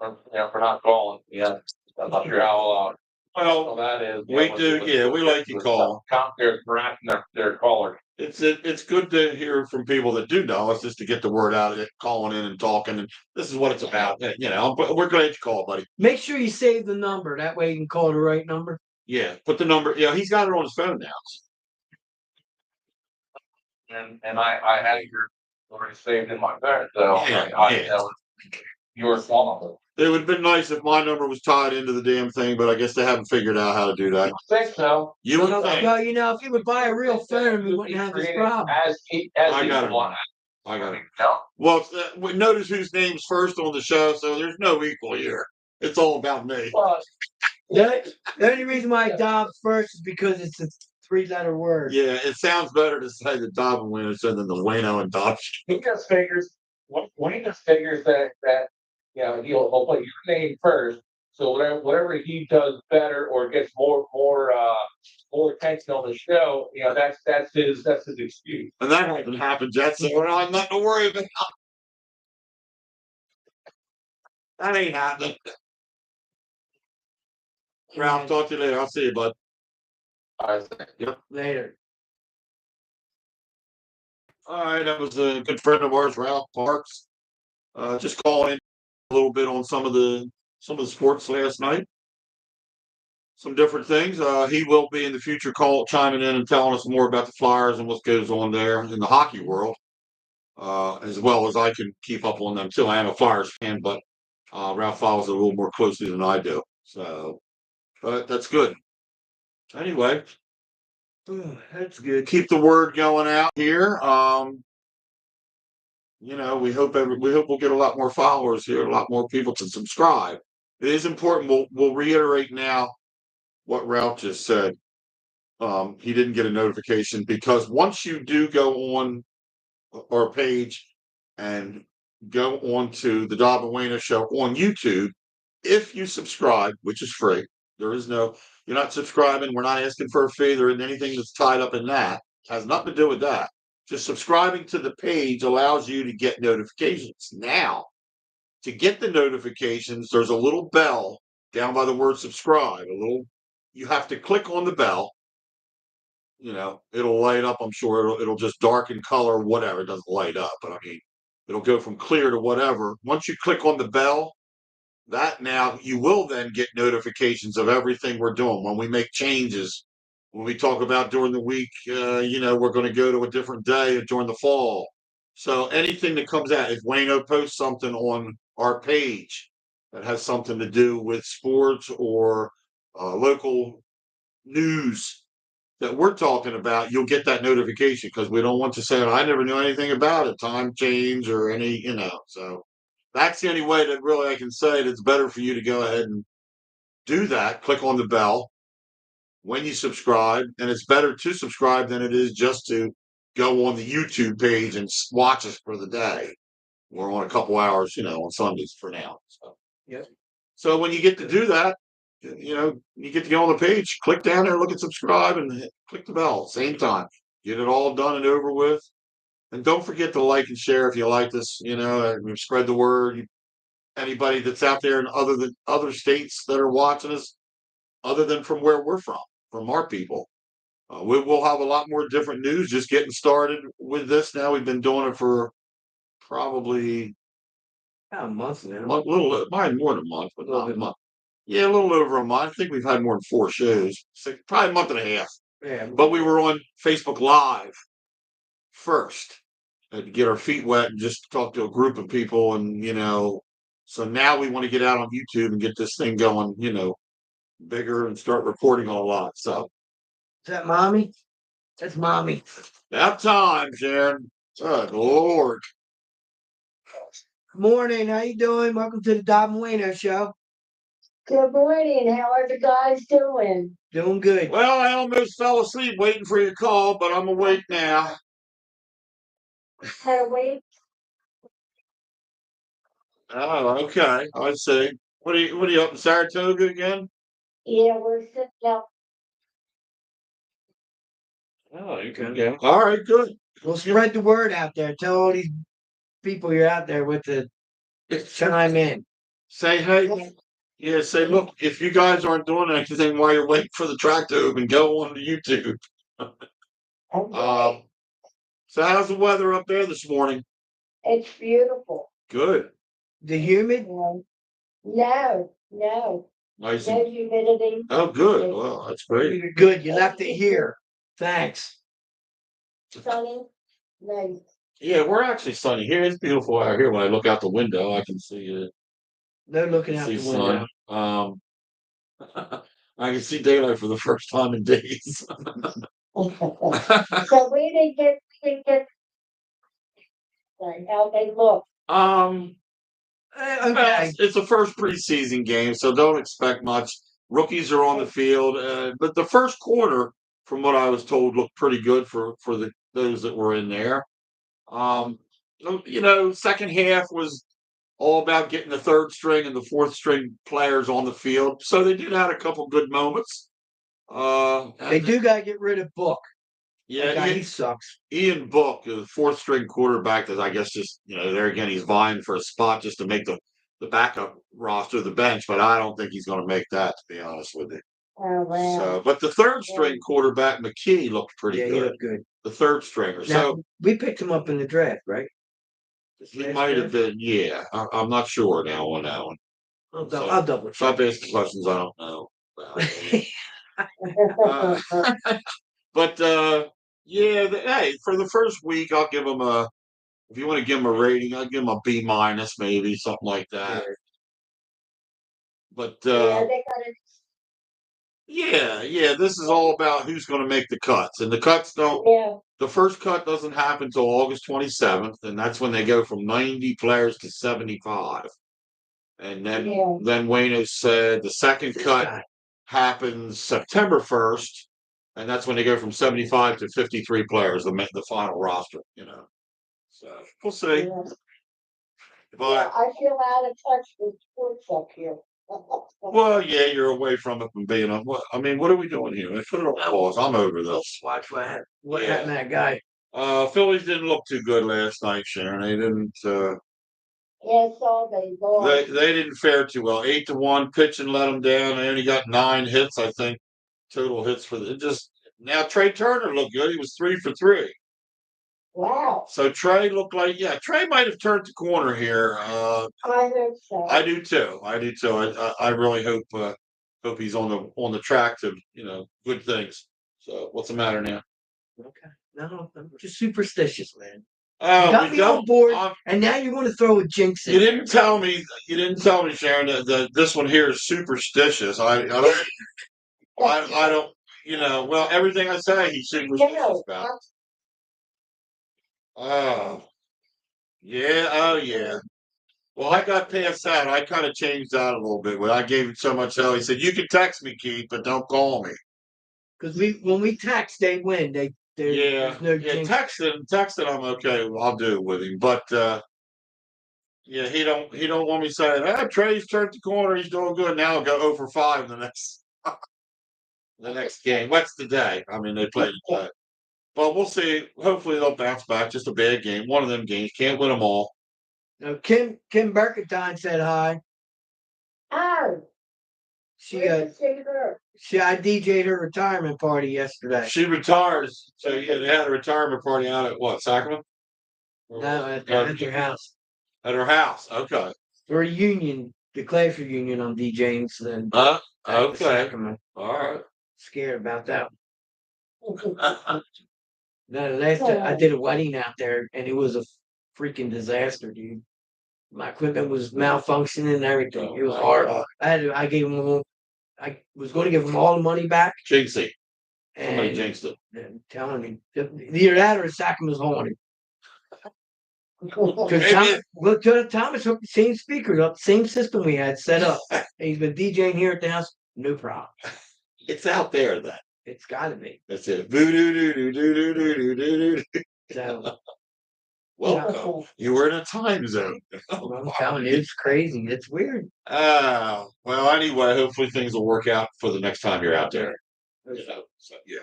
for not calling. Yeah, I'm not sure how. Well, that is. We do. Yeah, we like you call. They're correcting their callers. It's good to hear from people that do know us, just to get the word out, calling in and talking. And this is what it's about. We're glad you called, buddy. Make sure you save the number. That way you can call the right number. Yeah, put the number. Yeah, he's got it on his phone now. And I had your already saved in my phone, so your phone number. It would have been nice if my number was tied into the damn thing, but I guess they haven't figured out how to do that. I think so. You would think. Well, if you would buy a real phone, we wouldn't have this problem. I got it. I got it. No. Well, we notice whose name's first on the show, so there's no equal here. It's all about me. Well, The only reason why Dob's first is because it's a 3-letter word. Yeah, it sounds better to say the Dob And Wayno Show than the Wayno and Dob Show. he just figures when he just figures that he'll put your name first. So whatever he does better or gets more attention on the show, that's his excuse. And that hasn't happened yet, so I'm not to worry about. That ain't happening. Ralph, talk to you later. I'll see you, bud. I think. Yep. Later. All right, that was a good friend of ours, Ralph Parks. Just calling a little bit on some of the sports last night. Some different things. He will be in the future chiming in and telling us more about the Flyers and what goes on there in the hockey world, as well as I can keep up on them too. I am a Flyers fan, but Ralph follows it a little more closely than I do. So, but that's good. Anyway, That's good. keep the word going out here. We hope we'll get a lot more followers here, a lot more people to subscribe. It is important. We'll reiterate now what Ralph just said. He didn't get a notification because once you do go on our page and go on to the Dob And Wayno Show on YouTube, if you subscribe, which is free, you're not subscribing. We're not asking for a fee. There isn't anything that's tied up in that. It has nothing to do with that. Just subscribing to the page allows you to get notifications. Now, to get the notifications, there's a little bell down by the word subscribe. You have to click on the bell. It'll light up. I'm sure it'll just darken color, whatever. It doesn't light up, but I mean, it'll go from clear to whatever. Once you click on the bell, now you will then get notifications of everything we're doing when we make changes. When we talk about during the week, we're going to go to a different day during the fall. So anything that comes out, if Wayno posts something on our page that has something to do with sports or local news that we're talking about, you'll get that notification because we don't want to say, I never knew anything about it, time change or any, so that's the only way that really I can say that it's better for you to go ahead and do that. Click on the bell when you subscribe, and it's better to subscribe than it is just to go on the YouTube page and watch us for the day. We're on a couple hours, on Sundays for now. So, yep. So when you get to do that, you get to go on the page, click down there, look at subscribe, and click the bell. Same time. Get it all done and over with. And don't forget to like and share if you like this. Spread the word. Anybody that's out there in other states that are watching us, other than from where we're from our people. We'll have a lot more different news. Just getting started with this now. We've been doing it for probably About a month now. Probably more than a month, but not a month. Yeah, a little over a month. I think we've had more than 4 shows. Probably a month and a half. Yeah. But we were on Facebook Live first to get our feet wet and just talk to a group of people. And, so now we want to get out on YouTube and get this thing going, bigger and start recording a lot. So. Is that mommy? That's mommy. That time, Sharon. Good Lord. Morning. How you doing? Welcome to the Dob And Wayno Show. Good morning. How are the guys doing? Doing good. Well, I almost fell asleep waiting for your call, but I'm awake now. Had a wait? Oh, okay. I see. What are you up in Saratoga again? Yeah, we're sitting out. Oh, okay. All right, good. Well, spread the word out there. Tell all these people you're out there with to chime in. Say, hey, yeah, say, look, if you guys aren't doing anything while you're waiting for the track to open, go on to YouTube. Okay. So how's the weather up there this morning? It's beautiful. Good. The humid? No. Nice. No humidity. Oh, good. Well, that's great. Good. You left it here. Thanks. Sunny. Nice. Yeah, we're actually sunny here. It's beautiful out here. When I look out the window, I can see No looking out the window. sun. I can see daylight for the first time in days. So we didn't get Like, how they look. Well, Okay. it's a first preseason game, so don't expect much. Rookies are on the field, but the first quarter, from what I was told, looked pretty good for those that were in there. Um, second half was all about getting the third string and the fourth string players on the field. So they did have a couple good moments. They do gotta get rid of Book. Yeah, That guy, he Ian, sucks. Ian Book, the fourth string quarterback, that I guess just there again he's vying for a spot just to make the backup roster, the bench, but I don't think he's going to make that, to be honest with you. Oh, wow. So, but the third string quarterback McKee looked pretty Yeah, he good. looked good. The third stringer. Now, So we picked him up in the draft, right? This he last might have draft? been, yeah. I'm not sure now on that one. I'll double check. Stop asking questions I don't know about. But yeah, hey, for the first week, I'll give him a. If you want to give him a rating, I'll give him a B minus, maybe something like that. But Yeah, they got it. yeah, this is all about who's going to make the cuts, and the cuts don't. Yeah, The first cut doesn't happen until August 27th, and that's when they go from 90 players to 75. And yeah. then Wayno said the second cut happens September 1st, and that's when they go from 75 to 53 players, the final roster. So we'll see. Yeah. But Yeah, I feel out of touch with sports up here. well, yeah, you're away from it from being on. I mean, what are we doing here? Let's put it on pause. I'm over this. Watch what happened. What Yeah. happened to that guy? Phillies didn't look too good last night, Sharon. They didn't. Yeah, so they lost. They didn't fare too well. 8-1 pitching let them down. They only got 9 hits, I think, total hits for the. Just now, Trey Turner looked good. He was 3 for 3. Wow. So Trey looked like Trey might have turned the corner here. I heard so. I do too. I really hope he's on the track to good things. So what's the matter now? Okay. No, I'm just superstitious, man. Oh, You got me on board, and now you're going to throw a jinx in. You didn't tell me, Sharon, that this one here is superstitious. I don't. I don't. Well, everything I say, he's superstitious about. Oh, yeah. Oh, yeah. Well, I got past that. I kind of changed that a little bit. When I gave him so much hell, he said, "You can text me, Keith, but don't call me." Because when we text, they win. There's no jinx. Texting, I'm okay. I'll do with him, but yeah, he don't want me saying, Trey's turned the corner. He's doing good now. I'll go 0 for 5 in the next game. What's today? I mean, they played today, but we'll see. Hopefully, they'll bounce back. Just a bad game. One of them games. Can't win them all. Now, Kim Berkentine said hi. Oh, I DJ'd her retirement party yesterday. She retires. So yeah, they had a retirement party out at what, Sacramento? No, at her house. At her house. Okay. For a reunion, the class reunion on DJing. So then. Okay. All right. Scared about that. No, the last time I did a wedding out there, and it was a freaking disaster, dude. My equipment was malfunctioning and everything. It was horrible. I gave them. I was going to give them all the money back. Jinxie. Somebody jinxed it. I'm telling me, either that or Sacramento's haunted. Because Thomas hooked the same speakers up, same system we had set up. And he's been DJing here at the house, no problem. It's out there then. It's got to be. That's it. Voodoo. So, welcome. You were in a time zone. I'm telling you, it's crazy. It's weird. Well, anyway, hopefully things will work out for the next time you're out there. So yeah.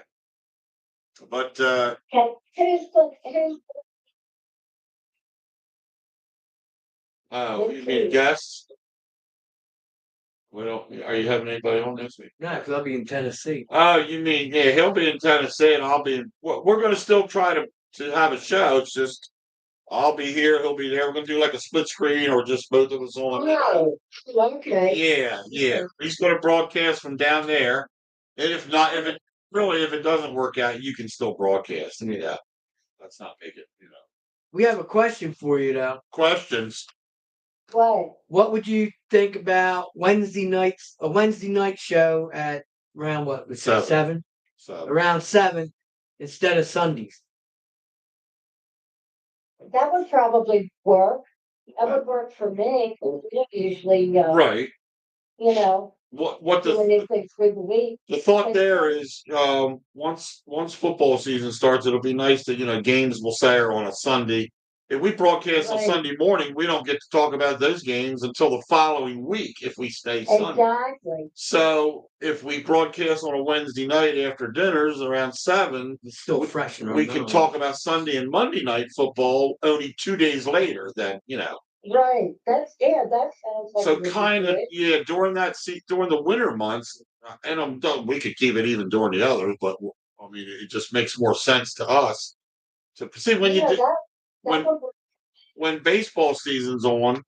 But you mean guests? Are you having anybody on next week? No, because I'll be in Tennessee. Oh, you mean he'll be in Tennessee and I'll be in. We're going to still try to have a show. It's just I'll be here, he'll be there. We're going to do like a split screen or just both of us on. Oh, okay. Yeah. He's going to broadcast from down there, and if it doesn't work out, you can still broadcast. Yeah, let's not make it. We have a question for you, though. Questions. What would you think about a Wednesday night show at around what? 7? Around 7 instead of Sundays. That would probably work. That would work for me. We don't usually, Right. you know, What do the anything through the week. the thought there is, once football season starts, it'll be nice that games will say are on a Sunday. If we broadcast on Right. Sunday morning, we don't get to talk about those games until the following week if we stay Sunday. Exactly. So if we broadcast on a Wednesday night after dinners around 7, It's still fresh in our we can mind. talk about Sunday and Monday night football only 2 days later. Right. That sounds like. So it would be kind of, good. yeah, during the winter months, and we could keep it even during the others, but I mean, it just makes more sense to us to see when Yeah, that when would work. when baseball season's on.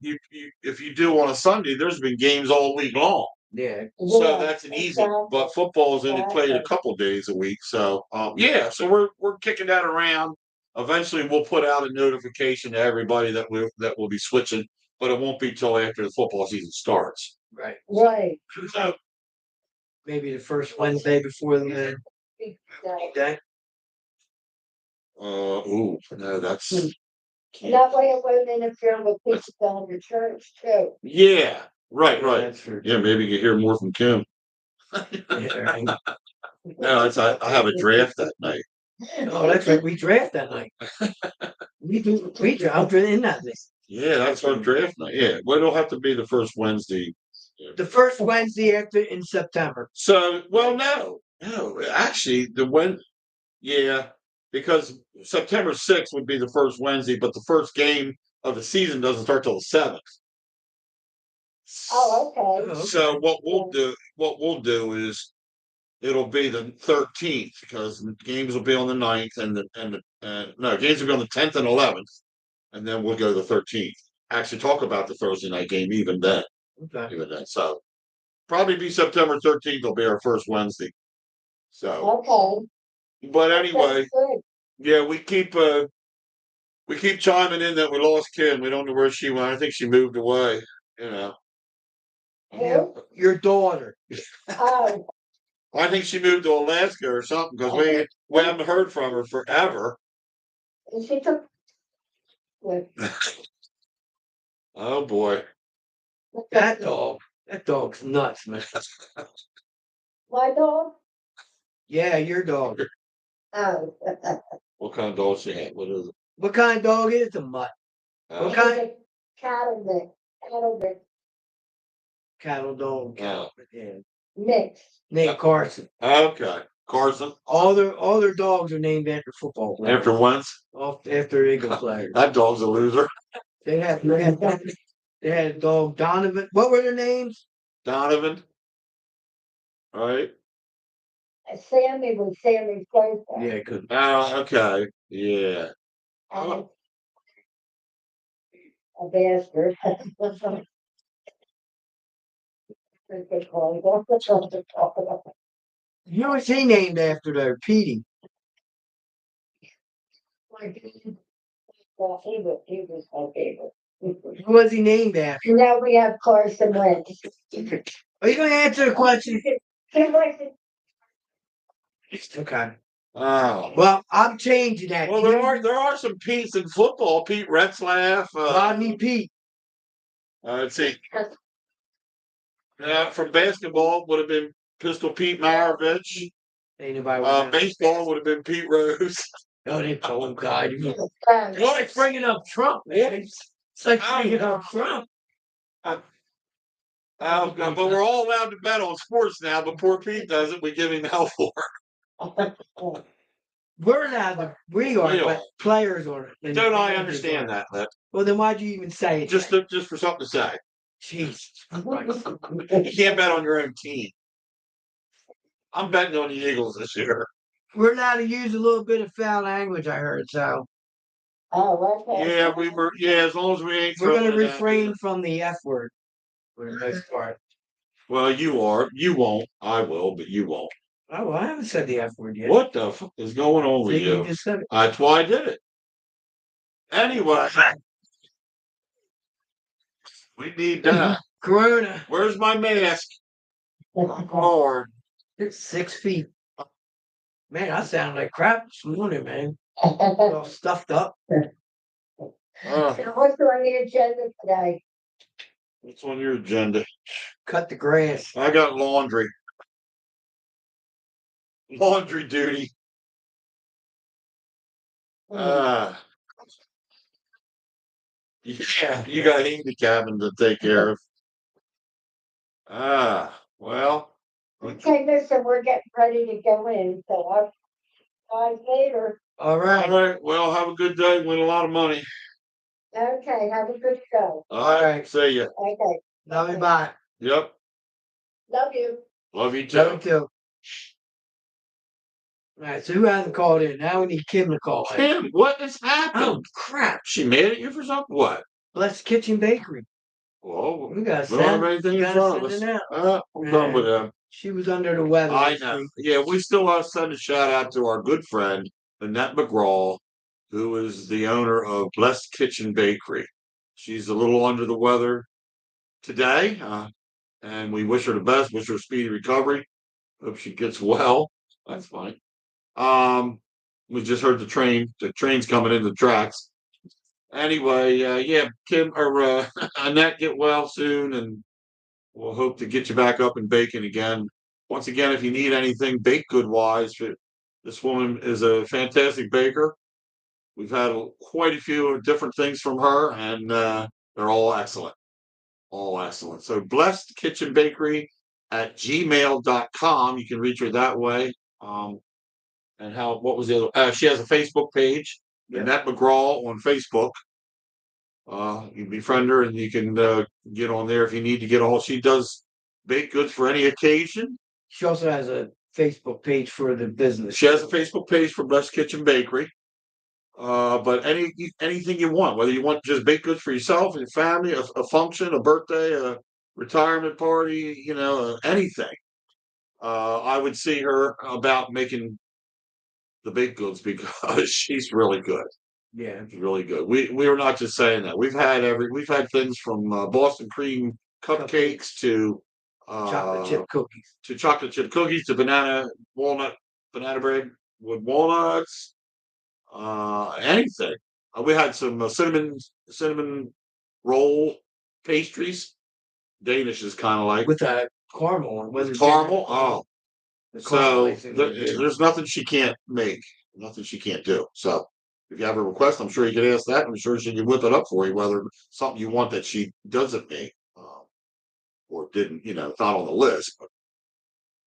If you do on a Sunday, there's been games all week long, Yeah. so Yeah, that's an easy. exactly. But football's only played a Exactly. couple days a week, so yeah. So we're kicking that around. Eventually, we'll put out a notification to everybody that we'll be switching, but it won't be till after the football season starts. Right. Right. So Maybe the first Wednesday before the Exactly. day. no, that's That way it won't interfere with people going to church too. yeah, right. That's true. Yeah, maybe you can hear more from Kim. Yeah, right. No, I have a draft that night. Oh, that's right. We draft that night. We draft in that night. Yeah, that's our draft night. Yeah, well, it'll have to be the first Wednesday. The first Wednesday after in September. So, well, no, actually, yeah, because September 6th would be the first Wednesday, but the first game of the season doesn't start till the 7th. Oh, okay. So what we'll do is it'll be the 13th because the games will be on the 9th no, games will be on the 10th and 11th, and then we'll go to the 13th. Actually, talk about the Thursday night game even then. Okay. So probably be September 13th. Will be our first Wednesday. So, Okay. but anyway, That's good. yeah, we keep chiming in that we lost Kim. We don't know where she went. I think she moved away. Yeah. Who? Your daughter. Oh, I think she moved to Alaska or something because we haven't heard from her forever. and she took. What? Oh boy. That dog's nuts, man. My dog? Yeah, your dog. Oh. What kind of dog she had? What is it? What kind of dog is a mutt? What She's kind? a cattle mix. Cattle mix. Cattle dog. Yeah. Yeah. Mix. Named Carson. Okay, Carson. All their dogs are named after football players. After Wentz. After Eagle players. That dog's a loser. They had a dog Donovan. What were their names? Donovan. All right. Sammy was Sammy's birthday. Yeah, good. Oh, okay. Yeah. And a bastard. Who was he named after though? Petey. Well, he was my favorite. Who was he named after? Now we have Carson Wentz. Are you going to answer the question? Okay. Okay. Oh. Well, I'm changing that. Well, there are some Pete's in football. Pete Retzlaff. Rodney Pete. Let's see. From basketball would have been Pistol Pete Maravich. Ain't nobody. Baseball would have been Pete Rose. Oh, they told God. Well, it's bringing up Trump, man. It's like bringing up Trump. But we're all allowed to bet on sports now. But poor Pete doesn't. We give him hell for it. We're allowed to. We are, We but are. players are. Don't I understand that? Well, then why'd you even say it? Just for something to say. Jesus. You can't bet on your own team. I'm betting on the Eagles this year. We're allowed to use a little bit of foul language, I heard. So Oh, okay. Yeah, as long as we ain't. we're going to throwing it out refrain there. from the F word for the most part. Well, you are. You won't. I will, but you won't. Oh, well, I haven't said the F word yet. What the fuck is going on with See, you you? just said it. That's why I did it. Anyway, we need that. Corona. Where's my mask? Lord. It's 6 feet. Man, I sound like crap this morning, man. All stuffed up. Uh, So what's on the agenda today? what's on your agenda? Cut the grass. I got laundry. Laundry duty. Ah. Yeah, you got handicapping to take care of. Well. Okay, listen, we're getting ready to go in, so I'll guys later. All right. All right. Well, have a good day. Win a lot of money. Okay, have a good show. All right. See ya. Okay, Love you. Bye. Yep. love you. Love you too. Love you too. All right. So who hasn't called in? Now we need Kim to call in. Kim, what has Oh happened? crap! She mad at you for something? What? Blessed Kitchen Bakery. Well, We gotta we don't have send. anything We in gotta front of send us. it out. I'm done with that. She was under the weather. I this know. week. Yeah, we still want to send a shout out to our good friend, Annette McGraw, who is the owner of Blessed Kitchen Bakery. She's a little under the weather today, and we wish her the best, wish her a speedy recovery. Hope she gets well. That's funny. We just heard the train's coming in the tracks. Anyway, yeah, Kim or Annette, get well soon, and we'll hope to get you back up and baking again. Once again, if you need anything baked good wise, this woman is a fantastic baker. We've had quite a few different things from her, and they're all excellent. All excellent. So Blessed Kitchen Bakery at gmail.com. You can reach her that way. And what was the other? She has a Facebook page, Annette McGraw on Facebook. You can befriend her and you can get on there if you need to get all. She does baked goods for any occasion. She also has a Facebook page for the business. She has a Facebook page for Blessed Kitchen Bakery. But anything you want, whether you want just baked goods for yourself and your family, a function, a birthday, a retirement party, anything. I would see her about making the baked goods because she's really good. Yeah. She's really good. We were not just saying that. We've had things from Boston cream cupcakes to Chocolate chip cookies. to banana bread with walnuts, anything. We had some cinnamon roll pastries. Danish is kind of like With a caramel. with caramel. Oh, The so caramel there's nothing she can't make, nothing she can't do. So if you have a request, I'm sure you could ask that. I'm sure she can whip it up for you, whether something you want that she doesn't make or didn't, it's not on the list.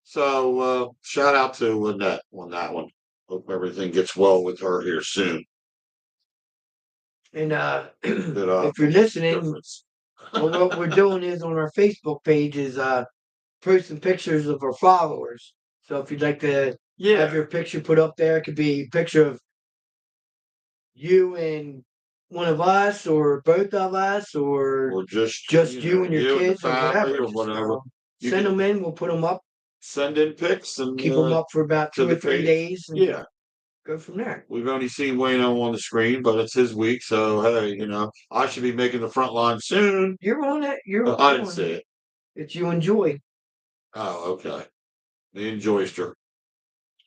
So shout out to Lynette on that one. Hope everything gets well with her here soon. And if you're listening, what we're doing is on our Facebook page is posting pictures of our followers. So if you'd like to have your picture put up there, it could be a picture of you and one of us, or both of us, or just you and your kids, or family whatever. or whatever. Send them in. We'll put them up. Send in pics and Keep them up for about to 2 or the 3 page. days. And Yeah. go from there. We've only seen Wayno on the screen, but it's his week, so hey, I should be making the front line soon. You're on it. I didn't see it. It's you and Joy. Oh, okay. Me and Joyster.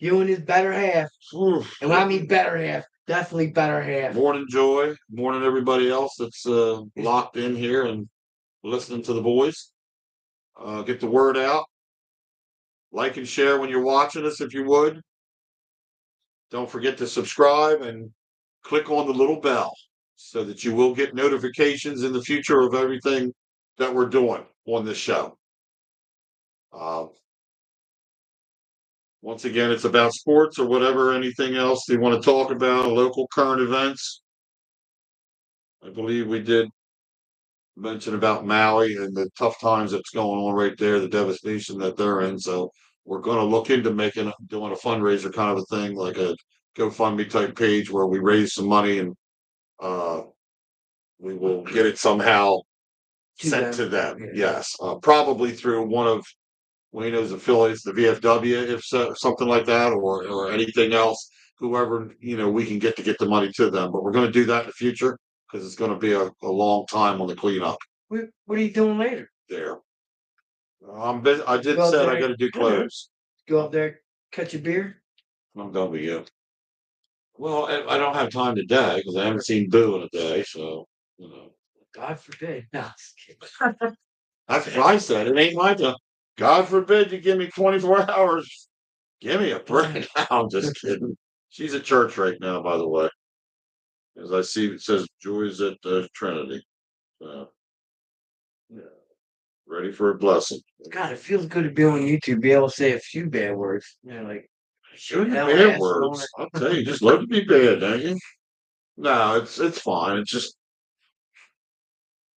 You and his better half. Oof. And when I mean better half, definitely better half. Morning, Joy. Morning, everybody else that's locked in here and listening to the boys. Get the word out. Like and share when you're watching us, if you would. Don't forget to subscribe and click on the little bell so that you will get notifications in the future of everything that we're doing on this show. Once again, it's about sports or whatever, anything else you want to talk about, local current events. I believe we did mention about Maui and the tough times that's going on right there, the devastation that they're in. So we're going to look into doing a fundraiser kind of a thing, like a GoFundMe type page where we raise some money and we will get it somehow sent to them. Yes, probably through one of Wayno's affiliates, the VFW, if so, something like that, or anything else. Whoever we can get the money to them. But we're going to do that in the future because it's going to be a long time on the cleanup. What are you doing later? There. I'm busy. I did Go up said I there. got to do clothes. Go up there, catch a beer. I'm done with you. Well, I don't have time today because I haven't seen Boo in a day. So, you know, God forbid. No, just kidding. that's what I said. It ain't my time. God forbid you give me 24 hours. Give me a break. I'm just kidding. She's at church right now, by the way. As I see, it says Joy's at the Trinity. So, yeah, ready for a blessing. God, it feels good to be on YouTube, be able to say a few bad words. You know, like Sure, hell bad ass and all words. I'll tell you, just let it be bad, don't you? No, it's fine. It's just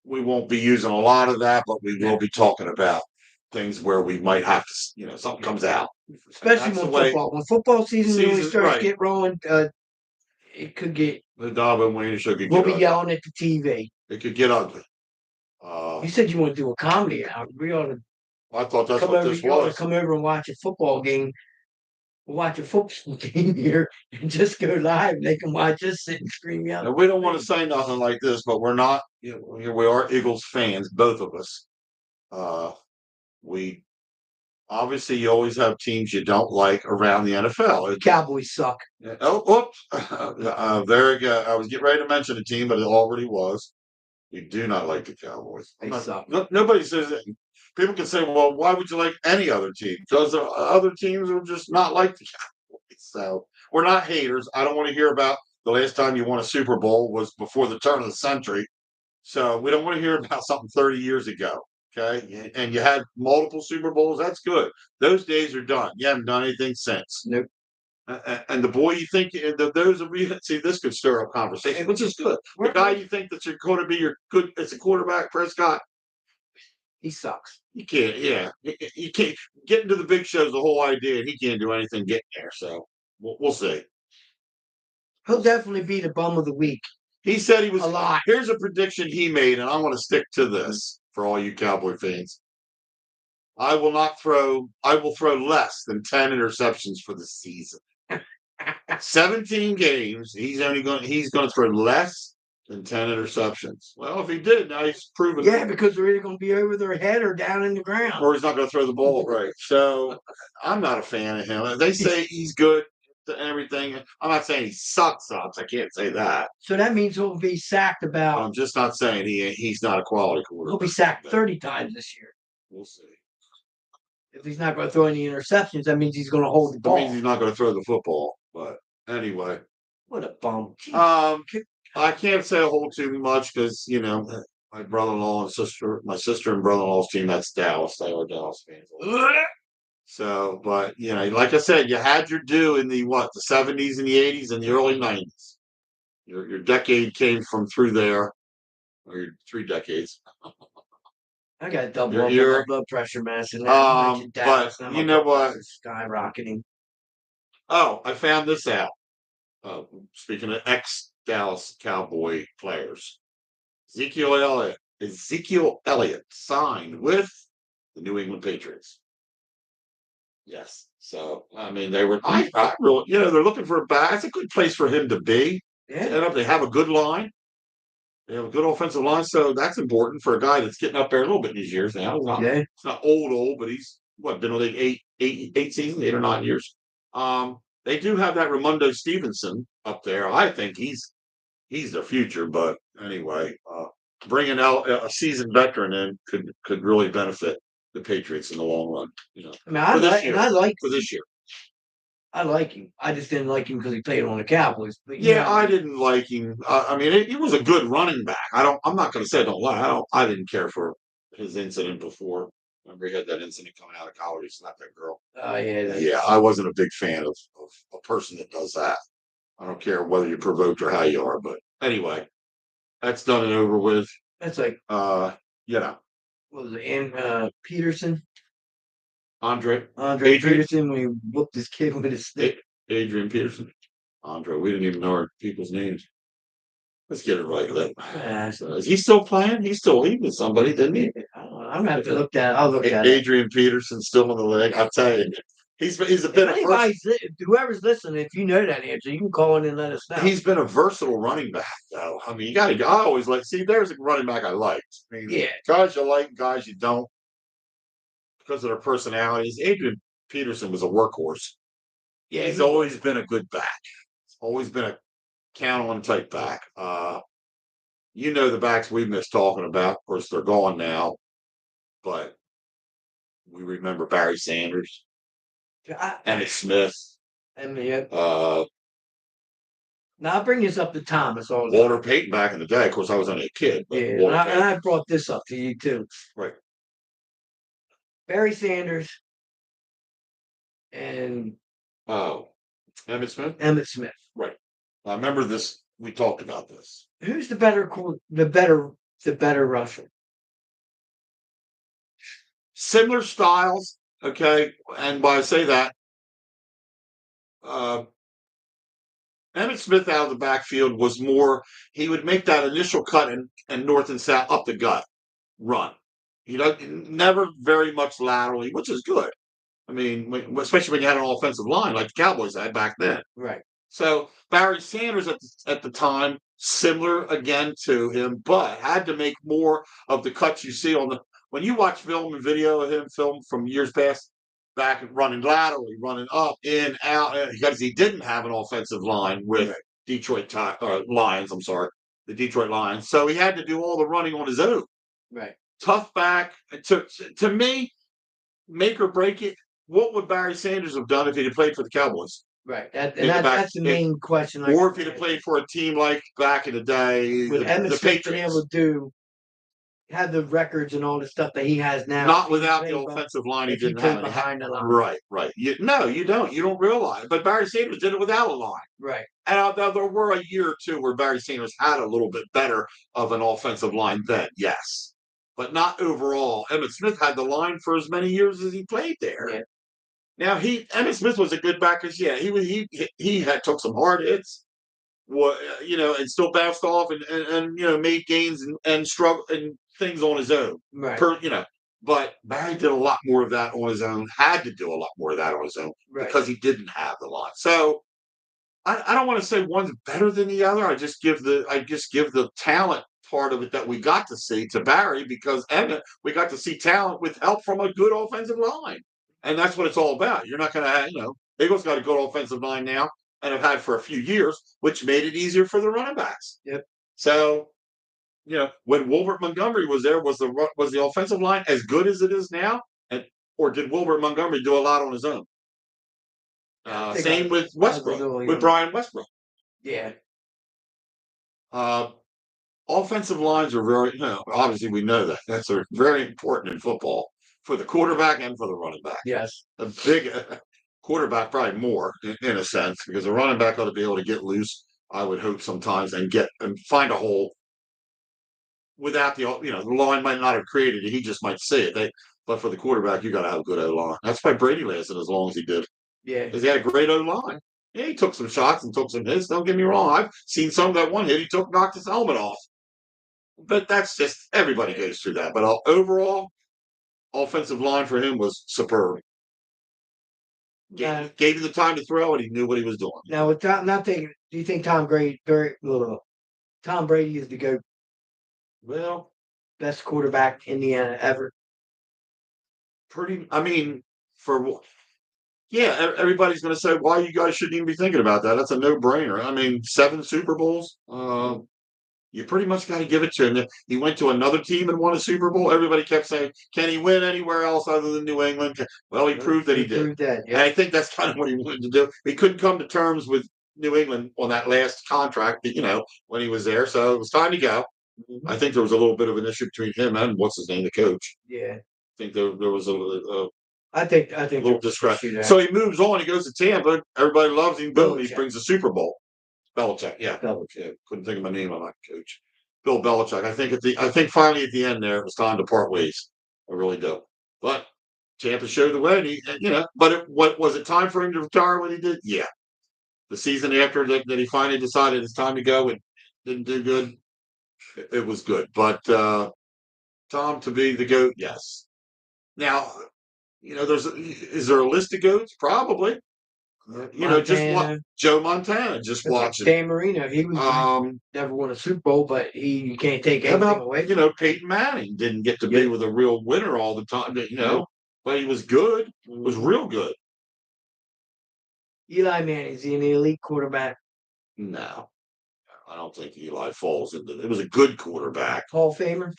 we won't be using a lot of that, but we will be talking about things where we might have to, something comes out. Especially That's the when way football. When football season really season's starts to right. get rolling, it could get. The Dob And Wayno Show could We'll get be ugly. yelling at the TV. It could get ugly. You said you want to do a comedy hour. We ought to I thought that's come what over. this You ought to was. come over and watch a football game. Watch a football game here and just go live. They can watch us sit and scream out. And we don't want to say nothing like this, but we're not. We are Eagles fans, both of us. We obviously you always have teams you don't like around the NFL. Cowboys suck. Oh, oops. There you go. I was getting ready to mention a team, but it already was. We do not like the Cowboys. They suck. Nobody says it. People can say, well, why would you like any other team? Because the other teams are just not like the Cowboys. So we're not haters. I don't want to hear about the last time you won a Super Bowl was before the turn of the century. So we don't want to hear about something 30 years ago. Okay. And you had multiple Super Bowls. That's good. Those days are done. You haven't done anything since. Nope. And the boy you think those of you see this could stir up conversation, which is good. The guy you think that you're going to be your good as a quarterback, Prescott, he sucks. you can't. Yeah, you can't get into the big shows. The whole idea, and he can't do anything getting there. So we'll see. He'll definitely be the bum of the week. He said he was a lot. Here's a prediction he made, and I want to stick to this for all you Cowboy fans. I will throw less than 10 interceptions for the season. 17 games. He's going to throw less than 10 interceptions. Well, if he did, now he's proven. Yeah, because they're either going to be over their head or down in the ground. Or he's not going to throw the ball right. So I'm not a fan of him. They say he's good to everything. I'm not saying he sucks. I can't say that. So that means he'll be sacked about. I'm just not saying he's not a quality quarterback. He'll be sacked 30 times this year. We'll see. If he's not going to throw any interceptions, that means he's going to hold the ball. That means he's not going to throw the football. But anyway. What a bum. I can't say a whole too much because, my brother-in-law and my sister and brother-in-law's team, that's Dallas. They are Dallas fans. So, but, like I said, you had your due in the 70s and the 80s and the early 90s. Your decade came from through there, or your 3 decades. I got double up my blood pressure medicine. But you know what? Skyrocketing. Oh, I found this out. Speaking of ex-Dallas Cowboy players, Ezekiel Elliott signed with the New England Patriots. Yes. So I mean, they were. I really, they're looking for a back. It's a good place for him to be. Yeah. They have a good line. They have a good offensive line, so that's important for a guy that's getting up there a little bit in his years now. It's not old, but he's been in the league 8 seasons, 8 or 9 years. They do have that Ramondo Stevenson up there. I think he's the future. But anyway, bringing out a seasoned veteran in could really benefit the Patriots in the long run. I mean, I like for this year. I like him. I just didn't like him because he played on the Cowboys. But I didn't like him. I mean, he was a good running back. I'm not going to say I don't lie. I didn't care for his incident before. Remember, he had that incident coming out of college. He slapped that girl. Oh yeah. Yeah, I wasn't a big fan of a person that does that. I don't care whether you're provoked or how you are. But anyway, that's done and over with. That's like What was it? Peterson. Andre Peterson when he whooped his kid with his stick. Adrian Peterson. Andre. We didn't even know our people's names. Let's get it right. Is he still playing? He was somebody, didn't he? I'm gonna have to look that. I'll look at Adrian Peterson still in the leg. I'll tell you, he's a bit of whoever's listening. If you know that answer, you can call in and let us know. He's been a versatile running back, though. I mean, you got to. I always there's a running back I liked. I mean, guys you like, guys you don't, because of their personalities. Adrian Peterson was a workhorse. Yeah, he's always been a good back. always been a count on type back. You know the backs we missed talking about. Of course, they're gone now, but we remember Barry Sanders, Emmitt Smith, uh, now I'll bring this up to Thomas all the Walter time. Payton back in the day. Of course, I was only a kid. But Yeah, Walter and Payton, I brought this up to you too. right. Barry Sanders and Oh, Emmitt Smith. Emmitt Smith. Right. I remember this. We talked about this. Who's the better rusher? Similar styles. Okay, and why I say that, Emmitt Smith out of the backfield was more. He would make that initial cut and north and south up the gut run. Never very much laterally, which is good. I mean, especially when you had an offensive line like the Cowboys had back then. Right. So Barry Sanders at the time, similar again to him, but had to make more of the cuts you see when you watch film and video of him film from years past, back running laterally, running up, in, out, because he didn't have an offensive line with Detroit Lions. I'm sorry, the Detroit Lions. So he had to do all the running on his own. Right. Tough back. To me, make or break it. What would Barry Sanders have done if he had played for the Cowboys? Right. That's the main question. Or if he'd have played for a team like back in the day, with Emmitt the Smith been Patriots. able to have the records and all the stuff that he has now. Not without the offensive line, he didn't have behind the line. Right. You don't. You don't realize. But Barry Sanders did it without a line. Right. And there were a year or two where Barry Sanders had a little bit better of an offensive line then, yes. But not overall. Emmitt Smith had the line for as many years as he played there. Yeah. Now Emmitt Smith was a good back because he had took some hard hits, and still bounced off and made gains and struggle and things on his own. Right. But Barry did a lot more of that on his own. Had to do a lot more of that on his own because he didn't have the line. So I don't want to say one's better than the other. I just give the talent part of it that we got to see to Barry because Emmitt, we got to see talent with help from a good offensive line. And that's what it's all about. You're not going to have, Eagles got a good offensive line now and have had for a few years, which made it easier for the running backs. Yep. So, when Wilbert Montgomery was there, was the offensive line as good as it is now? Or did Wilbert Montgomery do a lot on his own? Same with Westbrook, with Brian Westbrook. Yeah. Offensive lines are very, obviously we know that. That's very important in football for the quarterback and for the running back. Yes. A big quarterback, probably more in a sense, because the running back ought to be able to get loose, I would hope sometimes, and find a hole without the line might not have created it. He just might see it. But for the quarterback, you got to have a good O-line. That's why Brady lasted as long as he did. Yeah. Because he had a great O-line. Yeah, he took some shots and took some hits. Don't get me wrong. I've seen some of that one hit. He knocked his helmet off. But that's just, everybody goes through that. But overall, offensive line for him was superb. Gave him the time to throw, and he knew what he was doing. Now, do you think Tom Brady is the GOAT? Well, best quarterback in the ever? Everybody's going to say, why you guys shouldn't even be thinking about that. That's a no-brainer. I mean, 7 Super Bowls. You pretty much got to give it to him. He went to another team and won a Super Bowl. Everybody kept saying, can he win anywhere else other than New England? Well, he proved that he did. Yeah. And I think that's kind of what he wanted to do. He couldn't come to terms with New England on that last contract, when he was there. So it was time to go. Mm-hmm. I think there was a little bit of an issue between him and what's his name, the coach. Yeah. I think there was I think a little discretion. So he moves on. He goes to Tampa. Everybody loves him. Boom, he brings a Super Bowl. Belichick, yeah. Belichick. Couldn't think of my name on that coach. Bill Belichick. I think finally at the end there, it was time to part ways. I really do. But Tampa showed the way. What was it time for him to retire when he did? Yeah. The season after that he finally decided it's time to go and didn't do good. It was good. But Tom to be the GOAT, yes. Now, is there a list of GOATs? Probably. Just Joe Montana. Just watching. Dan Marino, he was never won a Super Bowl, but you can't take anything away. Peyton Manning didn't get to be with a real winner all the time. But he was good. Was real good. Eli Manning, is he an elite quarterback? No, I don't think Eli falls into. It was a good quarterback, Hall of Famer.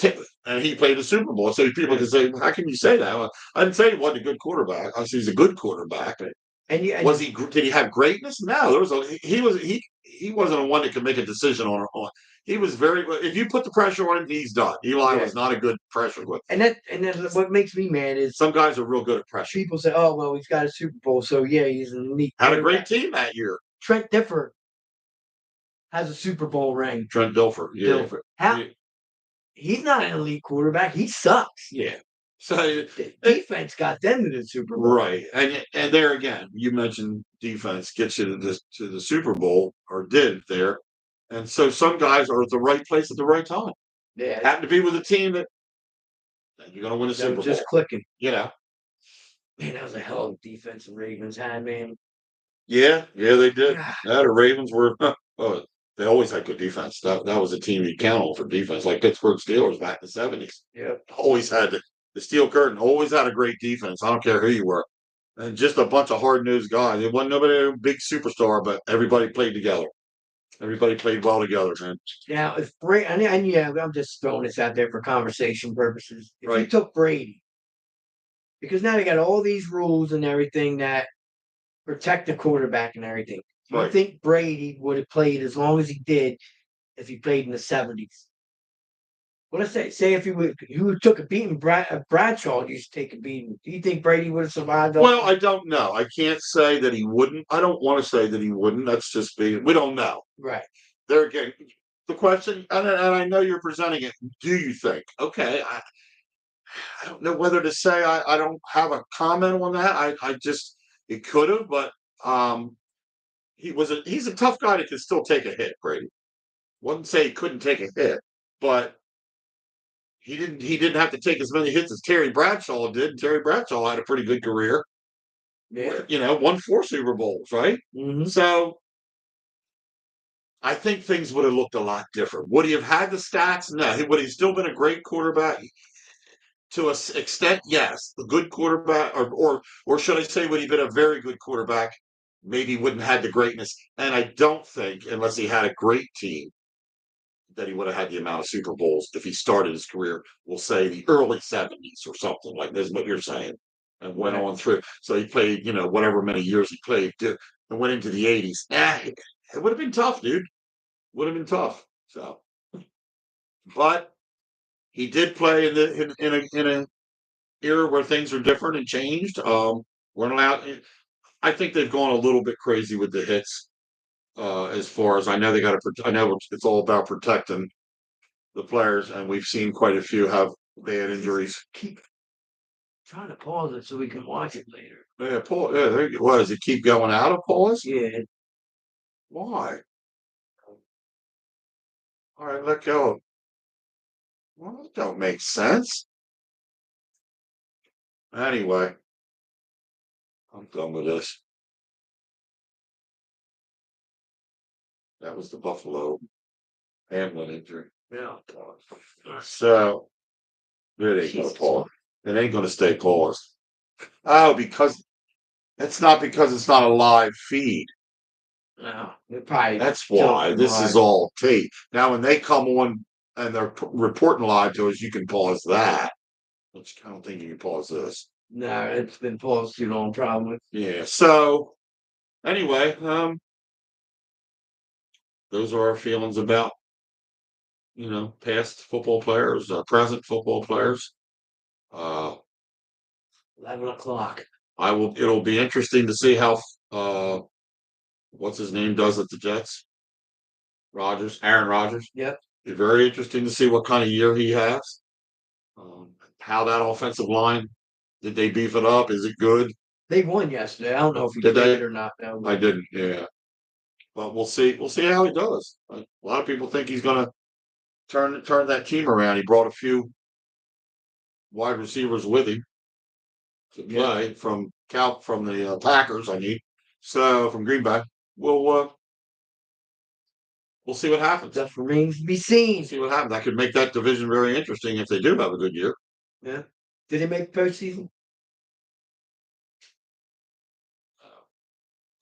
and he played the Super Bowl. So people can say, "How can you say that?" Well, I didn't say he wasn't a good quarterback. I said he's a good quarterback. And you, and Was he? Did he have greatness? No, there was a. He wasn't a one that could make a decision on. He was very. If you put the pressure on him, he's done. Eli Yeah. was not a good pressure. and then what makes me mad is Some guys are real good at pressure. people say, "Oh, well, he's got a Super Bowl, so yeah, he's an elite." Had a great quarterback." team that year. Trent Dilfer has a Super Bowl ring. Trent Dilfer. Yeah. Dilfer. How? He's not an elite quarterback. He sucks. Yeah. So The defense got them to the Super Bowl. right, and there again, you mentioned defense gets you to the Super Bowl or did there, and so some guys are at the right place at the right time. Yeah, Happen to be with a team that you're going to win a that Super was Bowl. just clicking. You know. Man, that was a hell of a defense the Ravens had, man. Yeah, they did. God. Yeah, the Ravens were. Oh, they always had good defense. That was a team you count on for defense, like Pittsburgh Steelers back in the '70s. Yep. Always had the steel curtain. Always had a great defense. I don't care who you were, and just a bunch of hard nosed guys. It wasn't nobody a big superstar, but everybody played together. Everybody played well together, man. Now, if Brady, and yeah, I'm just throwing this out there for conversation purposes. If you Right. took Brady, because now they got all these rules and everything that protect the quarterback and everything. Do you Right. think Brady would have played as long as he did if he played in the '70s? Well, let's say if you took a beating, Bradshaw used to take a beating. Do you think Brady would have survived? Well, I don't know. I can't say that he wouldn't. I don't want to say that he wouldn't. That's just being. We don't know. Right. There again, the question, and I know you're presenting it. Do you think? Okay, I don't know whether to say. I don't have a comment on that. I just it could have, but he's a tough guy that can still take a hit. Brady wouldn't say he couldn't take a hit, but he didn't have to take as many hits as Terry Bradshaw did. And Terry Bradshaw had a pretty good career. Yeah. You know, won 4 Super Bowls, right? Mm-hmm. So I think things would have looked a lot different. Would he have had the stats? No. Would he still been a great quarterback? To an extent, yes. A good quarterback, or should I say, would he have been a very good quarterback? Maybe wouldn't have had the greatness. And I don't think, unless he had a great team, that he would have had the amount of Super Bowls if he started his career, we'll say the early '70s or something like this is what you're saying, and went on through. So he played, whatever many years he played, and went into the '80s. It would have been tough, dude. Would have been tough. So, but he did play in a era where things are different and changed. We're allowed. I think they've gone a little bit crazy with the hits. As far as I know, I know it's all about protecting the players, and we've seen quite a few have bad injuries. Keep trying to pause it so we can watch it later. Yeah, Paul. Yeah, what does it keep going out of pause? Yeah. Why? All right, let go. Well, that don't make sense. Anyway, I'm done with this. That was the Buffalo Hamlin injury. Yeah. So it ain't gonna pause. It ain't gonna stay paused. Oh, because it's not a live feed. No, probably. That's why this is all tape. Now, when they come on and they're reporting live to us, you can pause that. Which I don't think you can pause this. No, it's been paused too long, probably. Yeah. So anyway, those are our feelings about past football players, present football players. 11 o'clock. It'll be interesting to see how what's his name does at the Jets. Aaron Rodgers. Yep. Be very interesting to see what kind of year he has. How that offensive line, did they beef it up? Is it good? They won yesterday. I don't know if he Did they? played or not. No. I didn't. Yeah. But we'll see. We'll see how he does. A lot of people think he's going to turn that team around. He brought a few wide receivers with him to play from the Packers. So from Green Bay. We'll see what happens. That remains to be seen. See what happens. That could make that division very interesting if they do have a good year. Yeah. Did they make postseason?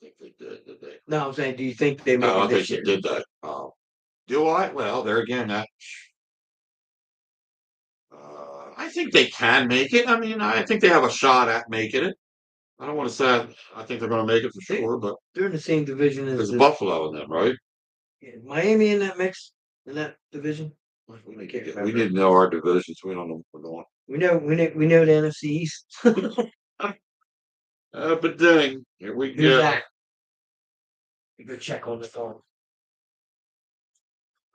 think they did they? No, I'm saying, do you think they make No, I it think this they year? did that. Do I? Well, there again, I think they can make it. I mean, I think they have a shot at making it. I don't want to say I think they're going to make it for sure, but They're in the same division as there's the Buffalo in them, right? Miami in that mix, in that division. We I can't we remember. need to know our divisions. We don't know what we're doing. We know the NFC East. But dang, here we Who's go. that? You go check on the phone.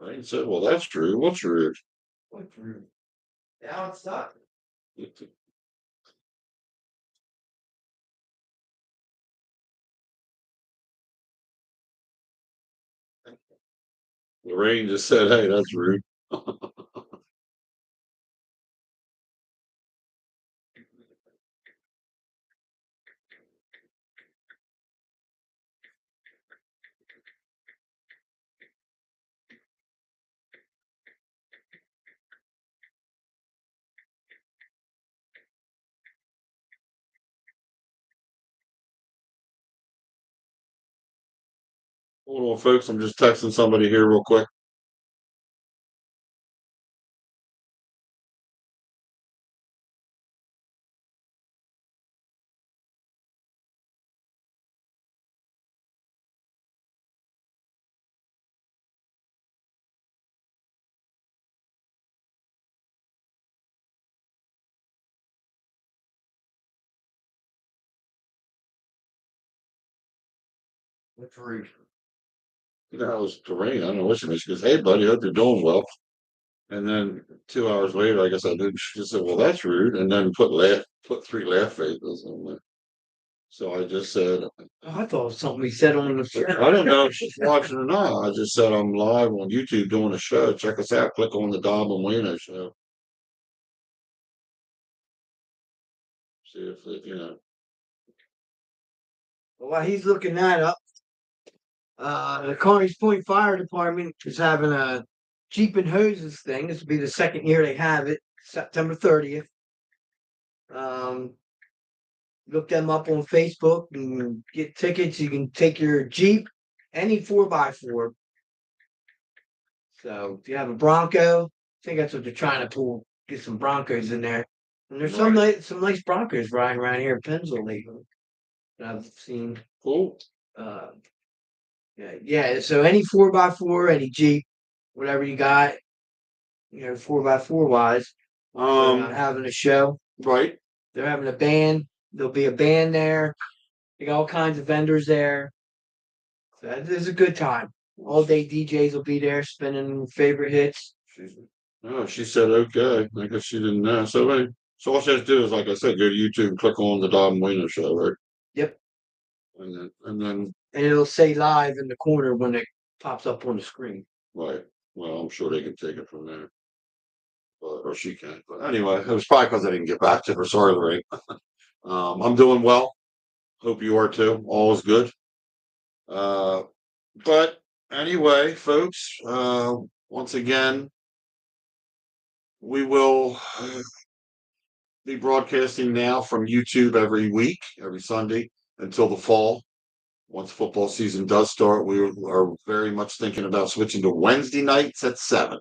I said, well, that's true. What's true? What's rude? Now it's not. Lorraine just said, hey, that's rude. Hold on, folks. I'm just texting somebody here real quick. What's rude? That was Lorraine. I don't know what she meant. She goes, hey, buddy, hope you're doing well. And then 2 hours later, I guess I did. She said, well, that's rude. And then put 3 laugh faces on there. So I just said, Oh, I thought it was something we said on the show. I don't know if she's watching or not. I just said I'm live on YouTube doing a show. Check us out. Click on the Dob And Wayno Show. See if it. While he's looking that up, the Carneys Point Fire Department is having a Jeep and Hoses thing. This will be the second year they have it, September 30th. Look them up on Facebook and get tickets. You can take your Jeep, any 4x4. So if you have a Bronco, I think that's what they're trying to pull. Get some Broncos in there. And there's some nice Broncos riding around here in Pennsylvania lately that I've seen. Cool. Yeah. So any 4x4, any Jeep, whatever you got, 4x4 wise, having a show. Right. They're having a band. There'll be a band there. They got all kinds of vendors there. So it's a good time. All day DJs will be there spinning favorite hits. She said okay. I guess she didn't know. So all she has to do is, like I said, go to YouTube and click on the Dob And Wayno Show, right? Yep. And it'll say live in the corner when it pops up on the screen. Right. Well, I'm sure they can take it from there. Or she can. But anyway, it was probably because I didn't get back to her. Sorry, Lorraine. I'm doing well. Hope you are too. All is good. But anyway, folks, once again, we will be broadcasting now from YouTube every week, every Sunday until the fall. Once football season does start, we are very much thinking about switching to Wednesday nights at 7.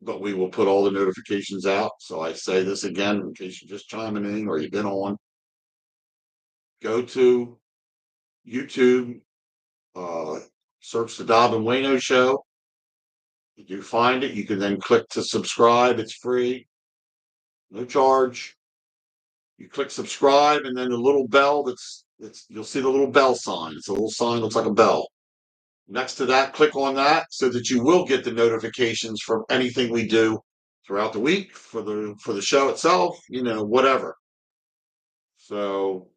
But we will put all the notifications out. So I say this again in case you're just chiming in or you've been on. Go to YouTube, search the Dob And Wayno Show. If you find it, you can then click to subscribe. It's free, no charge. You click subscribe, and then the little bell you'll see the little bell sign. It's a little sign, looks like a bell. Next to that, click on that so that you will get the notifications from anything we do throughout the week for the show itself, whatever. So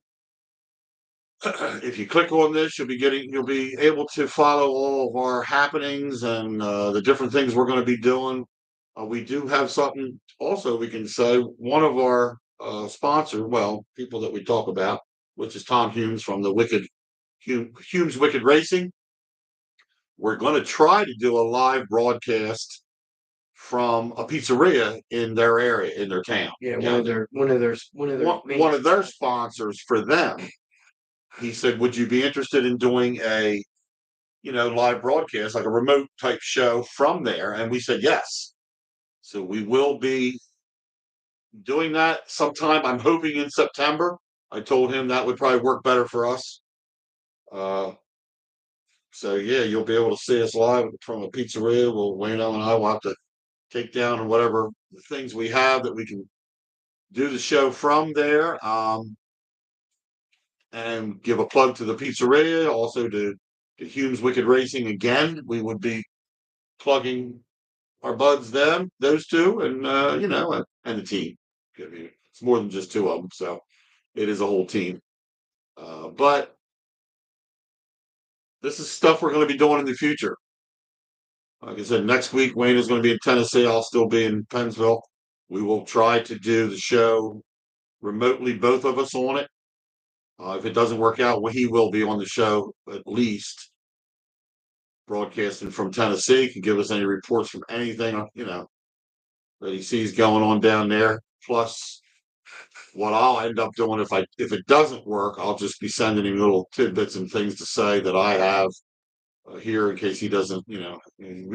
if you click on this, you'll be able to follow all of our happenings and the different things we're going to be doing. We do have something also we can say. One of our sponsors, people that we talk about, which is Tom Humes from the Humes Wicked Racing. We're going to try to do a live broadcast from a pizzeria in their area, in their town. Yeah, one of their one of their sponsors for them he said, "Would you be interested in doing a, live broadcast, like a remote type show from there?" And we said yes. So we will be doing that sometime. I'm hoping in September. I told him that would probably work better for us. So yeah, you'll be able to see us live from a pizzeria. Well, Wayno and I will have to take down whatever things we have that we can do the show from there. And give a plug to the pizzeria, also to Hume's Wicked Racing again. We would be plugging our buds, those two, and and the team. I mean, it's more than just two of them, so it is a whole team. But this is stuff we're going to be doing in the future. Like I said, next week Wayne is going to be in Tennessee. I'll still be in Pennsville. We will try to do the show remotely, both of us on it. If it doesn't work out, well, he will be on the show at least, broadcasting from Tennessee. He can give us any reports from anything, that he sees going on down there. Plus, what I'll end up doing if it doesn't work, I'll just be sending him little tidbits and things to say that I have here in case he doesn't. We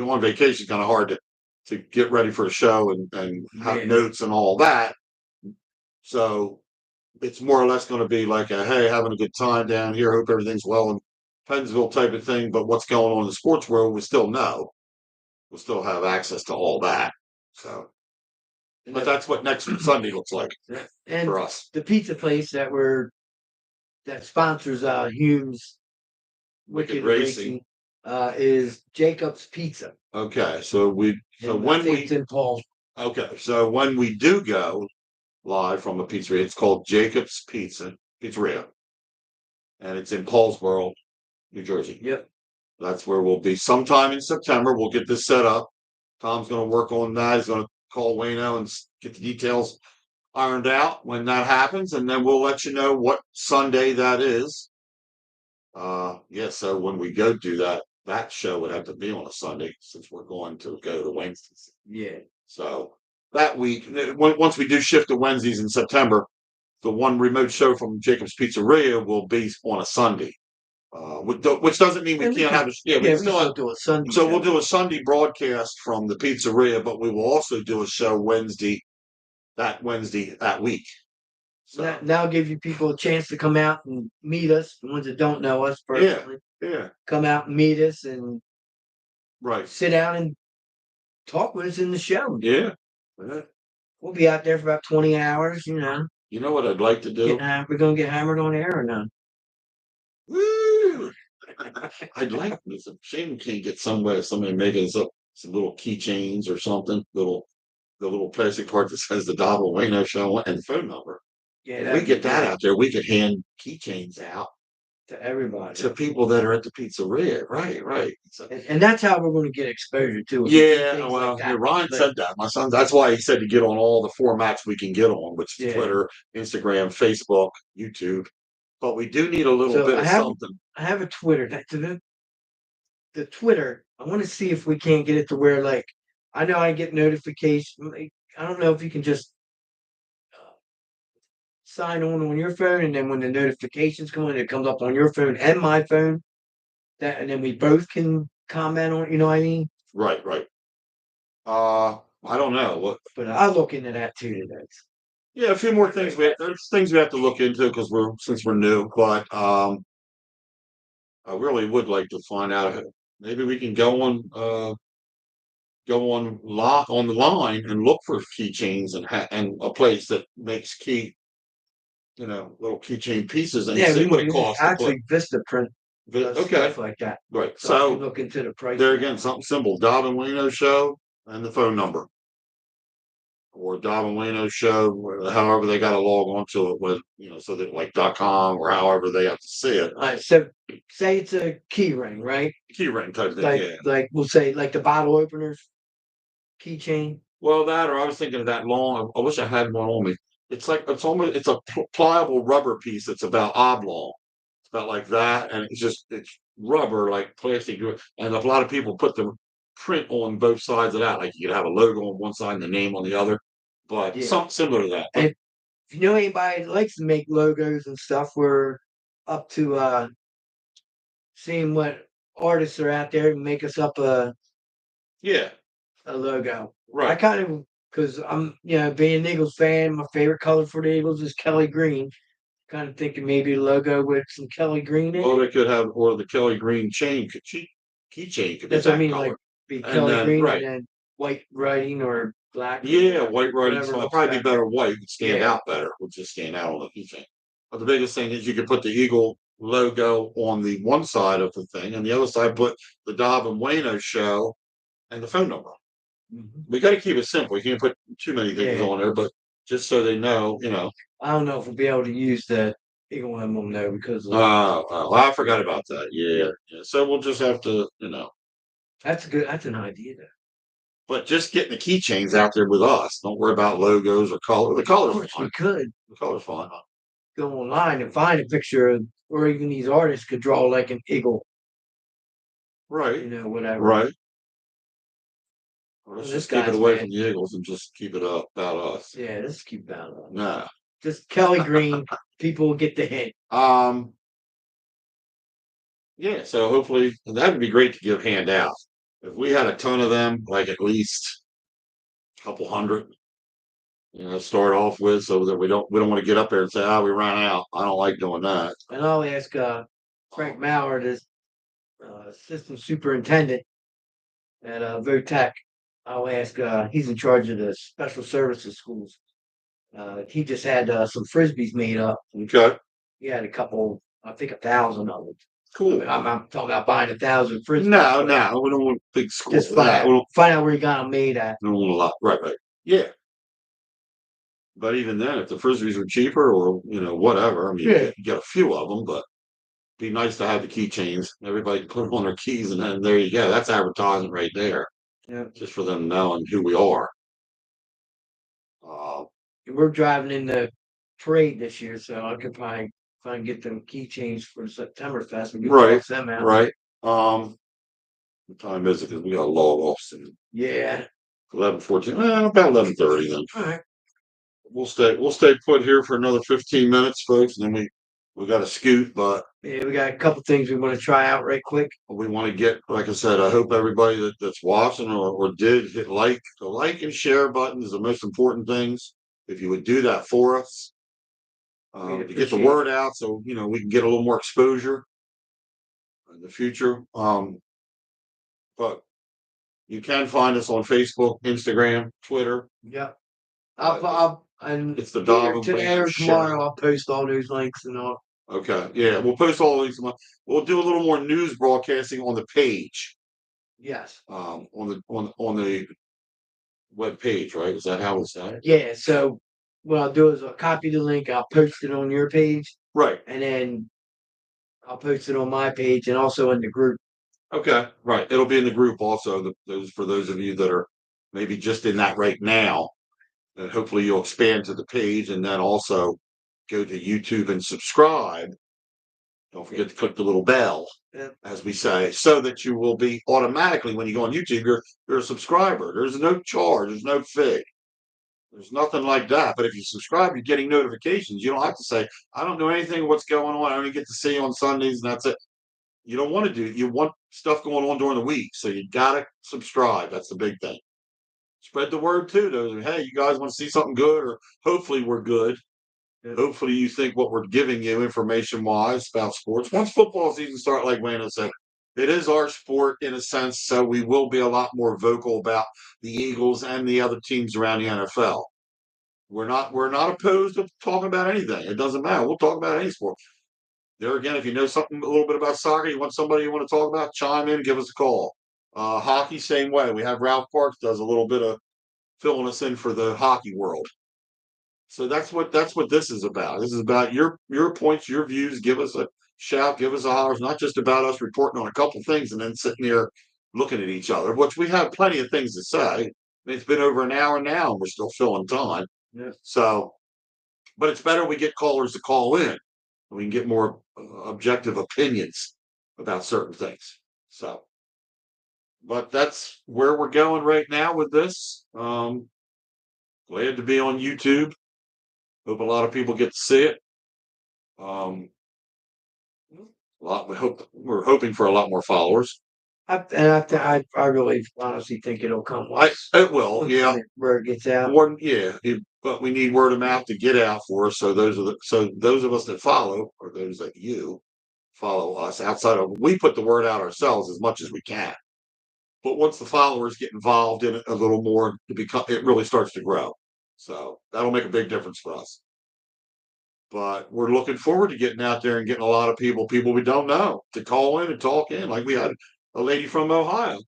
on vacation, kind of hard to get ready for a show and have notes and all that. So it's more or less going to be like a, hey, having a good time down here. Hope everything's well in Pennsville type of thing. But what's going on in the sports world, we still know. We'll still have access to all that. So, but that's what next Sunday looks like and for us. The pizza place that sponsors Hume's Wicked Racing is Jacob's Pizza. Okay, so it's in Paul. Okay, so when we do go live from a pizzeria, it's called Jacob's Pizzeria, and it's in Paulsboro, New Jersey. Yep. That's where we'll be sometime in September. We'll get this set up. Tom's going to work on that. He's going to call Wayno and get the details ironed out when that happens, and then we'll let you know what Sunday that is. So when we go do that show would have to be on a Sunday since we're going to go to Wednesdays. Yeah. So that week, once we do shift to Wednesdays in September, the one remote show from Jacob's Pizzeria will be on a Sunday. Which doesn't mean we can't have a we still do a Sunday. So we'll do a Sunday broadcast from the pizzeria, but we will also do a show Wednesday that week. So that'll give you people a chance to come out and meet us, the ones that don't know us personally. Yeah. Come out and meet us and sit down and talk with us in the show. Yeah. We'll be out there for about 20 hours, You know what I'd like to do? We're gonna get hammered on air or not? Woo! I'd like. It's a shame we can't get somebody making us up some little keychains or something. The little plastic part that says the Dob And Wayno Show and the phone number. Yeah, if we get that out there, we could hand keychains out to everybody, to people that are at the pizzeria. Right. So, and that's how we're going to get exposure to it. Yeah, well, Ryan said that. My son. That's why he said to get on all the formats we can get on, which is Twitter, Instagram, Facebook, YouTube. But we do need a little bit of something. I have a Twitter. The Twitter, I want to see if we can't get it to where, like, I know I get notifications. I don't know if you can just sign on your phone, and then when the notifications come in, it comes up on your phone and my phone. And then we both can comment on. You know what I mean? Right. I don't know but I'll look into that too today. Yeah, a few more things. There's things we have to look into because we're new. But I really would like to find out. Maybe we can go on the line and look for keychains and a place that makes little keychain pieces and see what it costs. Actually, Vistaprint. Stuff like that. Right. So look into the price. There again, something simple. Dob And Wayno Show and the phone number. Or Dob And Wayno Show, however they got to log on to it with, so that like .com or however they have to see it. All right, so say it's a key ring, right? Key ring type of thing, Like we'll say like the bottle openers, keychain. Well, that, or I was thinking of that long. I wish I had one on me. It's a pliable rubber piece that's about oblong. It's about like that, and it's rubber, like plastic. And a lot of people put the print on both sides of that. Like you could have a logo on one side and the name on the other. But something similar to that. And if you know anybody that likes to make logos and stuff, we're up to seeing what artists are out there and make us up Yeah, a logo. I right. kind of, because I'm, being an Eagles fan, my favorite color for the Eagles is Kelly green. Kind of thinking maybe a logo with some Kelly green in Well, it. they could have, or the Kelly Green keychain could be That's what I that mean, color. like be And Kelly then, green right. and then white writing or black. Or Yeah, white writing's whatever fine. looks Probably be better. better white, would stand Yeah. out better, would just stand out on the keychain. But the biggest thing is you could put the Eagle logo on the one side of the thing, and the other side put the Dob And Wayno Show and the phone number. Mhm. We got to keep it simple. You can't put too many things Yeah. on there, but just so they know, I don't know if we'll be able to use the Eagle emblem though because of, I forgot about that. Yeah. So we'll just have to, that's an idea though. but just getting the keychains out there with us. Don't worry about logos or color. The Of color's course we fine. could The color's fine. go online and find a picture of, or even these artists could draw like an eagle, Right. whatever. Right. Let's This just keep it guy's away man. from the Eagles and just keep it up about us. Yeah, let's keep that on. Nah. Just Kelly green, people will get the hint. Yeah, so hopefully that would be great to give handouts. If we had a ton of them, like at least a couple hundred, start off with so that we don't want to get up there and say, we ran out. I don't like doing that. And I'll ask Frank Maurer, this assistant superintendent at VOTEC. I'll ask, he's in charge of the special services schools. He just had some frisbees made up. Okay. He had a couple, I think 1,000 of them. Cool. I'm talking about buying 1,000 frisbees. No, we don't want big schools. Just find out where you got them made at. We don't want a lot. Right. Yeah. But even then, if the frisbees were cheaper or whatever, I mean, Yeah. you get a few of them, but it'd be nice to have the keychains. Everybody can put them on their keys, and then there you go. That's advertising right there. Yeah. Just for them knowing who we are. We're driving in the parade this year, so I could probably try and get them keychains for September Fest and Right. them out. Right. What time is it? Because we got to log off soon. Yeah. 11:14. About 11:30 then. All right. We'll stay put here for another 15 minutes, folks, and then we got to scoot, but Yeah, we got a couple things we want to try out right quick. we want to get, like I said, I hope everybody that's watching or did hit like. The like and share button is the most important things. If you would do that for us, to get the word out, so we can get a little more exposure in the future. But you can find us on Facebook, Instagram, Twitter. Yeah. And it's the Dob And today Wayno or Show. tomorrow I'll post all those links and all. Okay. Yeah, we'll post all these. We'll do a little more news broadcasting on the page. Yes. On the web page, right? Is that how it's done? Yeah. So what I'll do is I'll copy the link, I'll post it on your page. Right. And then I'll post it on my page and also in the group. Okay. Right. It'll be in the group also. For those of you that are maybe just in that right now, and hopefully you'll expand to the page and then also go to YouTube and subscribe. Don't forget to click the little bell, as we say, so that you will be automatically, when you go on YouTube, you're a subscriber. There's no charge. There's no fee. There's nothing like that. But if you subscribe, you're getting notifications. You don't have to say, I don't know anything of what's going on. I only get to see you on Sundays, and that's it. You don't want to do it. You want stuff going on during the week. So you got to subscribe. That's the big thing. Spread the word too. Those, hey, you guys want to see something good, or hopefully we're good. Hopefully you think what we're giving you information wise about sports. Once football season starts, like Wayno said, it is our sport in a sense, so we will be a lot more vocal about the Eagles and the other teams around the NFL. We're not opposed to talking about anything. It doesn't matter. We'll talk about any sport. There again, if you know something a little bit about soccer, you want somebody you want to talk about, chime in, give us a call. Hockey, same way. We have Ralph Parks does a little bit of filling us in for the hockey world. So that's what this is about. This is about your points, your views. Give us a shout, give us a holler. It's not just about us reporting on a couple things and then sitting here looking at each other, which we have plenty of things to say. It's been over an hour now and we're still filling time. Yeah. So, but it's better we get callers to call in. We can get more objective opinions about certain things. So, but that's where we're going right now with this. Glad to be on YouTube. Hope a lot of people get to see it. A lot. We're hoping for a lot more followers. I really honestly think it'll come. It will, yeah. Where it gets out. But we need word of mouth to get out for us. So those of us that follow, or those that you follow us outside of, we put the word out ourselves as much as we can. But once the followers get involved in it a little more, it really starts to grow. So that'll make a big difference for us. But we're looking forward to getting out there and getting a lot of people we don't know, to call in and talk in. Like we had a lady from Ohio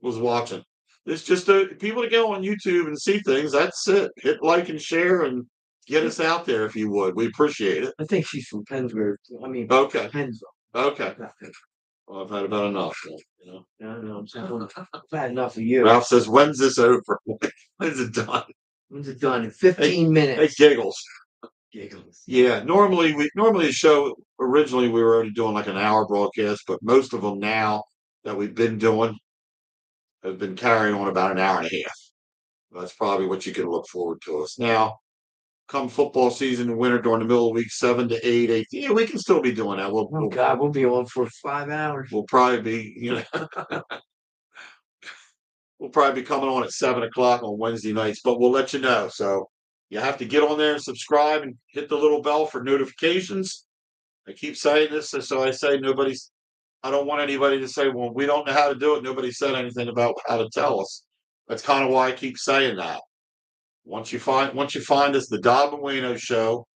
was watching. It's just people to go on YouTube and see things. That's it. Hit like and share and get us out there if you would. We appreciate it. I think she's from Pennsbury. I mean, Okay. Pennsville. Okay. Well, I've had about enough. You know. No, I've had enough of you. Ralph says, "When's this over? When's it done?" When's it done? In 15 minutes. Hey, giggles. Giggles. Yeah, normally the show originally we were already doing like an hour broadcast, but most of them now that we've been doing have been carrying on about an hour and a half. That's probably what you can look forward to us now. Come football season in winter during the middle of the week, 7 to 8. Yeah, we can still be doing that. We'll be on for 5 hours. We'll probably be, we'll probably be coming on at 7 o'clock on Wednesday nights, but we'll let you know. So you have to get on there and subscribe and hit the little bell for notifications. I keep saying this, so I say I don't want anybody to say, well, we don't know how to do it. Nobody said anything about how to tell us. That's kind of why I keep saying that. Once you find us, the Dob And Wayno Show,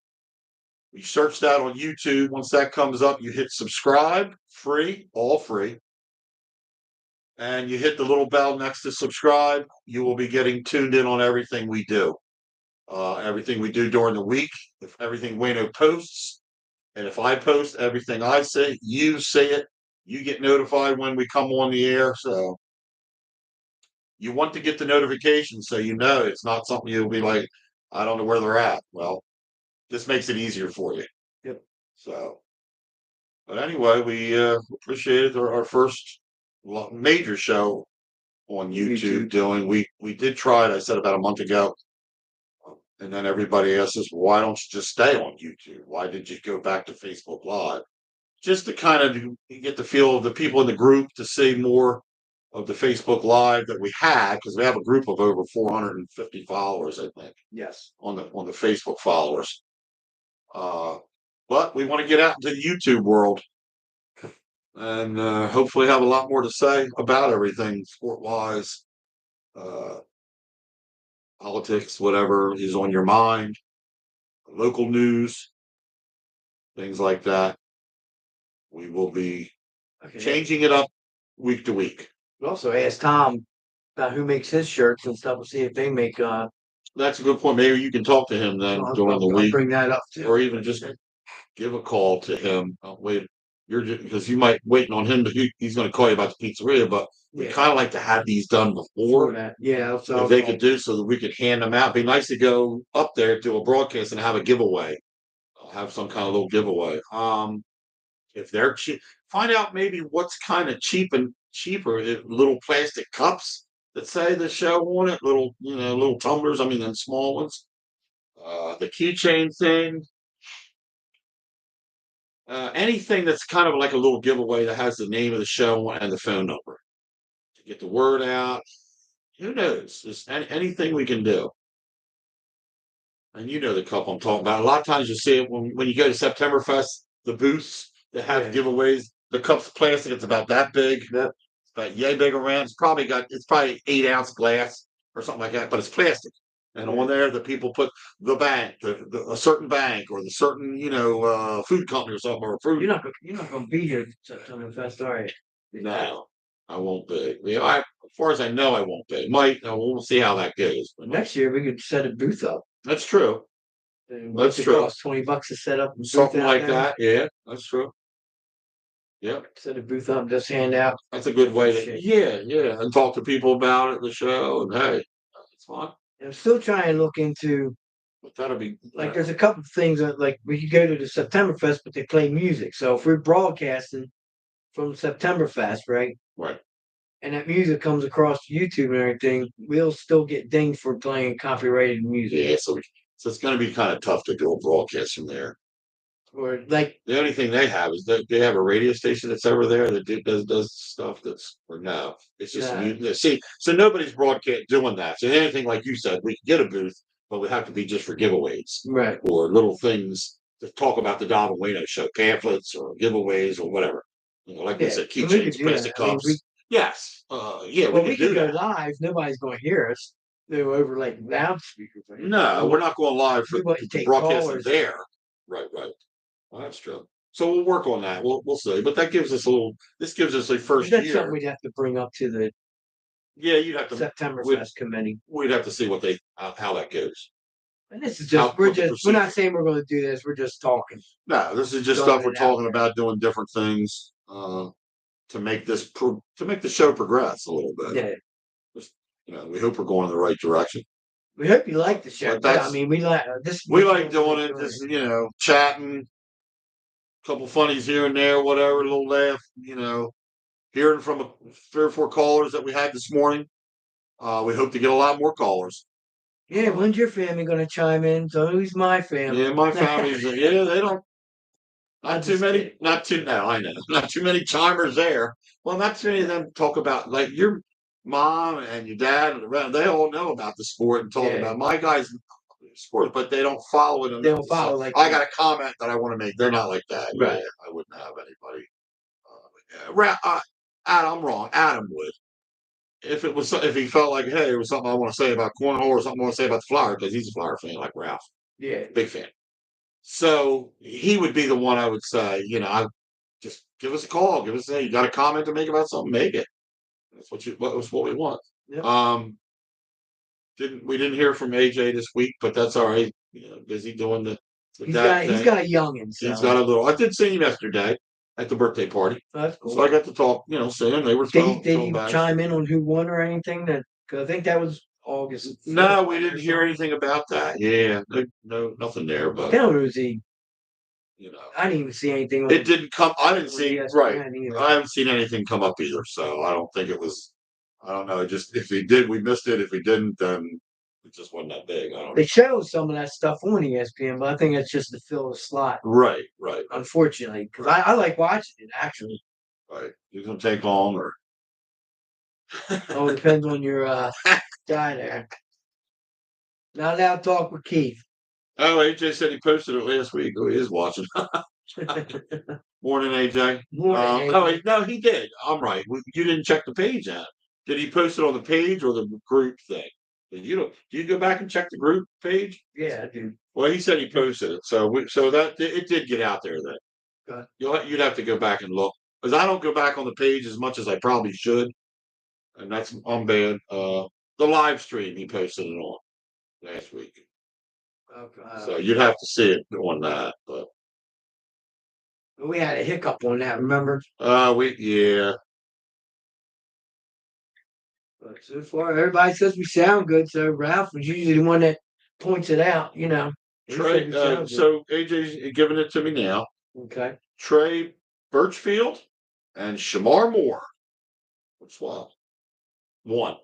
you search that on YouTube. Once that comes up, you hit subscribe, free, all free. And you hit the little bell next to subscribe. You will be getting tuned in on everything we do. Everything we do during the week, if everything Wayno posts. And if I post everything I say, you see it. You get notified when we come on the air. So you want to get the notification so you know it's not something you'll be like, I don't know where they're at. Well, this makes it easier for you. Yep. So, but anyway, we appreciate it. Our first major show on YouTube doing. We did try it, I said about a month ago. And then everybody asked us, why don't you just stay on YouTube? Why did you go back to Facebook Live? Just to kind of get the feel of the people in the group, to see more of the Facebook Live that we had, because we have a group of over 450 followers, I think. Yes. On the Facebook followers. But we want to get out into the YouTube world and hopefully have a lot more to say about everything, sport-wise, politics, whatever is on your mind, local news, things like that. We will be changing it up week to week. We also asked Tom about who makes his shirts and stuff. We'll see if they make. That's a good point. Maybe you can talk to him then during the week. I'll bring that up too. Or even just give a call to him. Wait, because you might waiting on him, but he's going to call you about the pizzeria. But we kind of like to have these done before. Yeah, so if they could do so that we could hand them out. It'd be nice to go up there to a broadcast and have a giveaway. Have some kind of little giveaway. If they're cheap, find out maybe what's kind of cheaper. Little plastic cups that say the show on it. Little tumblers. I mean, then small ones. The keychain thing. Anything that's kind of like a little giveaway that has the name of the show and the phone number to get the word out. Who knows? Just anything we can do. And you know the cup I'm talking about. A lot of times you see it when you go to Septemberfest, the booths that have giveaways. The cup's plastic. It's about that big. It's about yay big around. It's probably 8-ounce glass or something like that, but it's plastic. And on there, the people put the bank, a certain bank, or the certain food company or something, or fruit. You're not going to be here Septemberfest, are you? No, I won't be. As far as I know, I won't be. We'll see how that goes. But next year we could set a booth up. That's true. That's true. It costs $20 to set up something like that. Yeah, that's true. Yep. Set a booth up, just hand out. That's a good way to and talk to people about it, the show, and hey, it's fun. I'm still trying to look into. But that'll be like there's a couple of things that like we could go to the Septemberfest, but they play music. So if we're broadcasting from Septemberfest, right? Right. And that music comes across YouTube and everything, we'll still get dinged for playing copyrighted music. Yeah, so it's going to be kind of tough to do a broadcast from there. or like The only thing they have is they have a radio station that's over there that does stuff that's or no. It's just No. see. So nobody's broadcast doing that. So anything like you said, we can get a booth, but we have to be just for giveaways right. or little things to talk about the Dob And Wayno Show, pamphlets or giveaways or whatever. Like we Yeah, said, and we could keychains, do plastic that. I mean, cups. Yes. Yeah, well, we we can could do go that. live. Nobody's going to hear us. They're over like loudspeakers. Right? No, we're not going live for We want to take broadcasting callers. there. Right. Well, that's true. So we'll work on that. We'll see. But that gives us a little. This gives us a first That's something year. we'd have to bring up to the Yeah, you'd have to. September we'd- Fest committee. We'd have to see what they how that goes. And this is How- just we're what the just we're not procedure- saying we're going to do this. We're just talking. No, this is just Throwing stuff we're it out talking there. about doing different things to make this to make the show progress a little bit. Yeah, We hope we're going in the right direction. we hope you like the show. But Yeah, I mean, we like this. We like doing it, just chatting, couple funnies here and there, whatever, a little laugh, hearing from 3 or 4 callers that we had this morning. We hope to get a lot more callers. Yeah, when's your family going to chime in? So who's my family? Yeah, my family's they don't I'm not too just many, kidding. not too no, I know, not too many chimers there. Well, not too many of them talk about like your mom and your dad and the rest. They all know about the sport and talk Yeah. about my guys sport, but they don't follow it. They don't follow like I that. got a comment that I want to make. They're not like that. Right. Yeah, I wouldn't have anybody. I'm wrong. Adam would. If he felt like, hey, it was something I want to say about cornhole or something I want to say about the flower, because he's a flower fan like Ralph, Yeah, big fan. So he would be the one I would say, I just give us a call, you got a comment to make about something, make it. That's what we want. Yep. We didn't hear from AJ this week, but that's all right. Busy doing the he's got a youngin. So. He's got a little. I did see him yesterday at the birthday party. That's cool. So I got to talk, see him. They were Did throwing you back. chime in on who won or anything? Because I think that was August. No, we didn't hear anything about that. Yeah, no, nothing there. I But don't know, I didn't even see anything. On it didn't come. I didn't on see ESPN right. either. I haven't seen anything come up either. So I don't think it was. I don't know. Just if he did, we missed it. If he didn't, then it just wasn't that big. I don't know. They show some of that stuff on ESPN, but I think that's just to fill a slot. Right. Unfortunately, because I like watching it actually. Right. It's gonna take long, or Oh, it depends on your guy there. Now talk with Keith. oh, AJ said he posted it last week. Oh, he is watching. Morning, AJ. Morning, Oh, no, he did. I'm right. You didn't check the page out. Did he post it on the page or the group thing? Do you go back and check the group page? Yeah, I do. Well, he said he posted it, so that it did get out there. Then Good. you'd have to go back and look, because I don't go back on the page as much as I probably should, and I'm bad. The live stream he posted it on last week, Okay. so you'd have to see it on that. But We had a hiccup on that, remember? yeah. But so far, everybody says we sound good. So Ralph was usually the one that points it out. He Trey, said we sound good. so AJ's giving it to me now. Okay. Trey Birchfield and Shamar Moore. Which one? Won.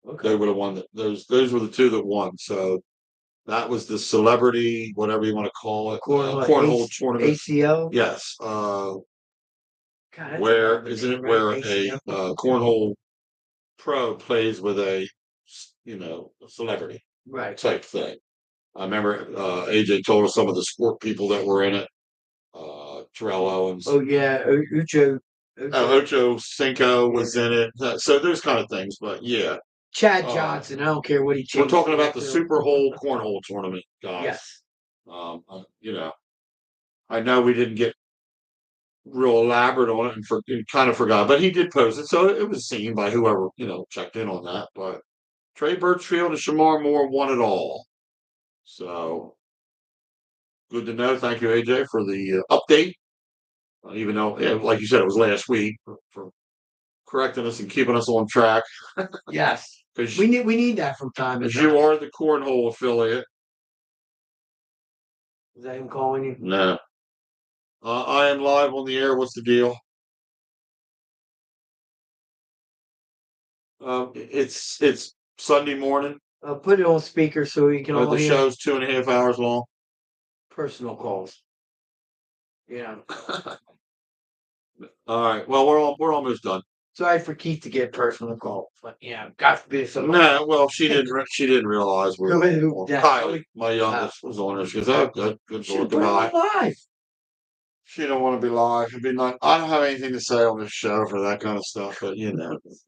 Okay. They were the one that those were the two that won. So that was the celebrity, whatever you want to call it, cornhole tournament. ACL. Yes. God, that's Where a isn't it name, where right? a ACL. cornhole pro plays with a a celebrity Right. type thing. I remember AJ told us some of the sport people that were in it. Terrell Owens. Oh yeah, Ucho. Ocho Cinco was in it. So those kind of things. But yeah. Chad Johnson. I don't care what he We're changed. talking about the Super Hole cornhole tournament, guys. Yes. I know we didn't get real elaborate on it and kind of forgot, but he did post it, so it was seen by whoever checked in on that. But Trey Birchfield and Shamar Moore won it all, so good to know. Thank you, AJ, for the update. Even though, like you said, it was last week for correcting us and keeping us on track. Yes. Because we need that from time to time. you are the cornhole affiliate. Is that him calling you? No. I am live on the air. What's the deal? It's Sunday morning. Put it on speaker so we can all The hear. show's 2.5 hours long. Personal calls. Yeah. All right. Well, we're almost done. Sorry for Keith to get personal call, but God forbid something. Nah, well, she didn't realize we were on. Kylie, my youngest, was on there. She goes, "Oh, good Should Lord, put it on goodbye." live. She don't want to be live. It'd be not. I don't have anything to say on this show for that kind of stuff, but it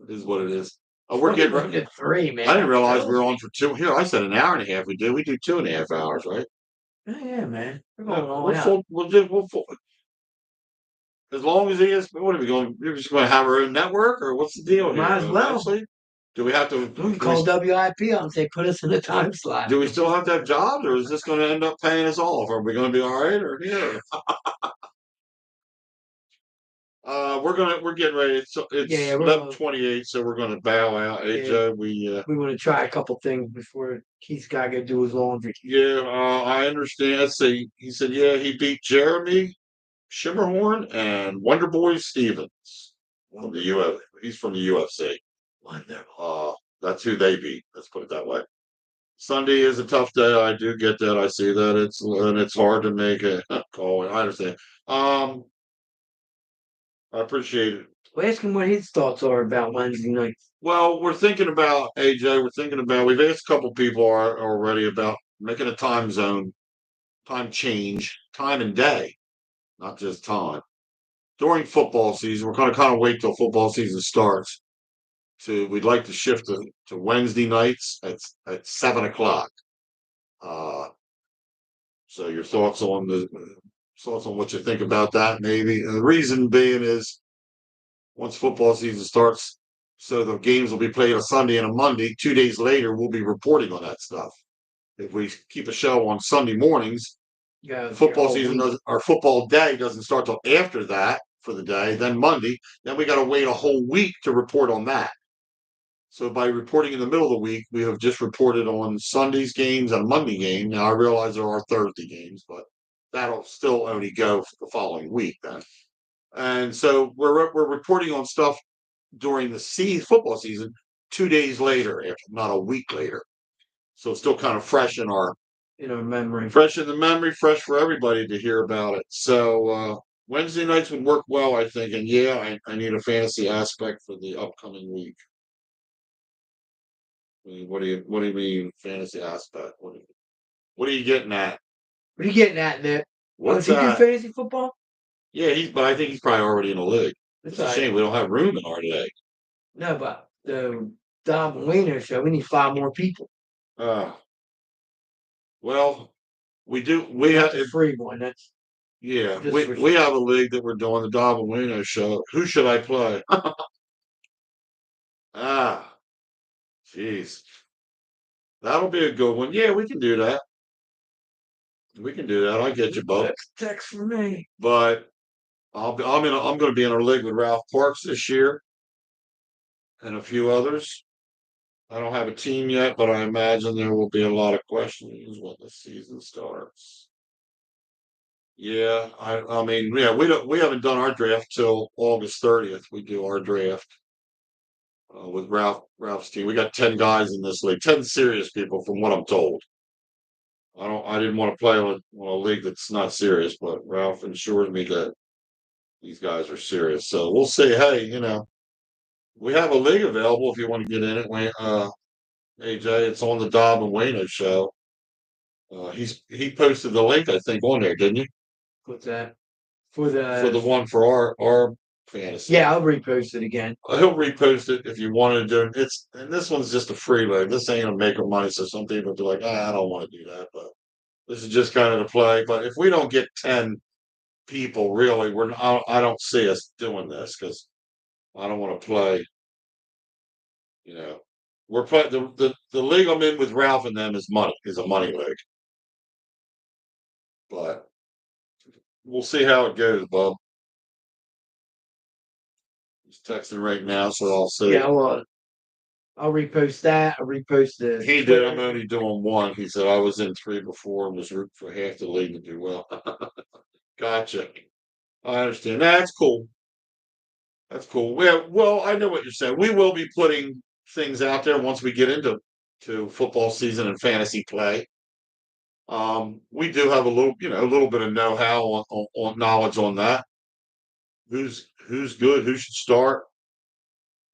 is what it is. We're getting ready. to 3, man. I didn't realize we Kills were me. on for 2. Here, I said an hour and a half. We do 2.5 hours, right? Yeah, man. We're going all We're out. full. We'll full. As long as what are we going? We're just going to have our own network, or what's the deal here? Might as well. Eventually? Do we have to? We can call WIP out and say, put us in a time slot. Do we still have to have jobs, or is this going to end up paying us off? Are we going to be all right, or here? We're getting ready. It's Yeah, we're 11:28, so we're going to bow out. Hey, Yeah. Joe, We want to try a couple things before Keith's got to go do his laundry. yeah, I understand. Let's see. He said, yeah, he beat Jeremy Shimmerhorn and Wonderboy Stevens from the UFC. He's from the UFC. Wonderful. That's who they beat. Let's put it that way. Sunday is a tough day. I do get that. I see that. It's hard to make a call. I understand. I appreciate it. Well, ask him what his thoughts are about Wednesday night. Well, we're thinking about AJ. We're thinking about. We've asked a couple people already about making a time zone, time change, time and day, not just time. During football season, we're going to kind of wait till football season starts. We'd like to shift to Wednesday nights at 7 o'clock. So your thoughts on what you think about that, maybe. And the reason being is once football season starts, so the games will be played a Sunday and a Monday. 2 days later, we'll be reporting on that stuff. If we keep a show on Sunday mornings, football season our football day doesn't start till after that for the day. Then Monday, then we got to wait a whole week to report on that. So by reporting in the middle of the week, we have just reported on Sunday's games and Monday game. Now I realize there are Thursday games, but that'll still only go for the following week then. And so we're reporting on stuff during the football season 2 days later, not a week later. So it's still kind of fresh in our memory. Fresh in the memory, fresh for everybody to hear about it. So Wednesday nights would work well, I think. And yeah, I need a fantasy aspect for the upcoming week. What do you mean fantasy aspect? What are you getting at? What are you getting at, Nick? What's he do that? fantasy football? Yeah, but I think he's probably already in a league. It's a shame we don't have room in our league. No, but the Dob And Wayno Show, we need 5 more people. Well, we do. We have a free one. That's we have a league that we're doing, the Dob And Wayno Show. Who should I play? Jeez, that'll be a good one. Yeah, we can do that. We can do that. I'll get you both. Text for me. But I'm going to be in a league with Ralph Parks this year, and a few others. I don't have a team yet, but I imagine there will be a lot of questions when the season starts. Yeah, I mean, yeah, we haven't done our draft till August 30th. We do our draft with Ralph's team. We got 10 guys in this league, 10 serious people, from what I'm told. I didn't want to play on a league that's not serious, but Ralph assures me that these guys are serious. So we'll see. Hey, we have a league available if you want to get in it. AJ, it's on the Dob And Wayno Show. He posted the link, I think, on there, didn't he? What's that? For the one for our fantasy. Yeah, I'll repost it again. He'll repost it if you want to do it. And this one's just a free league. This ain't a make or money, so some people will be like, I don't want to do that, but this is just kind of to play. But if we don't get 10 people, really, I don't see us doing this because I don't want to play. We're playing the league I'm in with Ralph and them is a money league. But we'll see how it goes, Bob. He's texting right now, so I'll see. Yeah, well, I'll repost that. I'll repost the. He did. I'm only doing one. He said I was in 3 before and was rooting for half the league to do well. Gotcha. I understand. That's cool. That's cool. Well, I know what you're saying. We will be putting things out there once we get into football season and fantasy play. We do have a little bit of know-how on knowledge on that. Who's good? Who should start?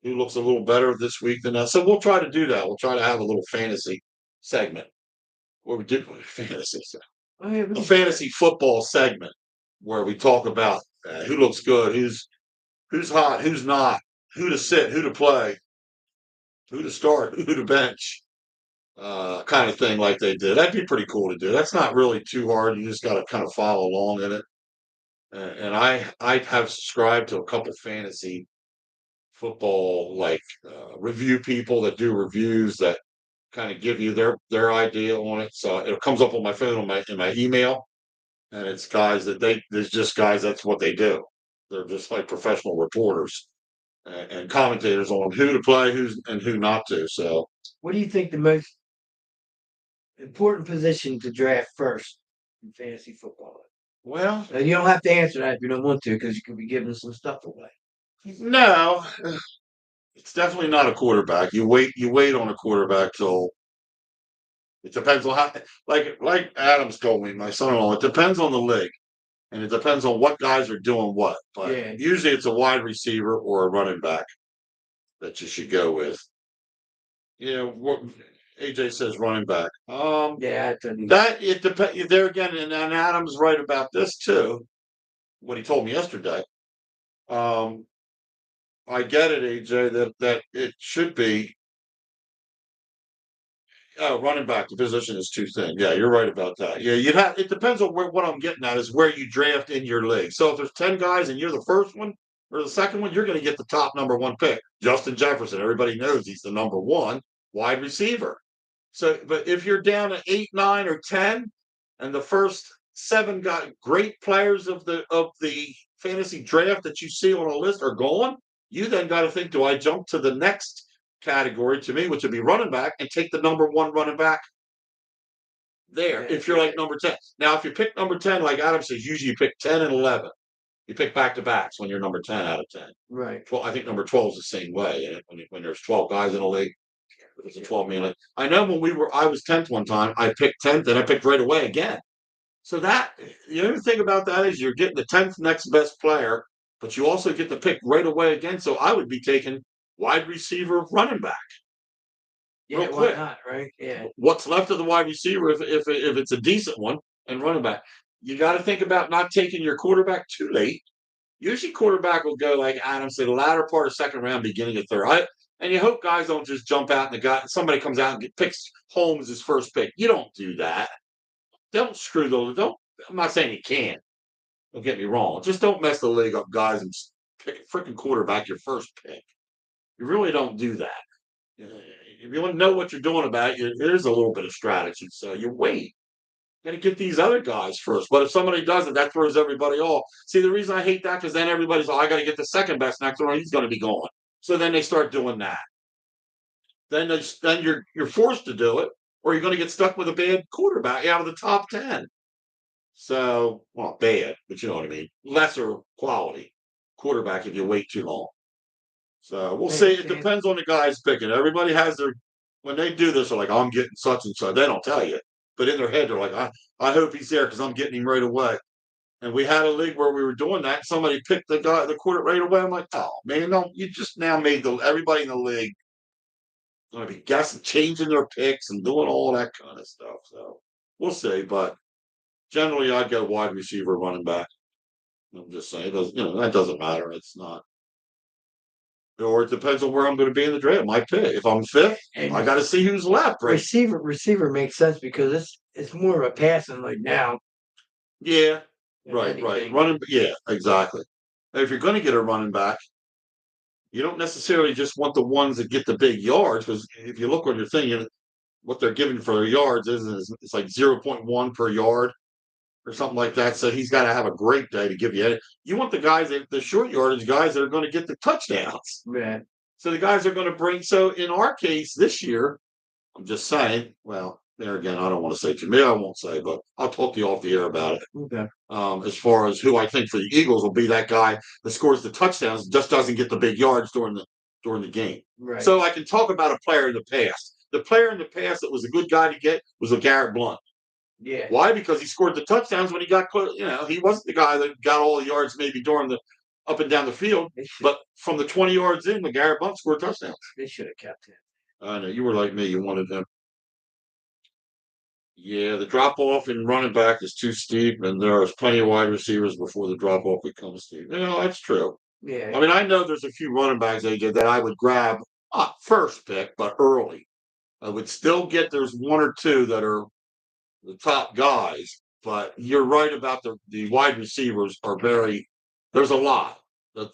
Who looks a little better this week than us? So we'll try to do that. We'll try to have a little fantasy segment where we do fantasy, Oh, yeah, we a can- fantasy football segment where we talk about who looks good, who's hot, who's not, who to sit, who to play, who to start, who to bench, kind of thing like they did. That'd be pretty cool to do. That's not really too hard. You just got to kind of follow along in it. And I have subscribed to a couple fantasy football review people that do reviews that kind of give you their idea on it. So it comes up on my phone in my email, and it's guys there's just guys that's what they do. They're just like professional reporters and commentators on who to play, who not to. So What do you think the most important position to draft first in fantasy football? well, Now, you don't have to answer that if you don't want to, because you could be giving some stuff away. no, it's definitely not a quarterback. You wait on a quarterback till it depends on how like Adams told me, my son-in-law, it depends on the league. And it depends on what guys are doing what. But Yeah. usually it's a wide receiver or a running back that you should go with. What AJ says running back. Yeah, I tell you. That it depends there again, and Adam's right about this too. What he told me yesterday. I get it, AJ, that it should be running back. The position is too thin. Yeah, you're right about that. Yeah, it depends on what I'm getting at is where you draft in your league. So if there's 10 guys and you're the first one or the second one, you're going to get the top number one pick. Justin Jefferson, everybody knows he's the number one wide receiver. So, but if you're down at 8, 9, or 10, and the first 7 got great players of the fantasy draft that you see on a list are gone, you then got to think, do I jump to the next category to me, which would be running back, and take the number one running back there if you're like number 10. Now, if you pick number 10, like Adam says, usually you pick 10 and 11. You pick back to backs when you're number 10 out of 10. Right. 12, I think number 12 is the same way. When there's 12 guys in a league, it's a 12-man league. I know I was 10th one time. I picked 10th and I picked right away again. So the other thing about that is you're getting the 10th next best player, but you also get the pick right away again. So I would be taking wide receiver, running back. Yeah, Real why quick. not, right? Yeah. What's left of the wide receiver if it's a decent one and running back? You got to think about not taking your quarterback too late. Usually quarterback will go, like Adam said, the latter part of second round, beginning of third. And you hope guys don't just jump out and somebody comes out and picks Holmes as first pick. You don't do that. Don't screw those. I'm not saying you can't. Don't get me wrong. Just don't mess the league up, guys, and pick a freaking quarterback your first pick. You really don't do that. If you want to know what you're doing about it, there's a little bit of strategy. So you wait. You got to get these other guys first. But if somebody does it, that throws everybody off. See, the reason I hate that because then everybody's I got to get the second best next one. He's going to be gone. So then they start doing that. Then you're forced to do it, or you're going to get stuck with a bad quarterback out of the top 10. So, well, bad, but you know what I mean. Lesser quality quarterback if you wait too long. So we'll see. It depends on the guys picking. Everybody has when they do this, they're like, I'm getting such and such. They don't tell you. But in their head, they're like, I hope he's there because I'm getting him right away. And we had a league where we were doing that. Somebody picked the quarter right away. I'm like, oh man, no, you just now made everybody in the league going to be guessing, changing their picks and doing all that kind of stuff. So we'll see. But generally, I'd go wide receiver, running back. I'm just saying, that doesn't matter. It's not. Or it depends on where I'm going to be in the draft. My pick. If I'm 5th, I got to see who's left. Right? Receiver makes sense because it's more of a passing like now. Yeah. Right. Running. Yeah. Exactly. If you're going to get a running back, you don't necessarily just want the ones that get the big yards because if you look on your thing, what they're giving for their yards is it's like 0.1 per yard or something like that. So he's got to have a great day to give you it. You want the guys the short yardage guys that are going to get the touchdowns. Yeah. So the guys are going to bring. So in our case this year, I'm just saying. Well, there again, I don't want to say too many. I won't say, but I'll talk to you off the air about it. Okay. As far as who I think for the Eagles will be that guy that scores the touchdowns, just doesn't get the big yards during the game. Right. So I can talk about a player in the past. The player in the past that was a good guy to get was a Garrett Blunt. Yeah. Why? Because he scored the touchdowns when he got close. He wasn't the guy that got all the yards maybe during the up and down the field, but from the 20 yards in, LeGarrette Blount scored touchdowns. They should have kept him. I know you were like me; you wanted him. Yeah, the drop off in running back is too steep, and there are plenty of wide receivers before the drop off becomes steep. That's true. Yeah. I mean, I know there's a few running backs, AJ, that I would grab not first pick, but early. I would still get there's one or two that are the top guys, but you're right about the wide receivers are there's a lot.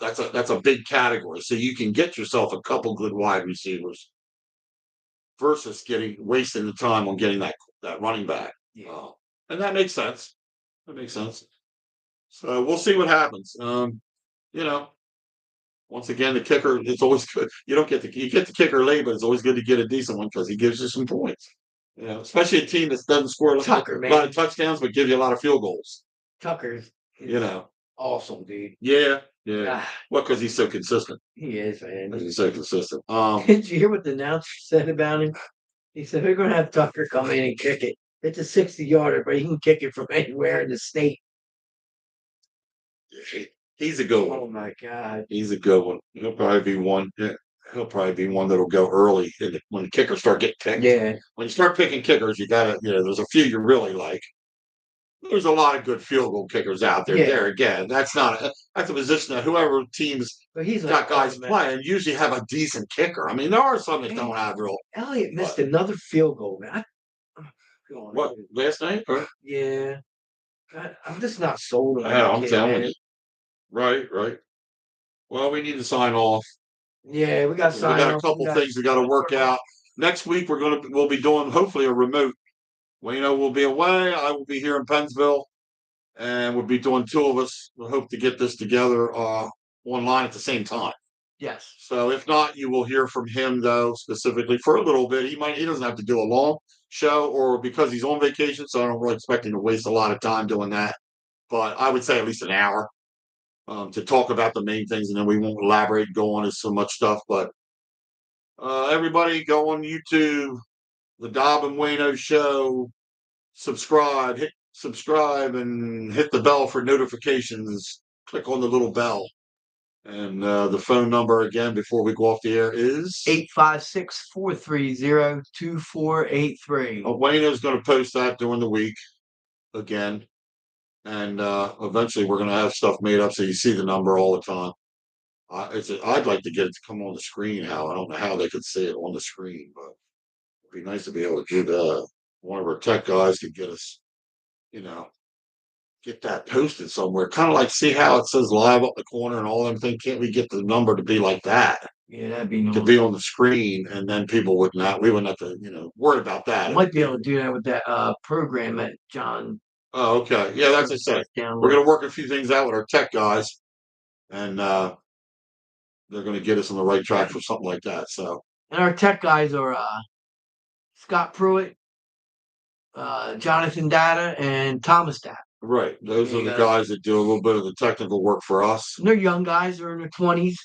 That's a big category. So you can get yourself a couple good wide receivers versus wasting the time on getting that running back. Yeah. And that makes sense. So we'll see what happens. Once again, the kicker, it's always good. You get the kicker late, but it's always good to get a decent one because he gives you some points. Especially a team that doesn't score a lot of touchdowns, but give you a lot of field goals. Tucker's awesome, dude. Yeah. Well, because he's so consistent. He is, man. He's so consistent. Did you hear what the announcer said about him? He said, we're going to have Tucker come in and kick it. It's a 60-yarder, but he can kick it from anywhere in the state. He's a good one. Oh, my God. He's a good one. He'll probably be one. Yeah, he'll probably be one that'll go early when the kickers start getting picked. Yeah. When you start picking kickers, you got to, there's a few you really like. There's a lot of good field goal kickers out there. Yeah. There again, that's a position that whoever teams got guys playing usually have a decent kicker. I mean, there are some that don't have real. Elliott missed another field goal, man. What, last night? Or? Yeah. I'm just not sold on I'm telling you. Right. Well, we need to sign off. Yeah, we got to sign off. We got a couple things we got to work out. Next week we'll be doing hopefully a remote. Wayno will be away. I will be here in Pennsville, and we'll be doing two of us. We hope to get this together online at the same time. Yes. So if not, you will hear from him though specifically for a little bit. He doesn't have to do a long show, or because he's on vacation, so I don't really expect him to waste a lot of time doing that. But I would say at least an hour to talk about the main things, and then we won't elaborate, go on to so much stuff. But everybody go on YouTube, the Dob And Wayno Show, hit subscribe and hit the bell for notifications. Click on the little bell. And the phone number again before we go off the air is 856-430-2483. Wayno's going to post that during the week again. And eventually we're going to have stuff made up so you see the number all the time. I'd like to get it to come on the screen. I don't know how they could see it on the screen, but it'd be nice to be able to do that. One of our tech guys could get us, get that posted somewhere. Kind of like see how it says live up the corner and all them things. Can't we get the number to be like that? Yeah, that'd be nice. To be on the screen, and then people we wouldn't have to, worry about that. I might be able to do that with that program that John. Oh, okay. Yeah, that's what I said. We're going to work a few things out with our tech guys, and they're going to get us on the right track for something like that. So. And our tech guys are Scott Pruitt, Jonathan Data, and Thomas Data. Right. Those are the guys that do a little bit of the technical work for us. And they're young guys. They're in their 20s.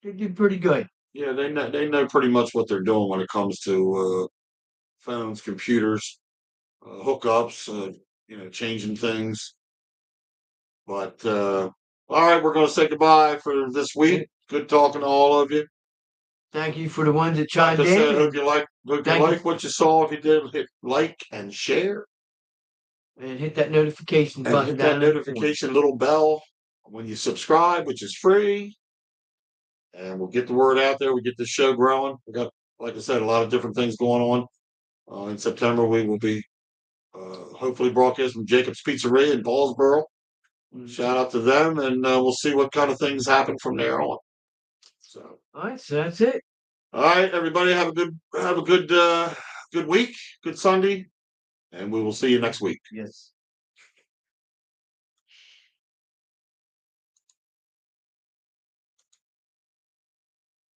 They do pretty good. Yeah, they know pretty much what they're doing when it comes to phones, computers, hookups, changing things. But all right, we're going to say goodbye for this week. Good talking to all of you. Thank you for the ones that chimed in. I hope you like what you saw. If you did, hit like and share. And hit that notification button. Hit that notification little bell when you subscribe, which is free. And we'll get the word out there. We get the show growing. We got, like I said, a lot of different things going on. In September, we will be hopefully broadcasting from Jacob's Pizzeria in Paulsboro. Shout out to them, and we'll see what kind of things happen from there on. So, all right, so that's it. All right, everybody, have a good week, good Sunday, and we will see you next week. Yes.